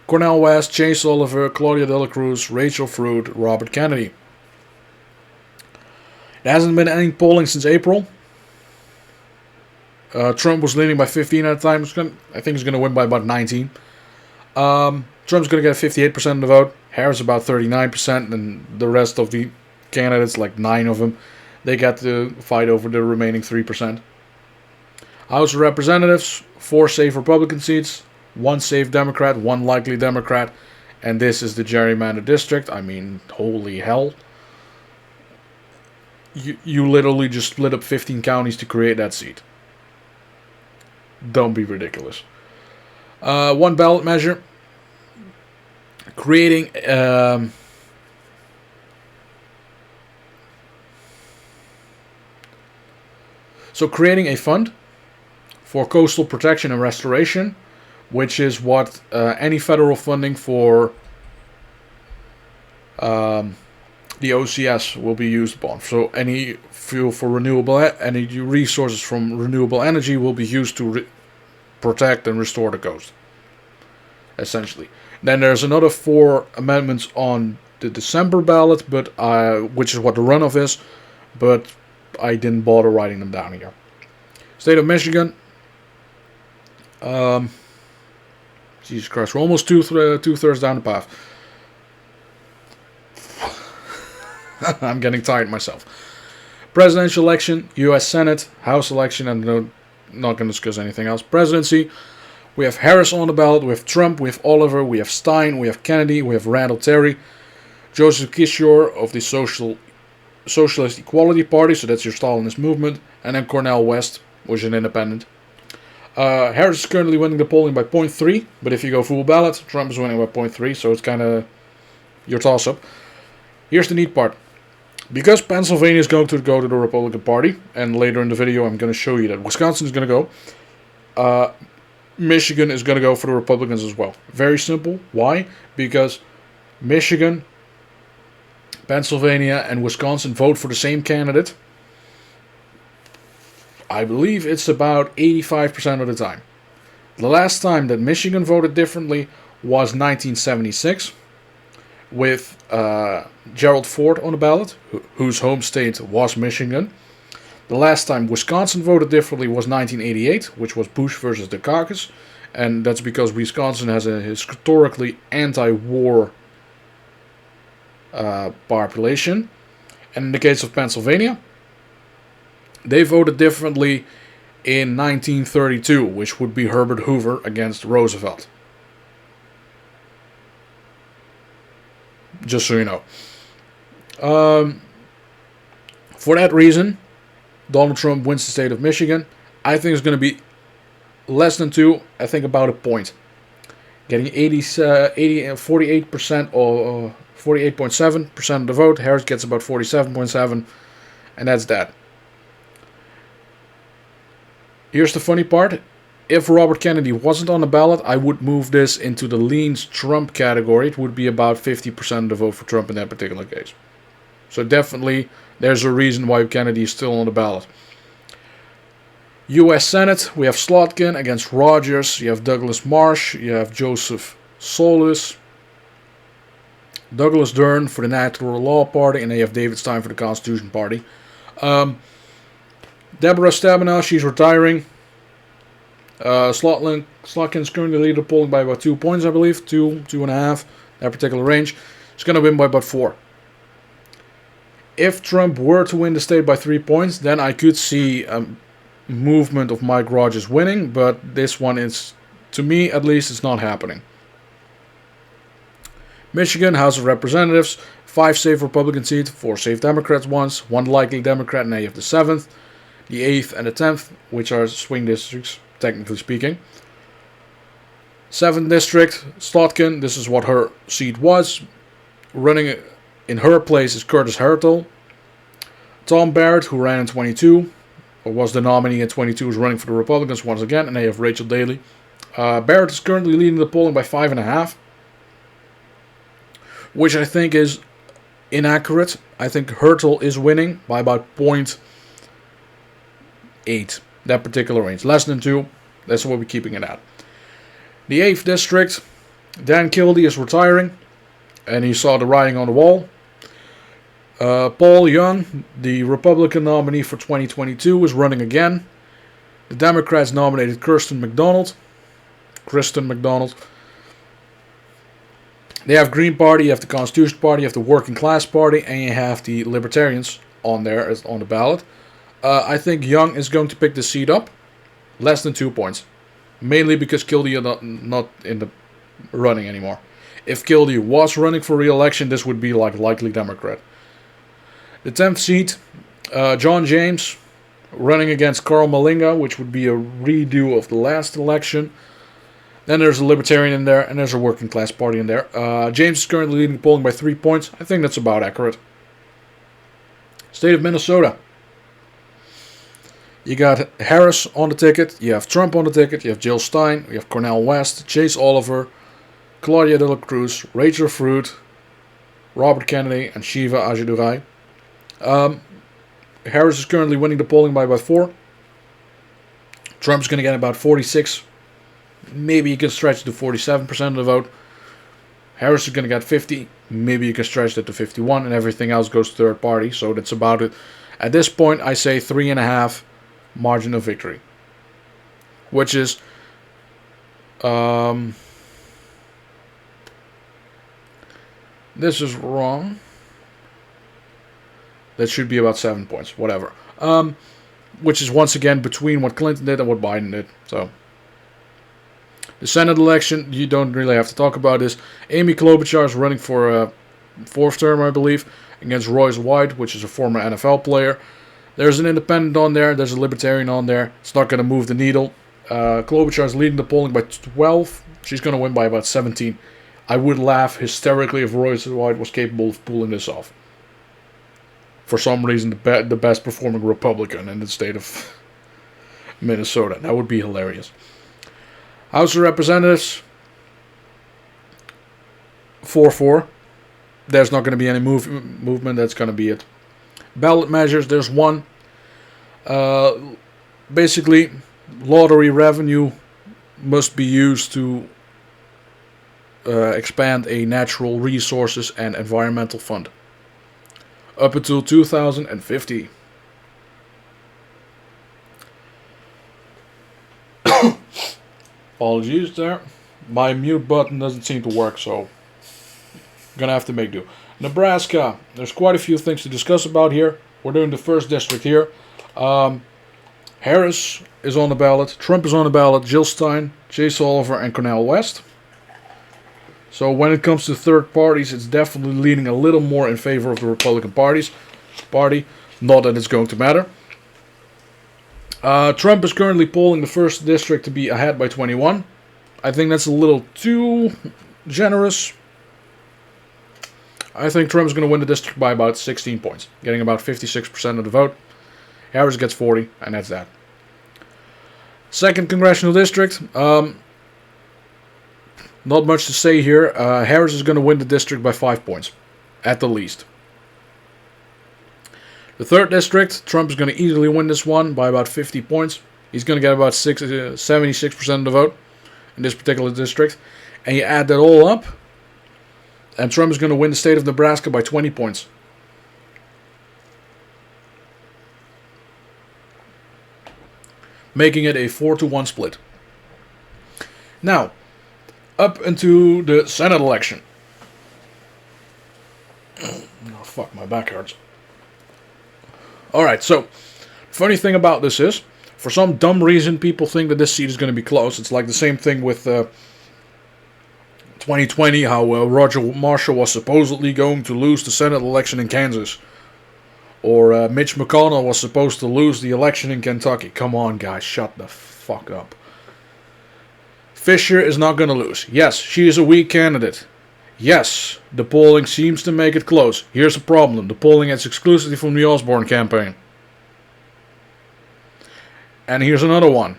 Cornel West, Chase Oliver, Claudia de la Cruz, Rachel Fruit, Robert Kennedy. There hasn't been any polling since April. Trump was leading by 15 at the time. I think he's going to win by about 19. Trump's going to get 58% of the vote. Harris about 39%, and the rest of the candidates, like 9 of them, they got to fight over the remaining 3%. House of Representatives, 4 safe Republican seats, 1 safe Democrat, 1 likely Democrat, and this is the gerrymandered district. I mean, holy hell. You literally just split up 15 counties to create that seat. Don't be ridiculous. 1 ballot measure. Creating creating a fund for coastal protection and restoration, which is what any federal funding for the OCS will be used upon. So any fuel for renewable any resources from renewable energy will be used to protect and restore the coast, essentially. Then there's another 4 amendments on the December ballot, but which is what the runoff is, but I didn't bother writing them down here. State of Michigan. Jesus Christ, we're almost two-thirds down the path. I'm getting tired myself. Presidential election, U.S. Senate, House election, and I'm not going to discuss anything else. Presidency. We have Harris on the ballot, we have Trump, we have Oliver, we have Stein, we have Kennedy, we have Randall Terry, Joseph Kishore of the Socialist Equality Party, so that's your Stalinist movement, and then Cornel West, which is an independent. Harris is currently winning the polling by 0.3, but if you go full ballot, Trump is winning by 0.3, so it's kind of your toss-up. Here's the neat part. Because Pennsylvania is going to go to the Republican Party, and later in the video I'm going to show you that Wisconsin is going to go, Michigan is going to go for the Republicans as well. Very simple. Why? Because Michigan, Pennsylvania, and Wisconsin vote for the same candidate. I believe it's about 85% of the time. The last time that Michigan voted differently was 1976, with Gerald Ford on the ballot, whose home state was Michigan. The last time Wisconsin voted differently was 1988, which was Bush versus the caucus, and that's because Wisconsin has a historically anti-war population. And in the case of Pennsylvania, they voted differently in 1932, which would be Herbert Hoover against Roosevelt. Just so you know. For that reason, Donald Trump wins the state of Michigan. I think it's going to be less than 2. I think about a point. Getting 48% or 48.7% of the vote. Harris gets about 47.7%. And that's that. Here's the funny part. If Robert Kennedy wasn't on the ballot, I would move this into the leans Trump category. It would be about 50% of the vote for Trump in that particular case. So definitely, there's a reason why Kennedy is still on the ballot. U.S. Senate, we have Slotkin against Rogers. You have Douglas Marsh. You have Joseph Solis. Douglas Dern for the Natural Law Party. And then you have David Stein for the Constitution Party. Deborah Stabenow, she's retiring. Slotkin's currently leading the polling by about 2 points, I believe. 2.5, that particular range. She's going to win by about 4. If Trump were to win the state by 3 points, then I could see a movement of Mike Rogers winning, but this one is, to me at least, it's not happening. Michigan, House of Representatives, 5 safe Republican seats, 4 safe Democrats once, 1 likely Democrat, and now you have the 7th, the 8th, and the 10th, which are swing districts, technically speaking. 7th district, Slotkin, this is what her seat was. Running in her place is Curtis Hertel. Tom Barrett, who ran in 22, or was the nominee in 22, is running for the Republicans once again, and they have Rachel Daley. Barrett is currently leading the polling by 5.5, which I think is inaccurate. I think Hertel is winning by about 0.8, that particular range. Less than 2, that's what we're keeping it at. The 8th district, Dan Kildee is retiring, and he saw the writing on the wall. Paul Young, the Republican nominee for 2022, is running again. The Democrats nominated Kristen McDonald. They have Green Party, you have the Constitution Party, you have the Working Class Party, and you have the Libertarians on there as on the ballot. I think Young is going to pick the seat up, less than 2 points, mainly because Kildee is not in the running anymore. If Kildee was running for re-election, this would be like likely Democrat. The 10th seat, John James running against Carl Malinga, which would be a redo of the last election. Then there's a Libertarian in there, and there's a Working Class Party in there. James is currently leading the polling by 3 points. I think that's about accurate. State of Minnesota. You got Harris on the ticket, you have Trump on the ticket, you have Jill Stein, you have Cornel West, Chase Oliver, Claudia de la Cruz, Rachel Fruit, Robert Kennedy, and Shiva Ajadurai. Harris is currently winning the polling by about 4. Trump's going to get about 46. Maybe you can stretch to 47% of the vote. Harris is going to get 50. Maybe you can stretch that to 51, and everything else goes to third party. So that's about it. At this point, I say 3.5 margin of victory, which is this is wrong. That should be about 7 points, whatever. Which is once again between what Clinton did and what Biden did. So. The Senate election, you don't really have to talk about this. Amy Klobuchar is running for a 4th term, I believe, against Royce White, which is a former NFL player. There's an independent on there. There's a libertarian on there. It's not going to move the needle. Klobuchar is leading the polling by 12. She's going to win by about 17. I would laugh hysterically if Royce White was capable of pulling this off. For some reason, the best performing Republican in the state of Minnesota. That would be hilarious. House of Representatives, 4-4. There's not going to be any movement. That's going to be it. Ballot measures, there's one. Basically, lottery revenue must be used to expand a natural resources and environmental fund. Up until 2050. Apologies there. My mute button doesn't seem to work, so I'm gonna have to make do. Nebraska. There's quite a few things to discuss about here. We're doing the 1st district here. Harris is on the ballot. Trump is on the ballot. Jill Stein, Chase Oliver, and Cornel West. So when it comes to third parties, it's definitely leaning a little more in favor of the Republican Party. Not that it's going to matter. Trump is currently polling the 1st district to be ahead by 21. I think that's a little too generous. I think Trump's going to win the district by about 16 points, getting about 56% of the vote. Harris gets 40, and that's that. 2nd congressional district. Not much to say here. Harris is going to win the district by 5 points, at the least. The 3rd district, Trump is going to easily win this one by about 50 points. He's going to get about 76% of the vote in this particular district. And you add that all up, and Trump is going to win the state of Nebraska by 20 points. Making it a 4-1 split. Now, up into the Senate election. Oh, fuck, my back hurts. Alright, so, funny thing about this is, for some dumb reason, people think that this seat is going to be close. It's like the same thing with 2020, how Roger Marshall was supposedly going to lose the Senate election in Kansas. Or Mitch McConnell was supposed to lose the election in Kentucky. Come on, guys, shut the fuck up. Fisher is not going to lose. Yes, she is a weak candidate. Yes, the polling seems to make it close. Here's the problem. The polling is exclusively from the Osborne campaign. And here's another one.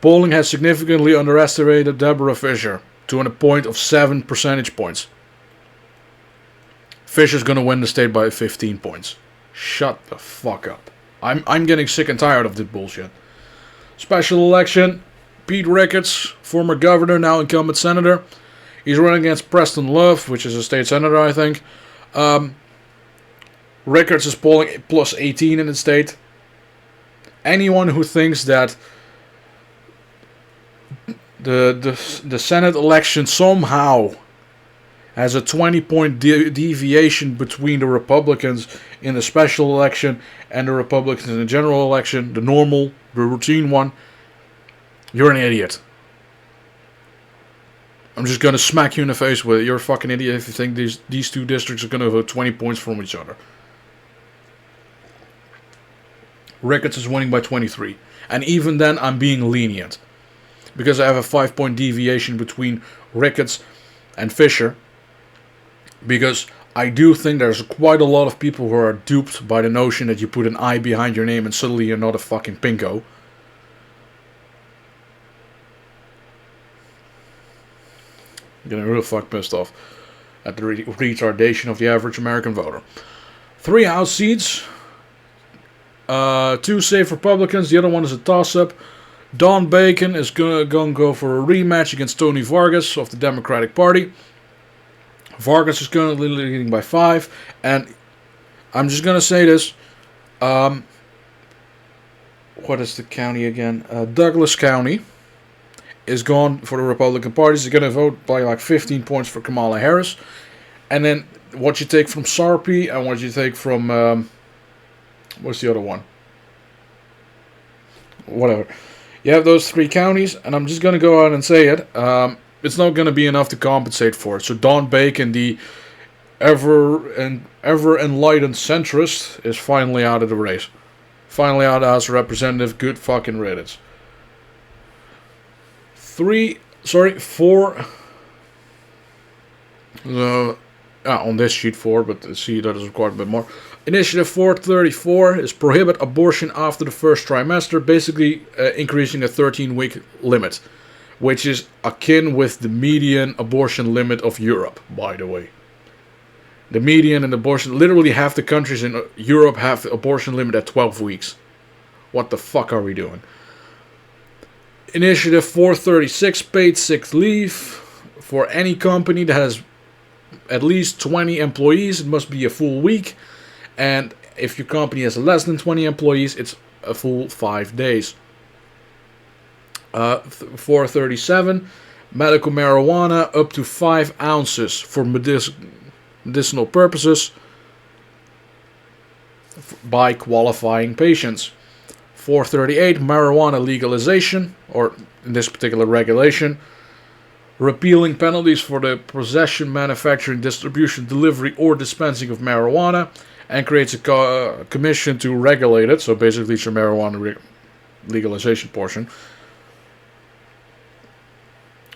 Polling has significantly underestimated Deborah Fisher to a point of 7 percentage points. Fisher's going to win the state by 15 points. Shut the fuck up. I'm getting sick and tired of this bullshit. Special election. Pete Ricketts, former governor, now incumbent senator. He's running against Preston Love, which is a state senator, I think. Ricketts is polling plus 18 in the state. Anyone who thinks that the Senate election somehow has a 20-point deviation between the Republicans in the special election and the Republicans in the general election, the normal, the routine one, you're an idiot. I'm just going to smack you in the face with it. You're a fucking idiot if you think these two districts are going to vote 20 points from each other. Ricketts is winning by 23. And even then, I'm being lenient. Because I have a 5-point deviation between Ricketts and Fisher. Because I do think there's quite a lot of people who are duped by the notion that you put an I behind your name and suddenly you're not a fucking pinko. Getting real fuck pissed off at the retardation of the average American voter. 3 House seats. 2 safe Republicans. The other one is a toss-up. Don Bacon is going to go for a rematch against Tony Vargas of the Democratic Party. Vargas is currently leading by 5. And I'm just going to say this. What is the county again? Douglas County is gone for the Republican Party. They're going to vote by like 15 points for Kamala Harris. And then what you take from Sarpy and what you take from... what's the other one? Whatever. You have those 3 counties, and I'm just going to go out and say it. It's not going to be enough to compensate for it. So Don Bacon, the ever enlightened centrist, is finally out of the race. Finally out as a representative. Good fucking riddance. 4. On this sheet 4, but see that is required a bit more. Initiative 434 is prohibit abortion after the first trimester, basically increasing a 13-week limit, which is akin with the median abortion limit of Europe, by the way. The median and abortion, literally half the countries in Europe have the abortion limit at 12 weeks. What the fuck are we doing? Initiative 436, paid sick leave for any company that has at least 20 employees. It must be a full week. And if your company has less than 20 employees, it's a full 5 days. 437, medical marijuana up to 5 ounces for medicinal purposes by qualifying patients. 438, marijuana legalization, or in this particular regulation, repealing penalties for the possession, manufacturing, distribution, delivery, or dispensing of marijuana, and creates a commission to regulate it. So basically it's your marijuana legalization portion.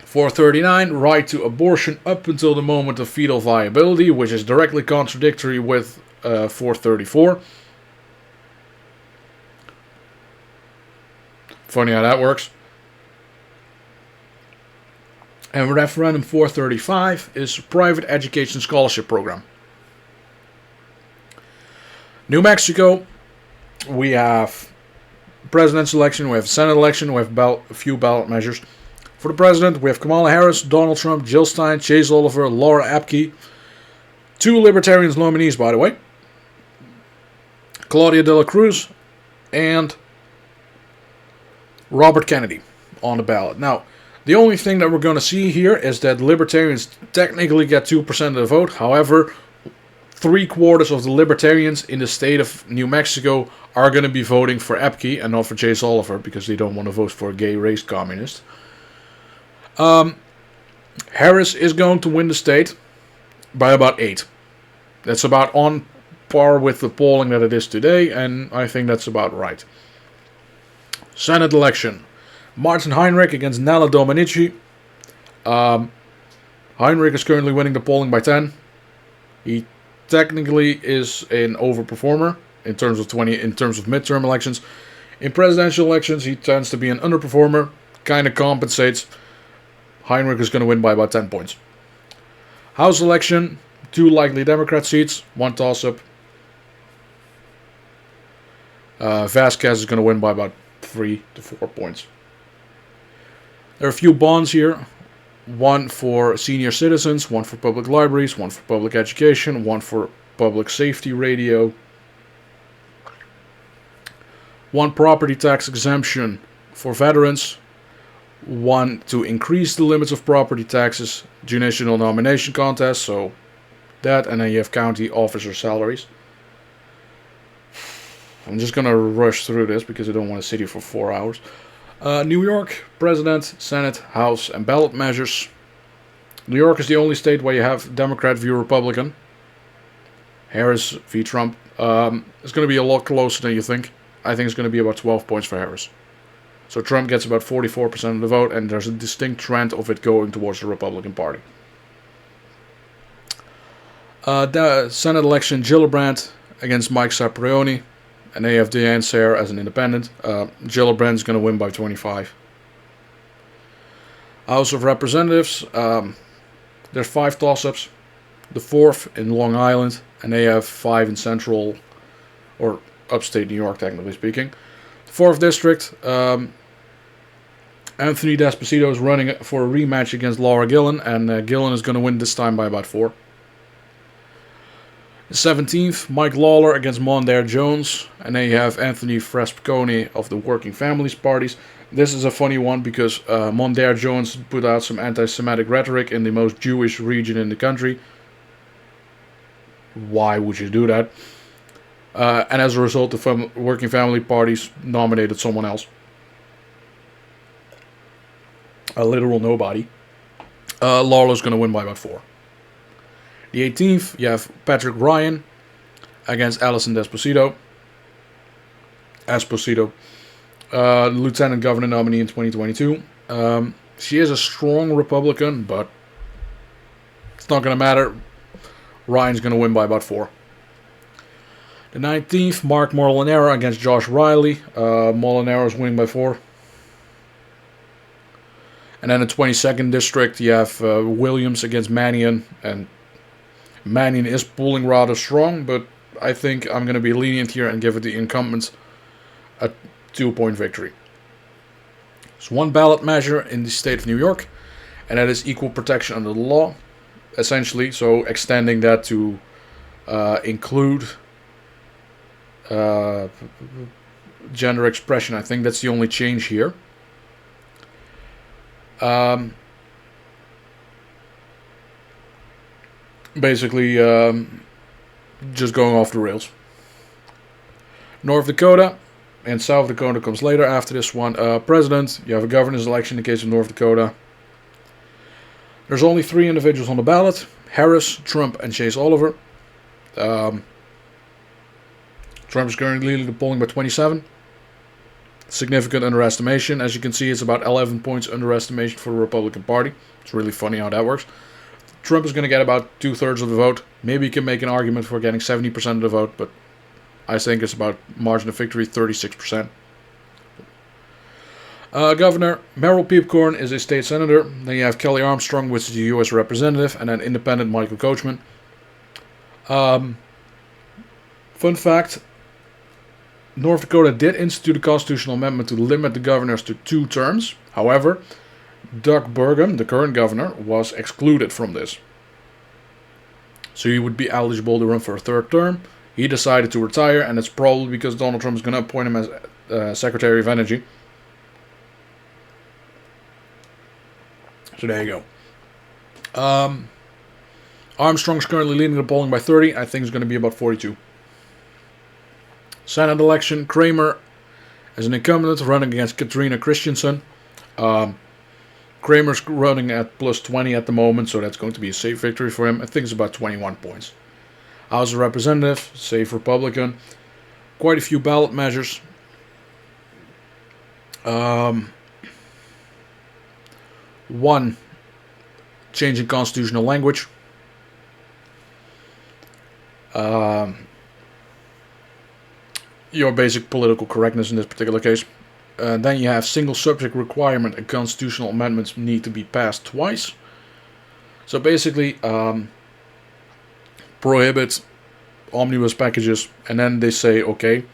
439, right to abortion up until the moment of fetal viability, which is directly contradictory with 434. Funny how that works. And referendum 435 is private education scholarship program. New Mexico, we have president's election, we have Senate election, we have a few ballot measures. For the president, we have Kamala Harris, Donald Trump, Jill Stein, Chase Oliver, Laura Apke. 2 Libertarians nominees, by the way. Claudia de la Cruz and Robert Kennedy on the ballot. Now, the only thing that we're going to see here is that Libertarians technically get 2% of the vote. However, 3/4 of the Libertarians in the state of New Mexico are going to be voting for Apke and not for Chase Oliver because they don't want to vote for a gay race communist. Harris is going to win the state by about 8. That's about on par with the polling that it is today, and I think that's about right. Senate election. Martin Heinrich against Nella Dominici. Heinrich is currently winning the polling by 10. He technically is an overperformer in terms of midterm elections. In presidential elections, he tends to be an underperformer. Kind of compensates. Heinrich is going to win by about 10 points. House election, 2 likely Democrat seats, 1 toss-up. Vasquez is going to win by about 3 to 4 points. There are a few bonds here. 1 for senior citizens, 1 for public libraries, 1 for public education, 1 for public safety radio. 1 property tax exemption for veterans. One, to increase the limits of property taxes, judicial nomination contests, so that, and then you have county officer salaries. I'm just gonna rush through this because I don't want to sit here for 4 hours. New York, President, Senate, House, and ballot measures. New York is the only state where you have Democrat v. Republican. Harris v. Trump. It's going to be a lot closer than you think. I think it's going to be about 12 points for Harris. So Trump gets about 44% of the vote, and there's a distinct trend of it going towards the Republican Party. The Senate election, Gillibrand against Mike Cipriani, and they have Diane Sayre as an independent. Gillibrand is going to win by 25. House of Representatives, there's 5 toss-ups. The 4th in Long Island, and they have 5 in Central, or upstate New York, technically speaking. The 4th District, Anthony D'Esposito is running for a rematch against Laura Gillen, and Gillen is going to win this time by about 4. The 17th, Mike Lawler against Mondaire Jones, and then you have Anthony Frasconi of the Working Families Parties. This is a funny one because Mondaire Jones put out some anti-Semitic rhetoric in the most Jewish region in the country. Why would you do that? And as a result, the Working Family Parties nominated someone else. A literal nobody. Lawler's going to win by about 4. The 18th, you have Patrick Ryan against Alison Esposito. Lieutenant Governor nominee in 2022. She is a strong Republican, but it's not going to matter. Ryan's going to win by about 4. The 19th, Mark Molinaro against Josh Riley. Molinaro is winning by 4. And then the 22nd District, you have Williams against Mannion. And Mannion is pulling rather strong, but I think I'm going to be lenient here and give it the incumbents a 2-point victory. There's one ballot measure in the state of New York, and that is equal protection under the law, essentially. So extending that to include gender expression. I think that's the only change here. Basically, just going off the rails. North Dakota and South Dakota comes later after this one. President, you have a governor's election in the case of North Dakota. There's only 3 individuals on the ballot: Harris, Trump, and Chase Oliver. Trump is currently leading the polling by 27. Significant underestimation. As you can see, it's about 11 points underestimation for the Republican Party. It's really funny how that works. Trump is going to get about 2/3 of the vote. Maybe you can make an argument for getting 70% of the vote, but I think it's about margin of victory 36%. Governor, Merrill Peepcorn is a state senator. Then you have Kelly Armstrong, which is the U.S. representative, and then independent Michael Coachman. Fun fact, North Dakota did institute a constitutional amendment to limit the governors to 2 terms. However, Doug Burgum, the current governor, was excluded from this. So he would be eligible to run for a 3rd term. He decided to retire, and it's probably because Donald Trump is going to appoint him as Secretary of Energy. So there you go. Armstrong's currently leading the polling by 30. I think it's going to be about 42. Senate election, Kramer as an incumbent running against Katrina Christensen. Kramer's running at plus 20 at the moment, so that's going to be a safe victory for him. I think it's about 21 points. House of Representatives, safe Republican. Quite a few ballot measures. One, changing constitutional language. Your basic political correctness in this particular case. Then you have single subject requirement, and constitutional amendments need to be passed twice. So basically, prohibit omnibus packages, and then they say, okay,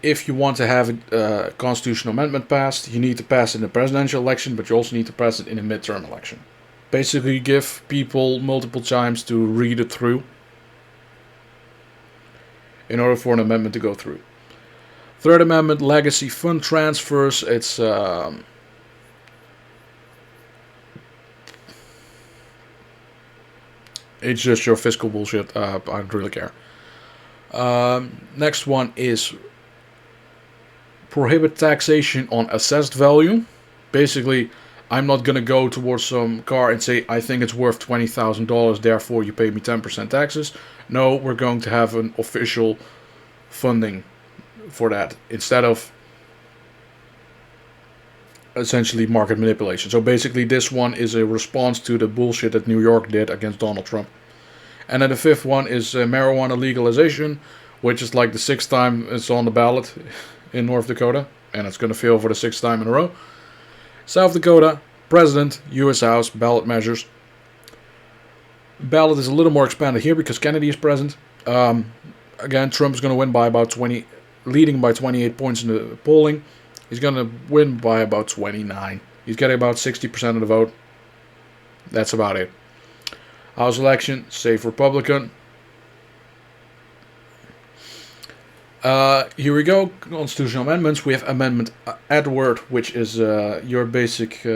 if you want to have a constitutional amendment passed, you need to pass it in a presidential election, but you also need to pass it in a midterm election. Basically, give people multiple times to read it through in order for an amendment to go through. Third Amendment, legacy fund transfers. It's just your fiscal bullshit. I don't really care. Next one is prohibit taxation on assessed value. Basically, I'm not going to go towards some car and say, I think it's worth $20,000, therefore you pay me 10% taxes. No, we're going to have an official funding for that instead of essentially market manipulation. So basically this one is a response to the bullshit that New York did against Donald Trump. And then the fifth one is marijuana legalization, which is like the sixth time it's on the ballot in North Dakota, and it's going to fail for the sixth time in a row. South Dakota, President, U.S. House, ballot measures. Ballot is a little more expanded here because Kennedy is present. Again, Trump is going to win by about 20, leading by 28 points in the polling. He's going to win by about 29. He's getting about 60% of the vote. That's about it. House election, safe Republican. Here we go. Constitutional amendments. We have Amendment Edward, which is your basic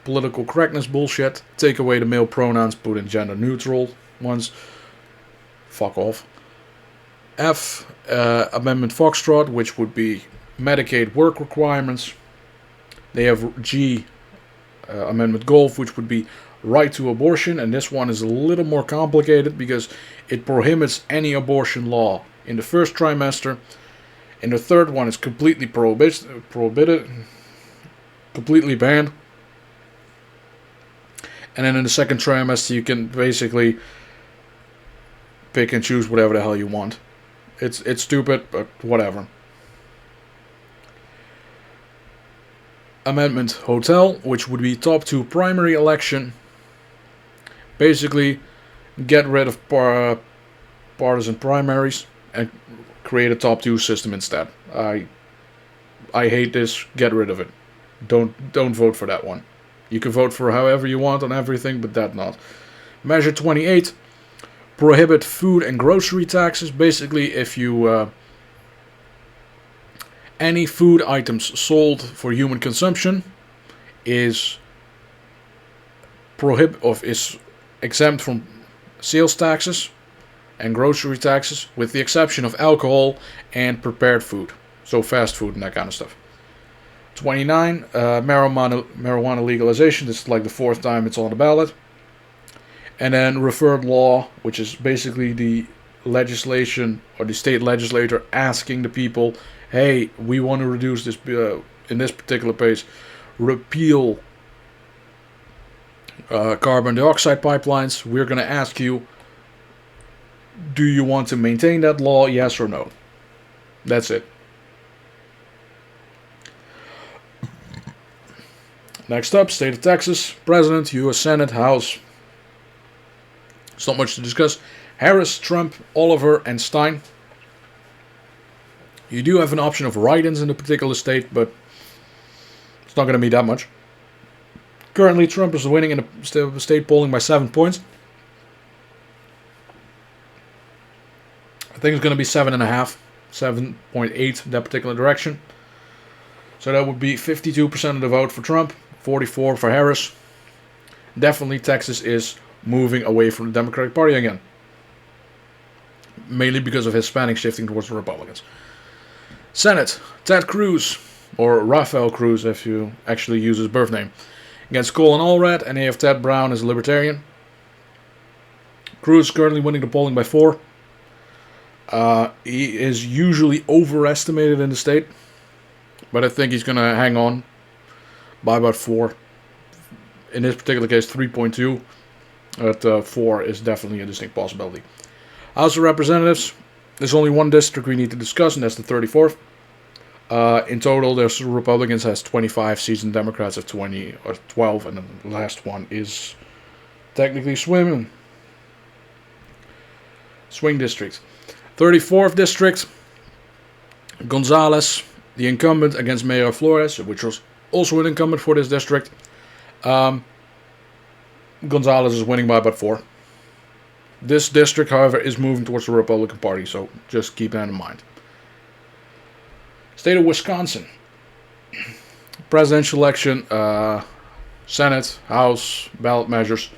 political correctness bullshit. Take away the male pronouns, put in gender neutral ones. Fuck off. F, Amendment Foxtrot, which would be Medicaid work requirements. They have G, Amendment Golf, which would be right to abortion, and this one is a little more complicated because it prohibits any abortion law in the first trimester. In the third one, it's completely prohibited, completely banned. And then in the second trimester, you can basically pick and choose whatever the hell you want. It's stupid, but whatever. Amendment Hotel, which would be top 2 primary election. Basically, get rid of partisan primaries and create a top 2 system instead. I hate this. Get rid of it. Don't vote for that one. You can vote for however you want on everything, but that not. Measure 28. Prohibit food and grocery taxes. Basically, if you any food items sold for human consumption is exempt from sales taxes and grocery taxes, with the exception of alcohol and prepared food, so fast food and that kind of stuff. 29, marijuana legalization. This is like the 4th time it's on the ballot. And then referred law, which is basically the legislation or the state legislator asking the people, hey, we want to reduce this, in this particular case, repeal carbon dioxide pipelines. We're going to ask you, do you want to maintain that law, yes or no? That's it. Next up, State of Texas, President, U.S. Senate, House. It's not much to discuss. Harris, Trump, Oliver, and Stein. You do have an option of write-ins in the particular state, but it's not going to be that much. Currently, Trump is winning in the state polling by 7 points. I think it's going to be 7.5, 7.8 in that particular direction. So that would be 52% of the vote for Trump, 44% for Harris. Definitely Texas is moving away from the Democratic Party again. Mainly because of Hispanics shifting towards the Republicans. Senate, Ted Cruz, or Rafael Cruz if you actually use his birth name, against Colin Allred, and they have Ted Brown as a Libertarian. Cruz is currently winning the polling by 4. He is usually overestimated in the state, but I think he's going to hang on by about 4. In this particular case, 3.2. But 4 is definitely a distinct possibility. House of Representatives, there's only one district we need to discuss, and that's the 34th. In total, there's Republicans has 25 seats and Democrats have 20 or 12, and then the last one is technically swing district. 34th district, Gonzalez, the incumbent, against Mayor Flores, which was also an incumbent for this district. Gonzalez is winning by about 4. This district, however, is moving towards the Republican Party, so just keep that in mind. State of Wisconsin. Presidential election, Senate, House, ballot measures.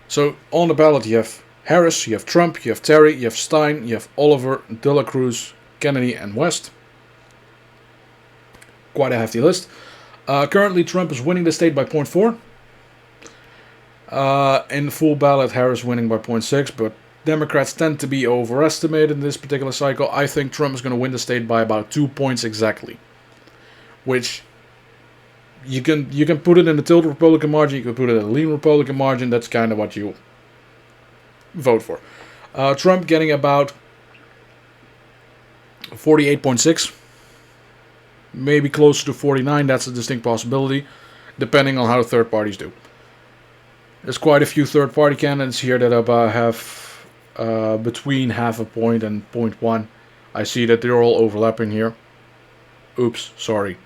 So on the ballot you have Harris, you have Trump, you have Terry, you have Stein, you have Oliver, De La Cruz, Kennedy, and West. Quite a hefty list. Currently Trump is winning the state by 0.4. In the full ballot, Harris winning by 0.6, but Democrats tend to be overestimated in this particular cycle. I think Trump is going to win the state by about 2 points exactly. Which you can put it in the tilt Republican margin, you can put it in a lean Republican margin. That's kind of what you vote for. Trump getting about 48.6, maybe closer to 49. That's a distinct possibility, depending on how the third parties do. There's quite a few third party candidates here that have between half a point and 0.1. I see that they're all overlapping here. Oops, sorry.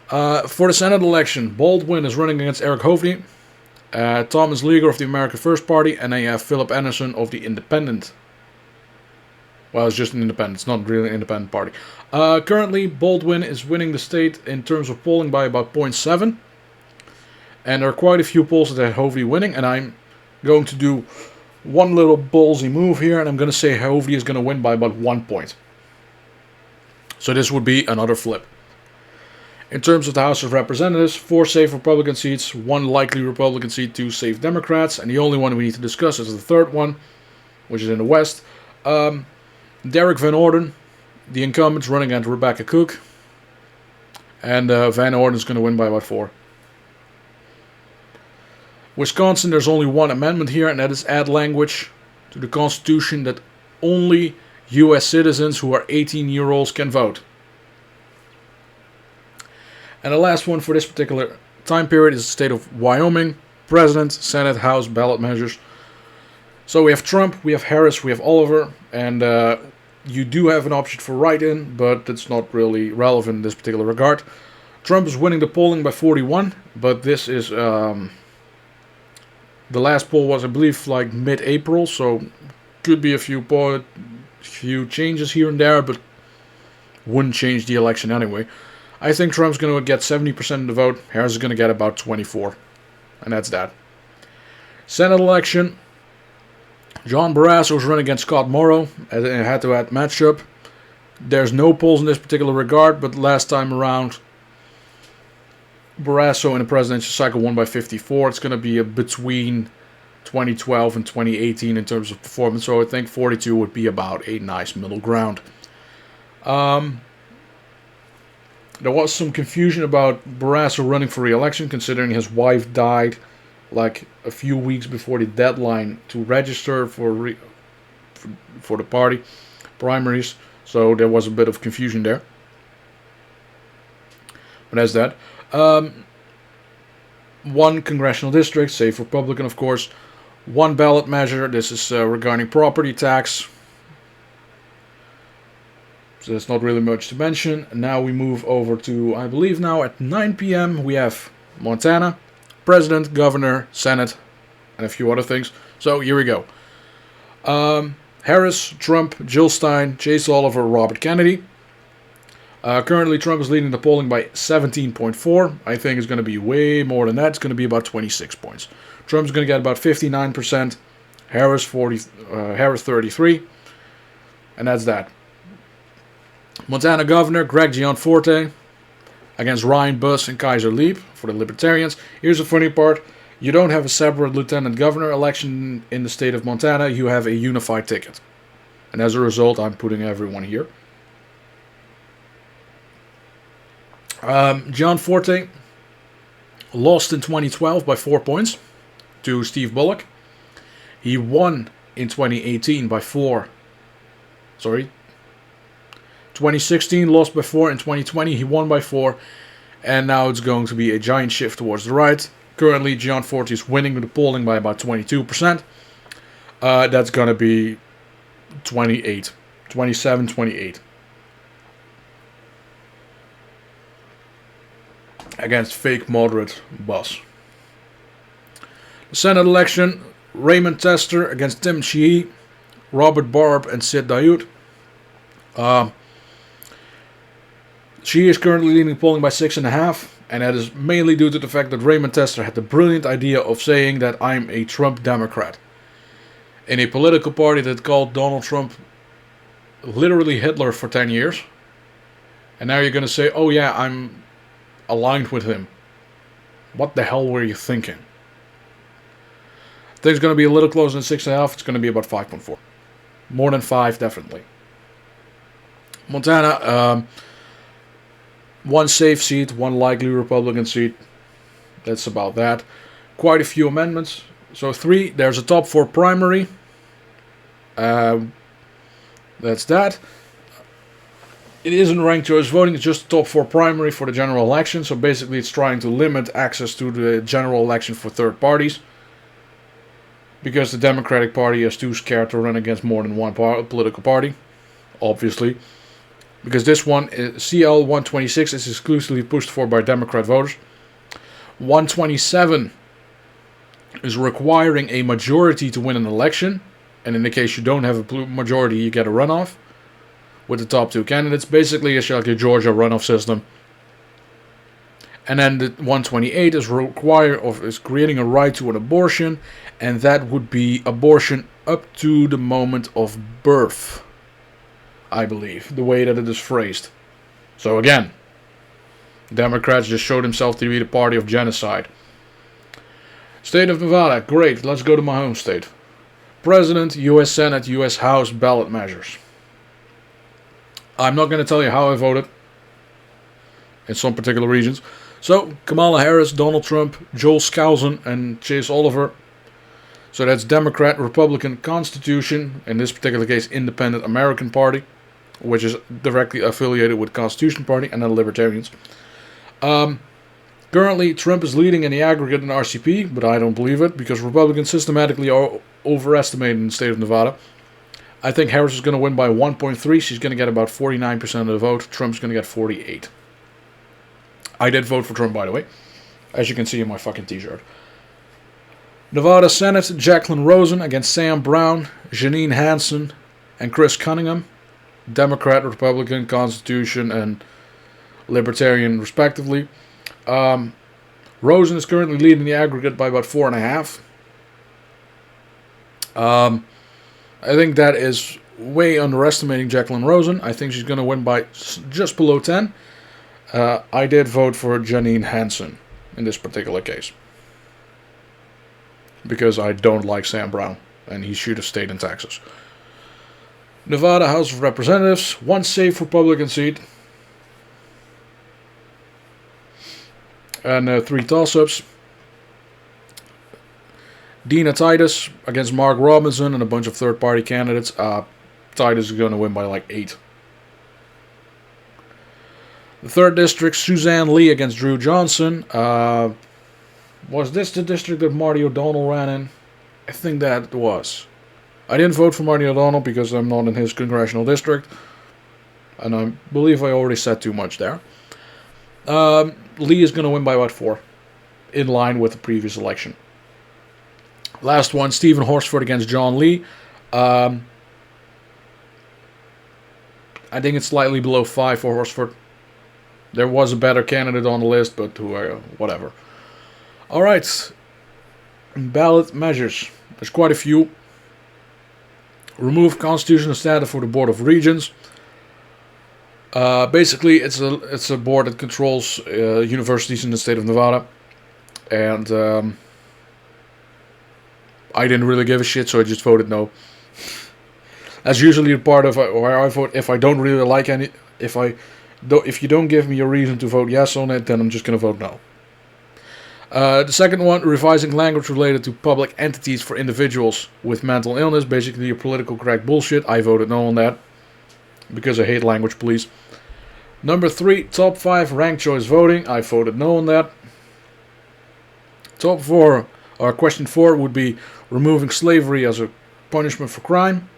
For the Senate election, Baldwin is running against Eric Hovey, Thomas Leger of the America First Party, and then you have Philip Anderson of the Independent. Well, it's just an independent. It's not really an independent party. Currently, Baldwin is winning the state in terms of polling by about 0.7. And there are quite a few polls that have Hovey winning. And I'm going to do one little ballsy move here. And I'm going to say Hovey is going to win by about 1 point. So this would be another flip. In terms of the House of Representatives, 4 safe Republican seats, 1 likely Republican seat, 2 safe Democrats. And the only one we need to discuss is the third one, which is in the West. Derek Van Orden, the incumbent, running against Rebecca Cook. And Van Orden is going to win by about 4. Wisconsin, there's only one amendment here, and that is add language to the Constitution that only U.S. citizens who are 18-year-olds can vote. And the last one for this particular time period is the state of Wyoming. President, Senate, House, ballot measures. So we have Trump, we have Harris, we have Oliver, and you do have an option for write-in, but it's not really relevant in this particular regard. Trump is winning the polling by 41, but this is... the last poll was, I believe, like mid-April, so could be a few changes here and there, but wouldn't change the election anyway. I think Trump's going to get 70% of the vote. Harris is going to get about 24, and that's that. Senate election. John Barrasso is running against Scott Morrow in a head-to-head matchup. There's no polls in this particular regard, but last time around, Barrasso in the presidential cycle won by 54. It's going to be between 2012 and 2018 in terms of performance, so I think 42 would be about a nice middle ground. There was some confusion about Barrasso running for re-election, considering his wife died like a few weeks before the deadline to register for the party primaries, so there was a bit of confusion there. But that's that. 1 congressional district, safe Republican, of course. 1 ballot measure. This is regarding property tax. So there's not really much to mention. Now we move over to, I believe now at 9 p.m. we have Montana, President, Governor, Senate, and a few other things. So here we go. Harris, Trump, Jill Stein, Chase Oliver, Robert Kennedy. Currently, Trump is leading the polling by 17.4. I think it's going to be way more than that. It's going to be about 26 points. Trump's going to get about 59%. Harris 33, and that's that. Montana Governor Greg Gianforte against Ryan Buss and Kaiser Leap for the Libertarians. Here's the funny part. You don't have a separate lieutenant governor election in the state of Montana. You have a unified ticket. And as a result, I'm putting everyone here. Gianforte lost in 2012 by 4 points to Steve Bullock. He won in 2018 by 4. 2016 lost by 4. In 2020 he won by 4. And now it's going to be a giant shift towards the right. Currently Gianforte is winning the polling by about 22%. That's going to be 27, 28. Against fake moderate Buss. The Senate election, Raymond Tester against Tim Chee, Robert Barb and Sid Dayut. She is currently leading polling by 6.5%, and that is mainly due to the fact that Raymond Tester had the brilliant idea of saying that I'm a Trump Democrat. In a political party that called Donald Trump literally Hitler for 10 years. And now you're going to say, oh yeah, I'm aligned with him. What the hell were you thinking? I think it's going to be a little closer than 6.5%. It's going to be about 5.4%. More than 5, definitely. Montana, one safe seat, one likely Republican seat. That's about that. Quite a few amendments. So 3, there's a top 4 primary. That's that. It isn't ranked choice voting, it's just top 4 primary for the general election. So basically it's trying to limit access to the general election for third parties. Because the Democratic Party is too scared to run against more than one political party. Obviously. Because this one, CL 126, is exclusively pushed for by Democrat voters. 127 is requiring a majority to win an election. And in the case you don't have a majority, you get a runoff with the top 2 candidates. Basically, it's like a Georgia runoff system. And then the 128 is creating a right to an abortion, and that would be abortion up to the moment of birth, I believe, the way that it is phrased. So again, Democrats just showed themselves to be the party of genocide. State of Nevada, great, let's go to my home state. President, U.S. Senate, U.S. House ballot measures. I'm not going to tell you how I voted in some particular regions. So, Kamala Harris, Donald Trump, Joel Skousen, and Chase Oliver. So that's Democrat, Republican, Constitution, in this particular case, Independent American Party, which is directly affiliated with Constitution Party, and then Libertarians. Currently, Trump is leading in the aggregate in RCP, but I don't believe it, because Republicans systematically are overestimated in the state of Nevada. I think Harris is going to win by 1.3. She's going to get about 49% of the vote. Trump's going to get 48%. I did vote for Trump, by the way, as you can see in my fucking t-shirt. Nevada Senate, Jacqueline Rosen against Sam Brown, Janine Hansen, and Chris Cunningham. Democrat, Republican, Constitution, and Libertarian, respectively. Rosen is currently leading the aggregate by about 4.5. I think that is way underestimating Jacqueline Rosen. I think she's going to win by just below 10. I did vote for Janine Hansen in this particular case. Because I don't like Sam Brown, and he should have stayed in Texas. Nevada House of Representatives, one safe Republican seat. And 3 toss-ups. Dina Titus against Mark Robinson and a bunch of third-party candidates. Titus is going to win by like 8. The 3rd district, Suzanne Lee against Drew Johnson. Was this the district that Marty O'Donnell ran in? I think that it was. I didn't vote for Marty O'Donnell because I'm not in his congressional district. And I believe I already said too much there. Lee is going to win by about 4. In line with the previous election. Last one, Stephen Horsford against John Lee. I think it's slightly below 5 for Horsford. There was a better candidate on the list, but whatever. Alright. Ballot measures. There's quite a few. Remove constitutional status for the Board of Regents. Basically, it's a board that controls universities in the state of Nevada. And I didn't really give a shit, so I just voted no. That's usually the part of where I vote. If I don't really like any, if you don't give me a reason to vote yes on it, then I'm just gonna vote no. The second one, revising language related to public entities for individuals with mental illness, basically your political correct bullshit. I voted no on that because I hate language police. Number 3, top 5 ranked choice voting. I voted no on that. Top 4, or question 4 would be removing slavery as a punishment for crime.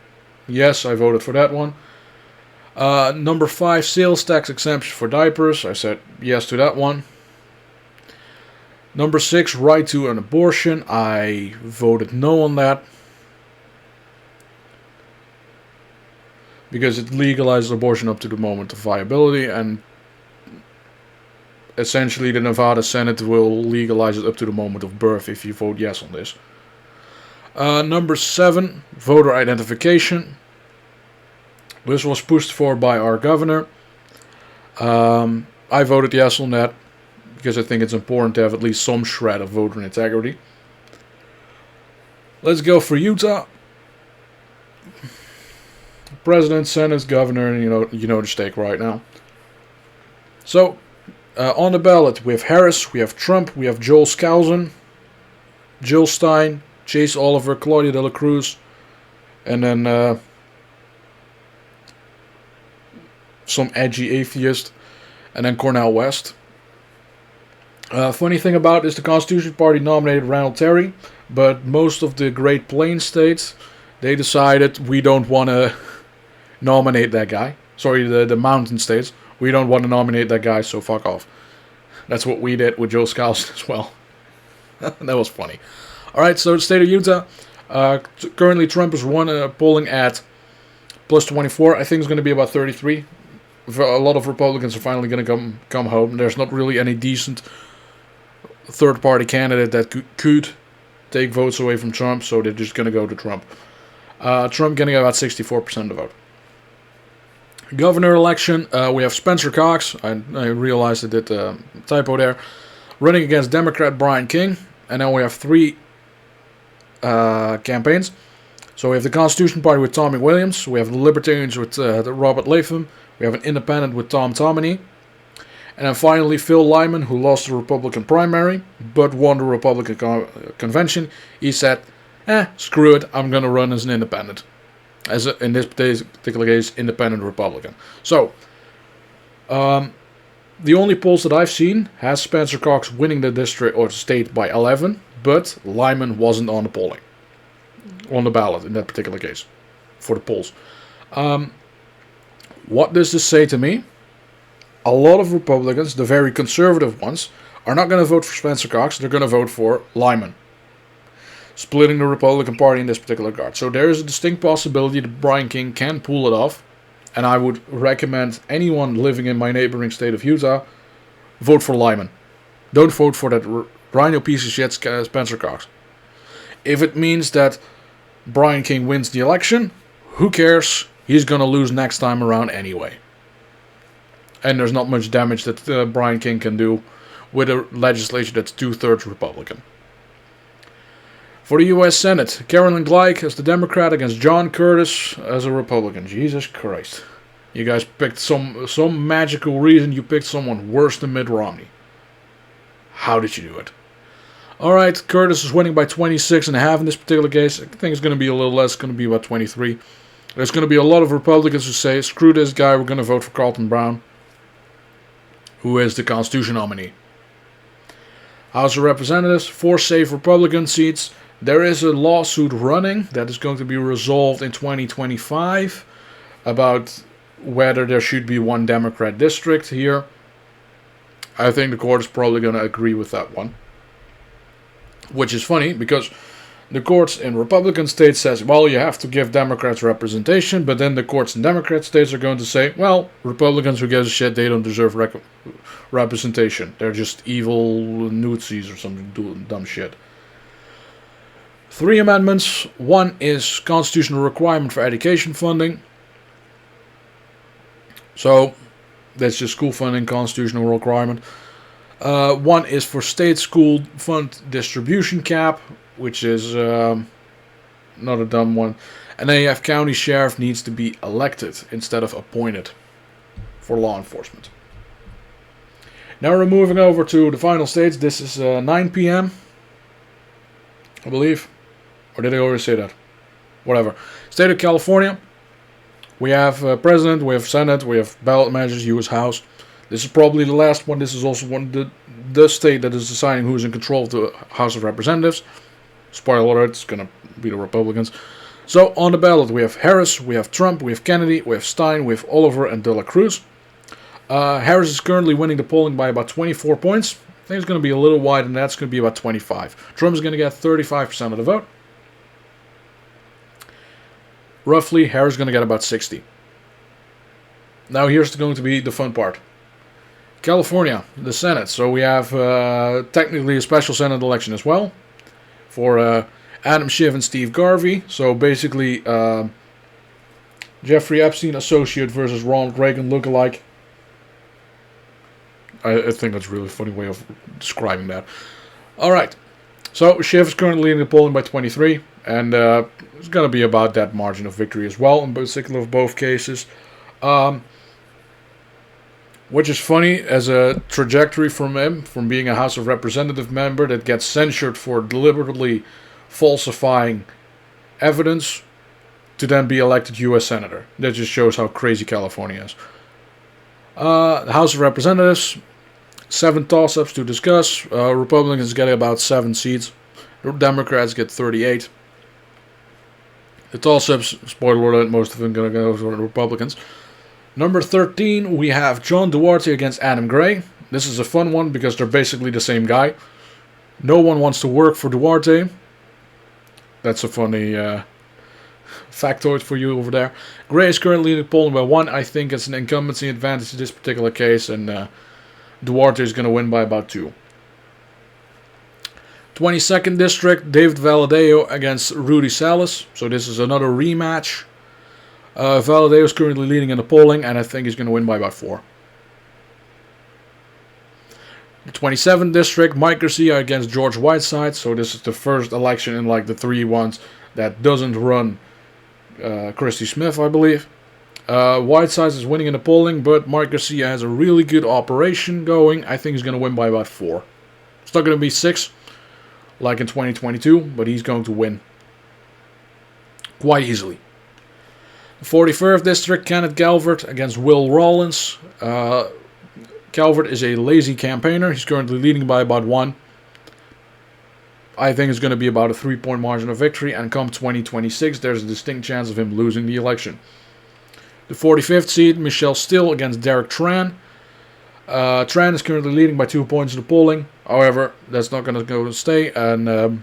Yes, I voted for that one. Number 5, sales tax exemption for diapers. I said yes to that one. Number 6, right to an abortion. I voted no on that. Because it legalizes abortion up to the moment of viability. And essentially the Nevada Senate will legalize it up to the moment of birth if you vote yes on this. Number 7, voter identification. This was pushed for by our governor. I voted yes on that because I think it's important to have at least some shred of voter integrity. Let's go for Utah. President, Senate, governor, you know the stake right now. So, on the ballot, we have Harris, we have Trump, we have Joel Skousen, Jill Stein, Chase Oliver, Claudia de la Cruz, and then some edgy atheist, and then Cornel West. Funny thing about it is the Constitution Party nominated Ronald Terry, but most of the Great Plains states, they decided we don't want to nominate that guy. Sorry, the mountain states, we don't want to nominate that guy, so fuck off. That's what we did with Joe Skousen as well. That was funny. Alright, so the state of Utah, currently Trump is polling at plus 24. I think it's going to be about 33. A lot of Republicans are finally going to come home. There's not really any decent third-party candidate that could take votes away from Trump, so they're just going to go to Trump. Trump getting about 64% of the vote. Governor election, we have Spencer Cox. I realized I did a typo there. Running against Democrat Brian King. And then we have 3 campaigns. So we have the Constitution Party with Tommy Williams. We have the Libertarians with Robert Latham. We have an Independent with Tom Tominey. And then finally Phil Lyman, who lost the Republican primary, but won the Republican convention. He said, screw it, I'm going to run as an independent. In this particular case, independent Republican. So, the only polls that I've seen has Spencer Cox winning the district or state by 11, but Lyman wasn't on the ballot in that particular case for the polls. What does this say to me? A lot of Republicans, the very conservative ones, are not going to vote for Spencer Cox. They're going to vote for Lyman, splitting the Republican Party in this particular regard. So there is a distinct possibility that Brian King can pull it off. And I would recommend anyone living in my neighboring state of Utah, vote for Lyman. Don't vote for that rhino piece of shit Spencer Cox. If it means that Brian King wins the election, who cares? He's going to lose next time around anyway. And there's not much damage that Brian King can do with a legislature that's 2/3 Republican. For the U.S. Senate, Carolyn Gleick as the Democrat against John Curtis as a Republican. Jesus Christ. You guys picked some magical reason you picked someone worse than Mitt Romney. How did you do it? Alright, Curtis is winning by 26.5 in this particular case. I think it's going to be a little less. It's going to be about 23. There's going to be a lot of Republicans who say, screw this guy, we're going to vote for Carlton Brown, who is the Constitution nominee. House of Representatives, 4 safe Republican seats. There is a lawsuit running that is going to be resolved in 2025 about whether there should be 1 Democrat district here. I think the court is probably going to agree with that one. Which is funny because the courts in Republican states says, well, you have to give Democrats representation, but then the courts in Democrat states are going to say, well, Republicans who gives a shit, they don't deserve representation. They're just evil Nazis or some dumb shit. 3 amendments. 1 is constitutional requirement for education funding. So, that's just school funding, constitutional requirement. 1 is for state school fund distribution cap, which is not a dumb one. And then you have county sheriff needs to be elected instead of appointed for law enforcement. Now we're moving over to the final states. This is 9 p.m. I believe. Or did I already say that? Whatever. State of California. We have President, we have Senate, we have ballot measures, U.S. House. This is probably the last one. This is also the state that is deciding who's in control of the House of Representatives. Spoiler alert, it's going to be the Republicans. So, on the ballot, we have Harris, we have Trump, we have Kennedy, we have Stein, we have Oliver, and de la Cruz. Harris is currently winning the polling by about 24 points. I think it's going to be a little wide, and that's going to be about 25. Trump is going to get 35% of the vote. Roughly, Harris is going to get about 60. Now, here's going to be the fun part. California, the Senate. So we have technically a special Senate election as well for Adam Schiff and Steve Garvey. So basically, Jeffrey Epstein associate versus Ronald Reagan lookalike. I think that's a really funny way of describing that. Alright, so Schiff is currently leading the polling by 23, and it's going to be about that margin of victory as well, in particular of both cases. Which is funny as a trajectory from him, from being a House of Representative member that gets censured for deliberately falsifying evidence, to then be elected U.S. Senator. That just shows how crazy California is. The House of Representatives, 7 toss-ups to discuss. Republicans get about 7 seats. The Democrats get 38. The toss-ups, spoiler alert, most of them going to go to the Republicans. Number 13, we have John Duarte against Adam Gray. This is a fun one because they're basically the same guy. No one wants to work for Duarte. That's a funny factoid for you over there. Gray is currently in the polling by 1. I think it's an incumbency advantage in this particular case, and Duarte is going to win by about 2. 22nd District, David Valadeo against Rudy Salas. So this is another rematch. Valadeo is currently leading in the polling, and I think he's going to win by about 4. The 27th District, Mike Garcia against George Whiteside. So this is the first election in like the 3 ones that doesn't run Christy Smith, I believe. Whiteside is winning in the polling, but Mike Garcia has a really good operation going. I think he's going to win by about 4. It's not going to be 6, like in 2022, but he's going to win quite easily. 41st District, Kenneth Calvert against Will Rawlins. Calvert is a lazy campaigner. He's currently leading by about 1. I think it's going to be about a 3-point margin of victory, and come 2026, there's a distinct chance of him losing the election. The 45th seat, Michelle Steele against Derek Tran. Tran is currently leading by 2 points in the polling. However, that's not going to go to stay, and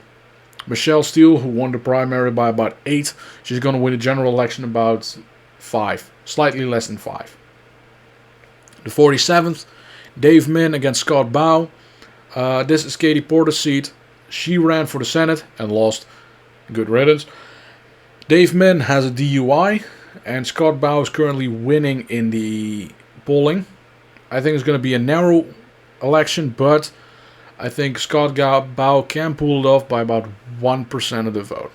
Michelle Steele, who won the primary by about 8, she's going to win the general election about 5, slightly less than 5. The 47th, Dave Min against Scott Bow. This is Katie Porter's seat. She ran for the Senate and lost. Good riddance. Dave Min has a DUI, and Scott Bow is currently winning in the polling. I think it's going to be a narrow election, but I think Scott Bow can pull it off by about 1% of the vote.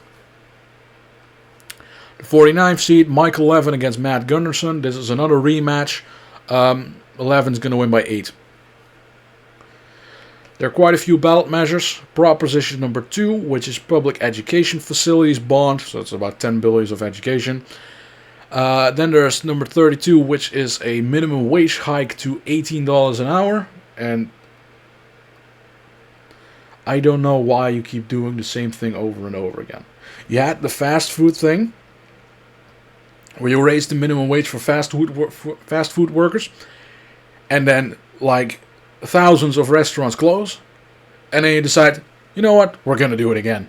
The 49th seat, Michael Levin against Matt Gunderson. This is another rematch. Levin's going to win by 8. There are quite a few ballot measures. Proposition number 2, which is public education facilities bond. So it's about 10 billion of education. Then there's number 32, which is a minimum wage hike to $18 an hour. And I don't know why you keep doing the same thing over and over again. You had the fast food thing, where you raised the minimum wage for fast food workers, and then like thousands of restaurants close, and then you decide, you know what, we're going to do it again.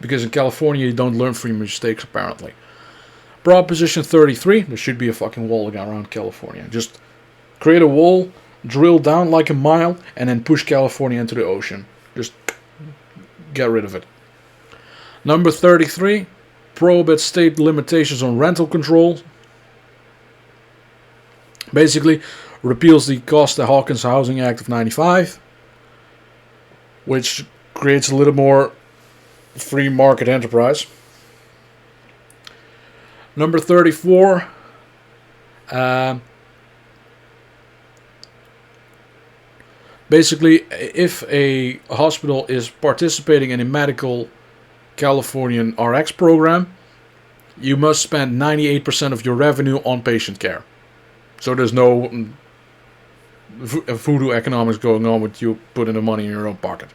Because in California you don't learn from your mistakes, apparently. Proposition 33, there should be a fucking wall around California. Just create a wall, drill down like a mile, and then push California into the ocean. Just get rid of it. Number 33, prohibit state limitations on rental control. Basically, repeals the Costa-Hawkins Housing Act of 95, which creates a little more free market enterprise. Number 34, basically, if a hospital is participating in a medical Californian RX program, you must spend 98% of your revenue on patient care. So there's no voodoo economics going on with you putting the money in your own pocket.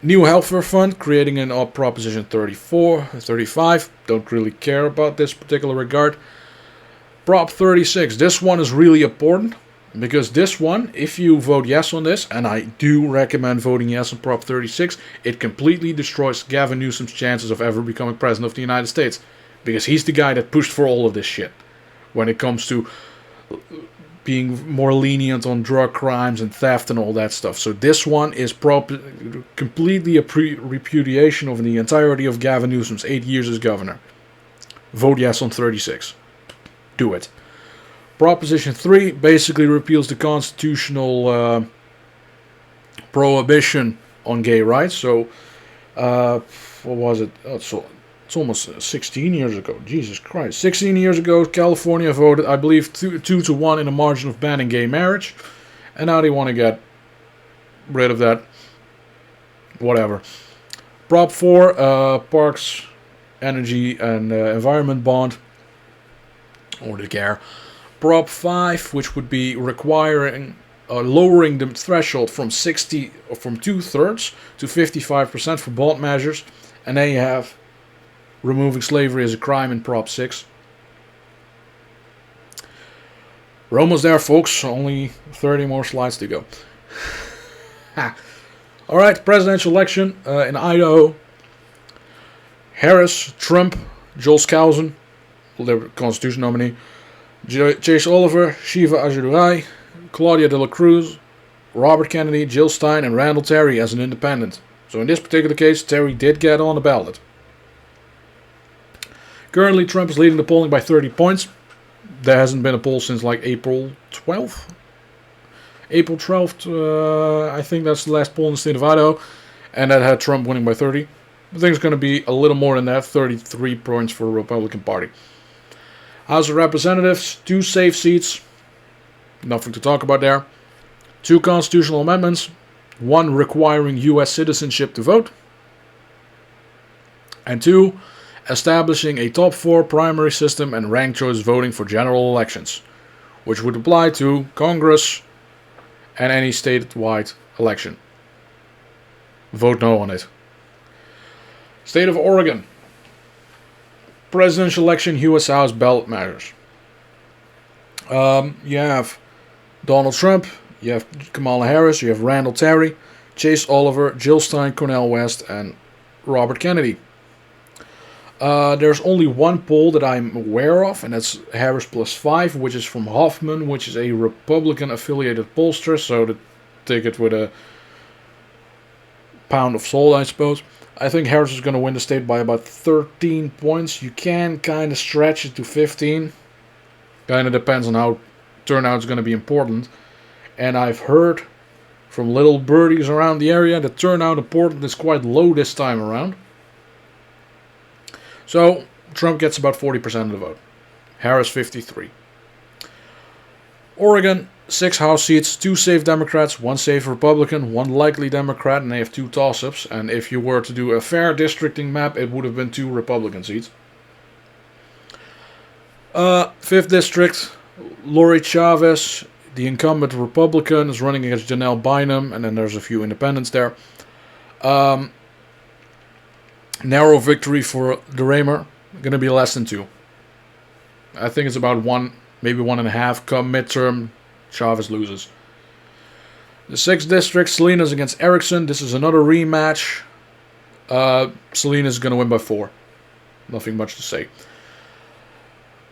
New Welfare Fund, creating an Proposition 35. Don't really care about this particular regard. Prop 36. This one is really important, because this one, if you vote yes on this, and I do recommend voting yes on Prop 36, it completely destroys Gavin Newsom's chances of ever becoming president of the United States. Because he's the guy that pushed for all of this shit. When it comes to being more lenient on drug crimes and theft and all that stuff. So this one is completely a repudiation of the entirety of Gavin Newsom's 8 years as governor. Vote yes on 36. Do it. Proposition 3 basically repeals the constitutional prohibition on gay rights. So, what was it? It's almost 16 years ago. Jesus Christ. 16 years ago, California voted, I believe, 2-1 in a margin of banning gay marriage. And now they want to get rid of that. Whatever. Prop 4, Parks, Energy, and Environment Bond. Or the CARE. Prop 5, which would be requiring lowering the threshold from 2/3 to 55% for bond measures. And then you have removing slavery as a crime in Prop 6. We're almost there, folks. Only 30 more slides to go. Alright, presidential election in Idaho. Harris, Trump, Joel Skousen, the Constitution nominee, Chase Oliver, Shiva Ajadurai, Claudia De La Cruz, Robert Kennedy, Jill Stein, and Randall Terry as an independent. So in this particular case, Terry did get on the ballot. Currently, Trump is leading the polling by 30 points. There hasn't been a poll since like April 12th. April 12th, I think that's the last poll in the state of Idaho. And that had Trump winning by 30. I think it's going to be a little more than that, 33 points for the Republican Party. House of Representatives, 2 safe seats. Nothing to talk about there. 2 constitutional amendments. 1 requiring U.S. citizenship to vote. And 2, establishing a top 4 primary system and ranked choice voting for general elections, which would apply to Congress and any statewide election. Vote no on it. State of Oregon. Presidential election, U.S. House ballot measures. You have Donald Trump, you have Kamala Harris, you have Randall Terry, Chase Oliver, Jill Stein, Cornel West, and Robert Kennedy. There's only one poll that I'm aware of, and that's Harris plus 5, which is from Hoffman, which is a Republican-affiliated pollster, so to take it with a pound of salt, I suppose. I think Harris is going to win the state by about 13 points. You can kind of stretch it to 15. Kind of depends on how turnout is going to be important. And I've heard from little birdies around the area that turnout important is quite low this time around. So, Trump gets about 40% of the vote. Harris 53. Oregon, 6 House seats, 2 safe Democrats, 1 safe Republican, 1 likely Democrat, and they have 2 toss-ups. And if you were to do a fair districting map, it would have been 2 Republican seats. 5th District, Lori Chavez, the incumbent Republican, is running against Janelle Bynum, and then there's a few independents there. Narrow victory for the Raymer, going to be less than 2. I think it's about 1, maybe 1.5. Come midterm, Chavez loses. The 6th District, Salinas against Erickson. This is another rematch. Salinas is going to win by 4. Nothing much to say.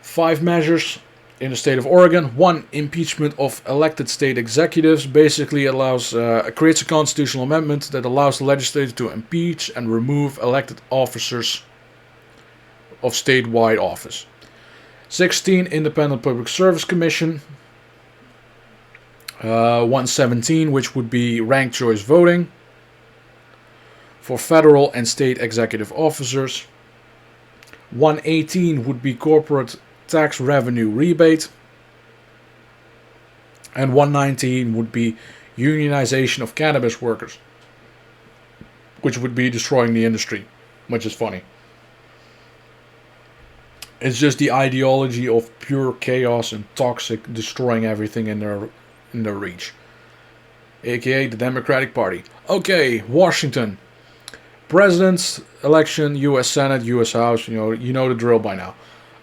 5 measures in the state of Oregon. 1, impeachment of elected state executives. Basically creates a constitutional amendment that allows the legislature to impeach and remove elected officers of statewide office. 16, Independent Public Service Commission. 117, which would be ranked choice voting for federal and state executive officers. 118 would be corporate tax revenue rebate. And 119 would be unionization of cannabis workers, which would be destroying the industry, which is funny. It's just the ideology of pure chaos and toxic, destroying everything in their reach. AKA the Democratic Party. Okay, Washington. President's election, U.S. Senate, U.S. House, you know the drill by now.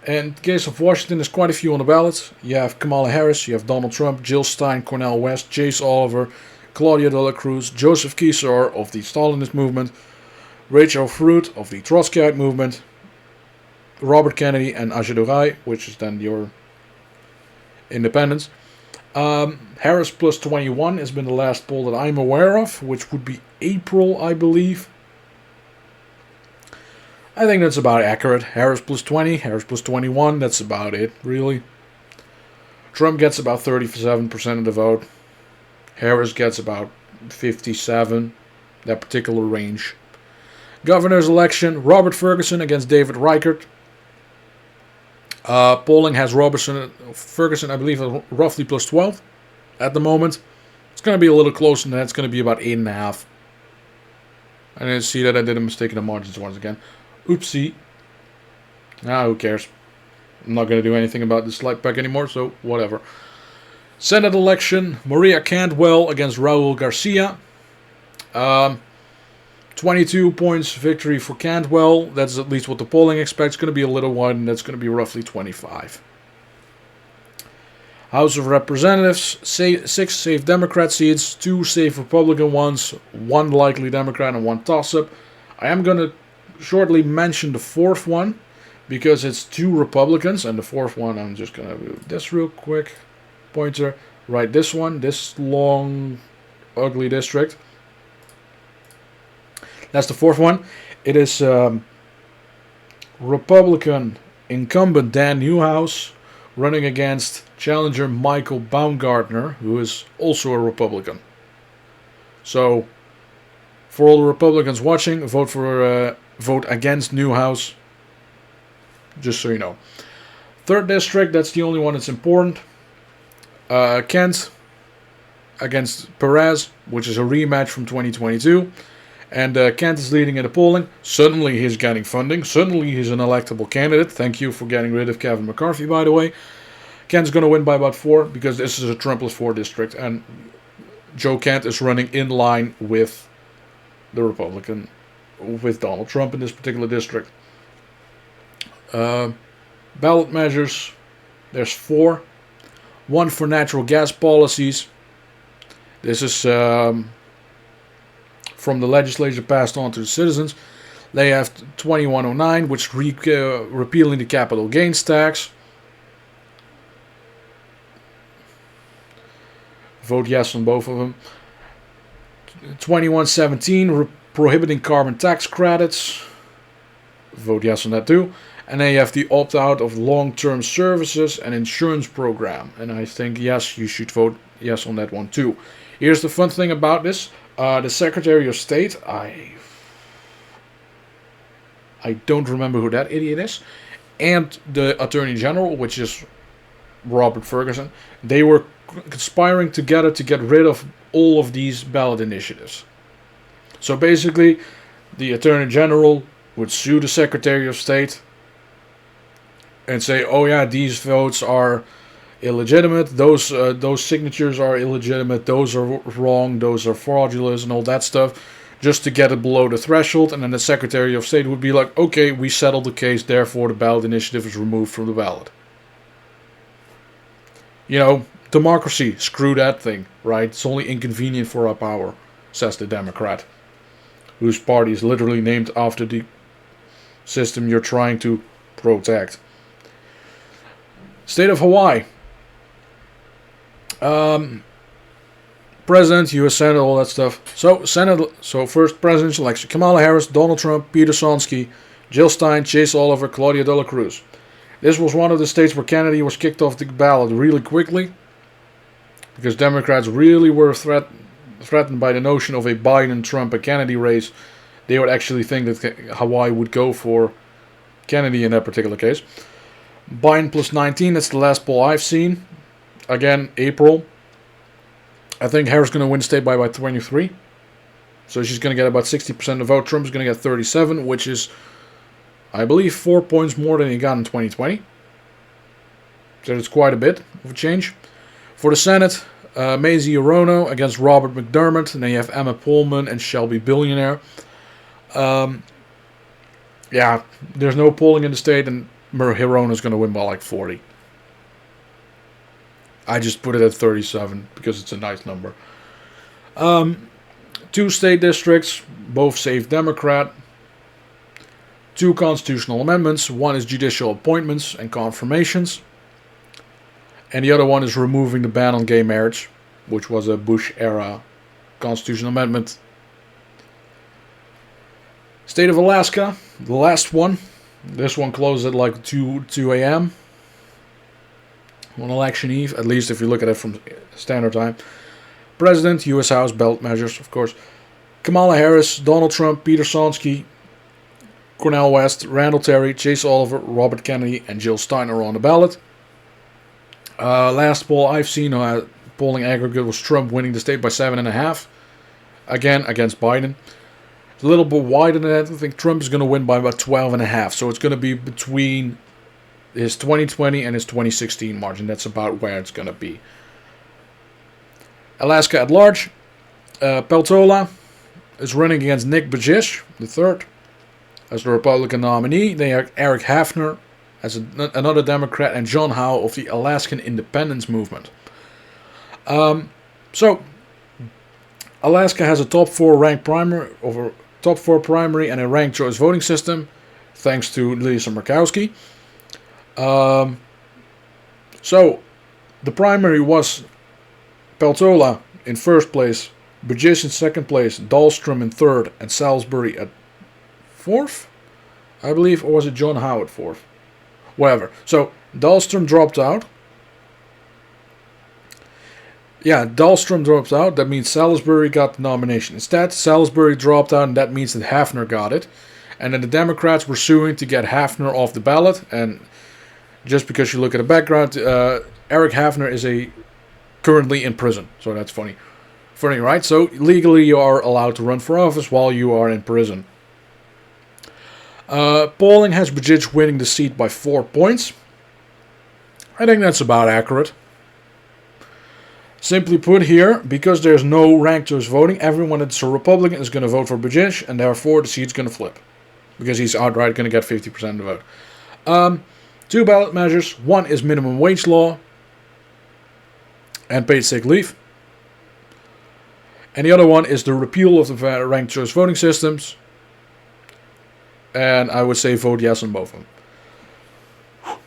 In the case of Washington, there's quite a few on the ballot. You have Kamala Harris, you have Donald Trump, Jill Stein, Cornel West, Chase Oliver, Claudia De La Cruz, Joseph Keesar of the Stalinist movement, Rachel Fruit of the Trotskyite movement, Robert Kennedy and Ajadurai, which is then your independents. Harris plus 21 has been the last poll that I'm aware of, which would be April, I believe. I think that's about accurate. Harris plus 20, Harris plus 21, that's about it, really. Trump gets about 37% of the vote. Harris gets about 57, that particular range. Governor's election, Robert Ferguson against David Reichert. Polling has Ferguson, I believe, roughly plus 12 at the moment. It's going to be a little closer than that. It's going to be about 8.5. I didn't see that I did a mistake in the margins once again. Oopsie. Who cares? I'm not going to do anything about this slide pack anymore, so whatever. Senate election, Maria Cantwell against Raul Garcia. 22 points victory for Cantwell. That's at least what the polling expects. It's going to be a little one. That's going to be roughly 25. House of Representatives, 6 safe Democrat seats, 2 safe Republican ones, 1 likely Democrat, and 1 toss-up. I am going to shortly mention the 4th one because it's 2 Republicans, and the 4th one, I'm just going to do this real quick. Pointer, right, this one, this long, ugly district. That's the 4th one. It is Republican incumbent Dan Newhouse running against challenger Michael Baumgartner, who is also a Republican. So, for all the Republicans watching, vote against Newhouse. Just so you know. 3rd district, that's the only one that's important. Kent against Perez, which is a rematch from 2022. And Kent is leading in the polling. Suddenly he's getting funding. Suddenly he's an electable candidate. Thank you for getting rid of Kevin McCarthy, by the way. Kent's going to win by about 4 because this is a Trump plus 4 district. And Joe Kent is running in line with the Republican, with Donald Trump in this particular district. Ballot measures, there's 4. 1 for natural gas policies. This is from the legislature passed on to the citizens. They have 2109, which repealing the capital gains tax. Vote yes on both of them. 2117, prohibiting carbon tax credits. Vote yes on that too. And then you have the opt-out of long-term services and insurance program. And I think, yes, you should vote yes on that one too. Here's the fun thing about this. The Secretary of State, I don't remember who that idiot is. And the Attorney General, which is Robert Ferguson, they were conspiring together to get rid of all of these ballot initiatives. So basically, the Attorney General would sue the Secretary of State and say, oh yeah, these votes are illegitimate, those signatures are illegitimate, those are wrong, those are fraudulent, and all that stuff, just to get it below the threshold. And then the Secretary of State would be like, okay, we settled the case, therefore the ballot initiative is removed from the ballot. You know, democracy, screw that thing, right? It's only inconvenient for our power, says the Democrat, whose party is literally named after the system you're trying to protect. State of Hawaii. President, U.S. Senate, all that stuff. So first presidential election. Kamala Harris, Donald Trump, Peter Sonski, Jill Stein, Chase Oliver, Claudia de la Cruz. This was one of the states where Kennedy was kicked off the ballot really quickly, because Democrats really were threatened by the notion of a Biden-Trump and Kennedy race. They would actually think that Hawaii would go for Kennedy in that particular case. Biden plus 19, that's the last poll I've seen. Again, April. I think Harris is going to win state by about 23. So she's going to get about 60% of the vote. Trump is going to get 37, which is, I believe, 4 points more than he got in 2020. So it's quite a bit of a change. For the Senate, Mazie Hirono against Robert McDermott. And then you have Emma Pullman and Shelby Billionaire. Yeah, there's no polling in the state, and Hirono is going to win by like 40. I just put it at 37 because it's a nice number. 2 state districts, both safe Democrat. 2 constitutional amendments. 1 is judicial appointments and confirmations. And the other one is removing the ban on gay marriage, which was a Bush-era constitutional amendment. State of Alaska, the last one. This one closed at like 2 a.m. on election eve, at least if you look at it from standard time. President, U.S. House, ballot measures, of course. Kamala Harris, Donald Trump, Peter Sonski, Cornel West, Randall Terry, Chase Oliver, Robert Kennedy, and Jill Stein are on the ballot. Last poll I've seen, polling aggregate was Trump winning the state by 7.5. Again, against Biden. It's a little bit wider than that. I think Trump is going to win by about 12.5. So it's going to be between his 2020 and his 2016 margin. That's about where it's going to be. Alaska at large. Peltola is running against Nick Bajich, the third, as the Republican nominee. They have Eric Hafner as another Democrat, and John Howe of the Alaskan Independence Movement. So, Alaska has a top four primary and a ranked choice voting system, thanks to Lisa Murkowski. So, the primary was Peltola in first place, Bajich in second place, Dahlstrom in third, and Salisbury at fourth, I believe, or was it John Howe at fourth? Whatever. So, Dahlstrom dropped out. Yeah, Dahlstrom dropped out. That means Salisbury got the nomination. Instead, Salisbury dropped out, and that means that Hafner got it. And then the Democrats were suing to get Hafner off the ballot. And just because you look at the background, Eric Hafner is currently in prison. So that's funny. Funny, right? So legally you are allowed to run for office while you are in prison. Polling has Bajich winning the seat by 4 points. I think that's about accurate. Simply put here, because there's no ranked choice voting, everyone that's a Republican is going to vote for Bajich, and therefore the seat's going to flip. Because he's outright going to get 50% of the vote. 2 ballot measures. One is minimum wage law and paid sick leave. And the other one is the repeal of the ranked choice voting systems. And I would say vote yes on both of them.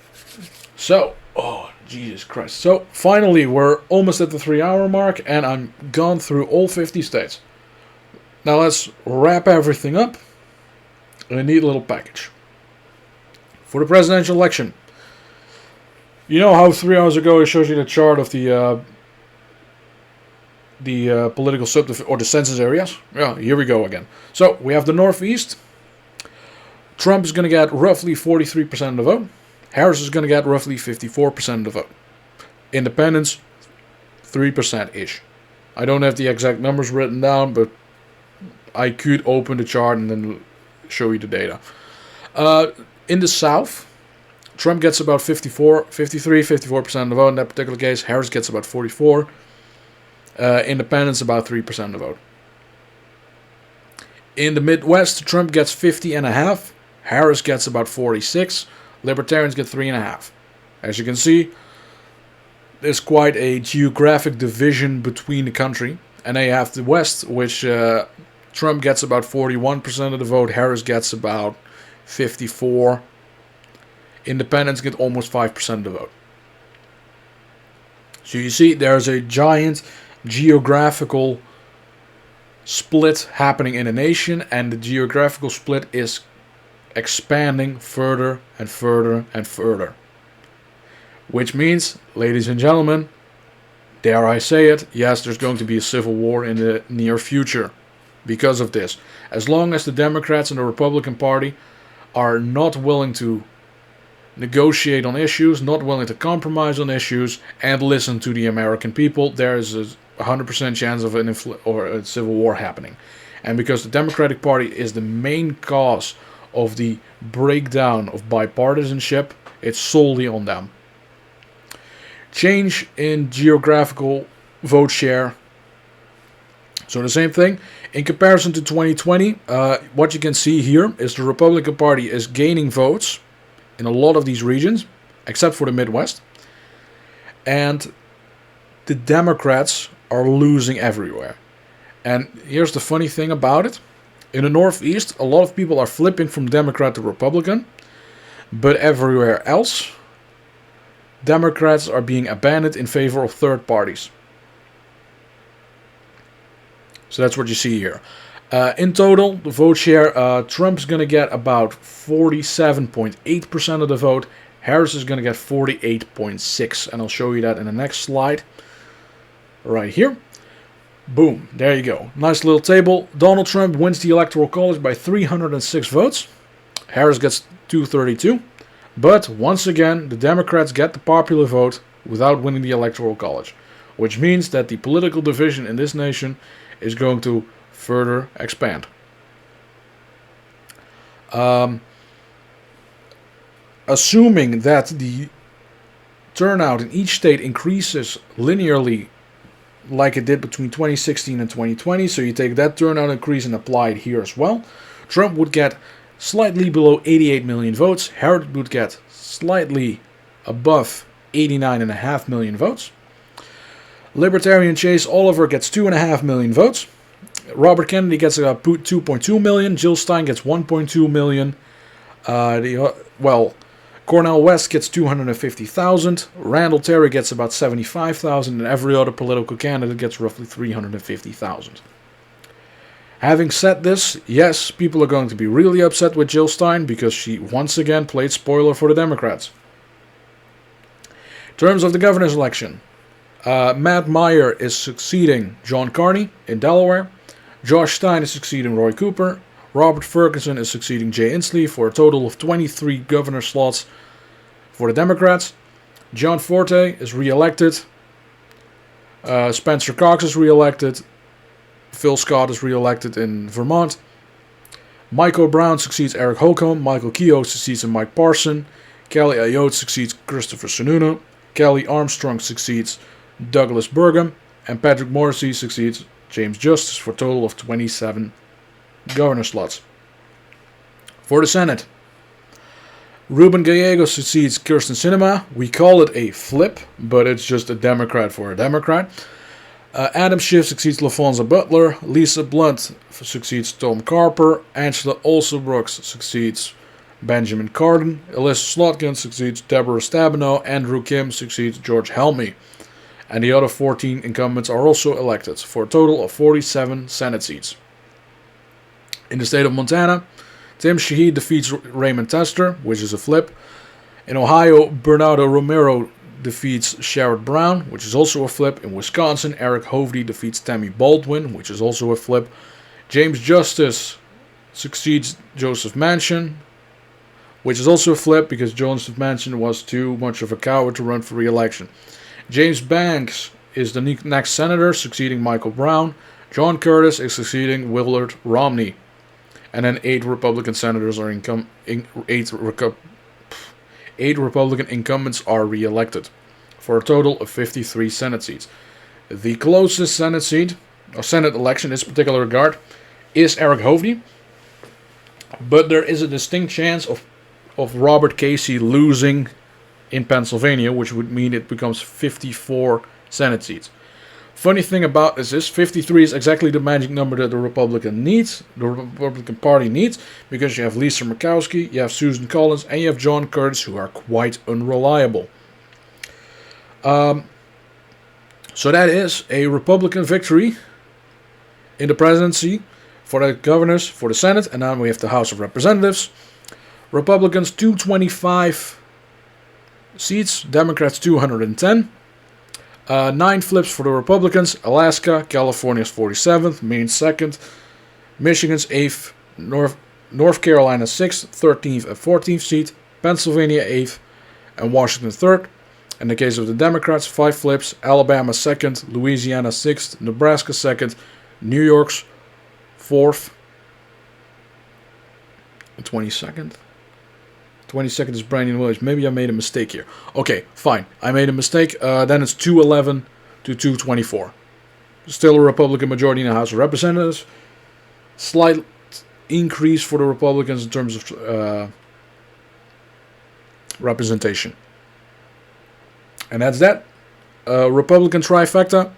So, oh, Jesus Christ. So, finally, we're almost at the 3-hour mark, and I'm gone through all 50 states. Now, let's wrap everything up in a neat little package. For the presidential election. You know how 3 hours ago I showed you the chart of the political subdivision, or the census areas? Yeah, here we go again. So, we have the Northeast. Trump is going to get roughly 43% of the vote. Harris is going to get roughly 54% of the vote. Independents, 3%-ish. I don't have the exact numbers written down, but I could open the chart and then show you the data. In the South, Trump gets about 54% of the vote in that particular case. Harris gets about 44%. Independents, about 3% of the vote. In the Midwest, Trump gets 50.5%. Harris gets about 46%. Libertarians get 3.5%. As you can see, there's quite a geographic division between the country. And they have the West, which Trump gets about 41% of the vote. Harris gets about 54%. Independents get almost 5% of the vote. So you see, there's a giant geographical split happening in the nation, and the geographical split is expanding further and further and further. Which means, ladies and gentlemen, dare I say it, yes, there's going to be a civil war in the near future because of this. As long as the Democrats and the Republican Party are not willing to negotiate on issues, not willing to compromise on issues, and listen to the American people, there is a 100% chance of a civil war happening. And because the Democratic Party is the main cause of the breakdown of bipartisanship, it's solely on them. Change in geographical vote share. So the same thing. In comparison to 2020, what you can see here is the Republican Party is gaining votes in a lot of these regions, except for the Midwest. And the Democrats are losing everywhere. And here's the funny thing about it. In the Northeast, a lot of people are flipping from Democrat to Republican. But everywhere else, Democrats are being abandoned in favor of third parties. So that's what you see here. In total, the vote share, Trump's going to get about 47.8% of the vote. Harris is going to get 48.6%. And I'll show you that in the next slide. Right here. Boom. There you go. Nice little table. Donald Trump wins the Electoral College by 306 votes. Harris gets 232. But, once again, the Democrats get the popular vote without winning the Electoral College. Which means that the political division in this nation is going to further expand. Assuming that the turnout in each state increases linearly like it did between 2016 and 2020, so you take that turnout increase and apply it here as well, Trump would get slightly below 88 million votes. Harris would get slightly above 89.5 million votes. Libertarian Chase Oliver gets 2.5 million votes. Robert Kennedy gets 2.2 million. Jill Stein gets 1.2 million. Cornel West gets 250,000. Randall Terry gets about 75,000. And every other political candidate gets roughly 350,000. Having said this, yes, people are going to be really upset with Jill Stein because she once again played spoiler for the Democrats. In terms of the governor's election, Matt Meyer is succeeding John Carney in Delaware. Josh Stein is succeeding Roy Cooper. Robert Ferguson is succeeding Jay Inslee for a total of 23 governor slots for the Democrats. John Forte is re-elected. Spencer Cox is re-elected. Phil Scott is re-elected in Vermont. Michael Brown succeeds Eric Holcomb. Michael Keogh succeeds Mike Parson. Kelly Ayotte succeeds Christopher Sununu. Kelly Armstrong succeeds Douglas Burgum. And Patrick Morrissey succeeds James Justice for a total of 27 governor slots. For the Senate, Ruben Gallego succeeds Kirsten Sinema. We call it a flip, but it's just a Democrat for a Democrat. Adam Schiff succeeds LaFonza Butler. Lisa Blunt succeeds Tom Carper. Angela Olsenbrook succeeds Benjamin Cardin. Alyssa Slotkin succeeds Deborah Stabenow. Andrew Kim succeeds George Helmy. And the other 14 incumbents are also elected, for a total of 47 Senate seats. In the state of Montana, Tim Sheehy defeats Raymond Tester, which is a flip. In Ohio, Bernardo Romero defeats Sherrod Brown, which is also a flip. In Wisconsin, Eric Hovde defeats Tammy Baldwin, which is also a flip. James Justice succeeds Joseph Manchin, which is also a flip because Joseph Manchin was too much of a coward to run for re-election. James Banks is the next senator, succeeding Michael Brown. John Curtis is succeeding Willard Romney. And then 8 Republican senators are eight Republican incumbents are re-elected, for a total of 53 Senate seats. The closest Senate seat, or Senate election in this particular regard, is Eric Hovde. But there is a distinct chance of Robert Casey losing in Pennsylvania, which would mean it becomes 54 Senate seats. Funny thing about this is 53 is exactly the magic number that the Republican Party needs, because you have Lisa Murkowski, you have Susan Collins, and you have John Curtis, who are quite unreliable. So that is a Republican victory in the presidency for the governors, for the Senate, and now we have the House of Representatives. Republicans 225 seats, Democrats 210. 9 flips for the Republicans. Alaska, California's 47th, Maine 2nd, Michigan's 8th, North Carolina 6th, 13th and 14th seat, Pennsylvania 8th, and Washington 3rd. In the case of the Democrats, 5 flips, Alabama 2nd, Louisiana 6th, Nebraska 2nd, New York's 4th, 22nd. 22nd is Brandon Williams. Maybe I made a mistake here. Okay, fine. I made a mistake. Then it's 211 to 224. Still a Republican majority in the House of Representatives. Slight increase for the Republicans in terms of representation. And that's that. Republican trifecta.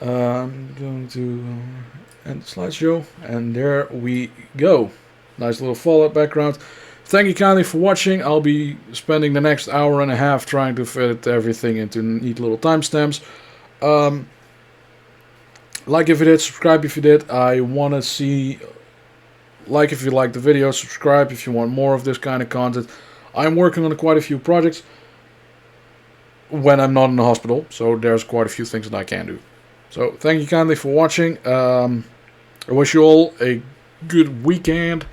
I'm going to end the slideshow. And there we go. Nice little Fallout background. thank you kindly for watching. I'll be spending the next hour and a half trying to fit everything into neat little timestamps. Like if you did, subscribe if you did. I want to see, like if you like the video, subscribe if you want more of this kind of content. I'm working on quite a few projects when I'm not in the hospital, so there's quite a few things that I can do. So thank you kindly for watching. I wish you all a good weekend,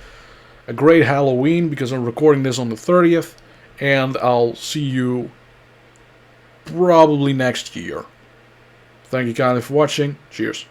a great Halloween, because I'm recording this on the 30th, and I'll see you probably next year. Thank you kindly for watching. Cheers.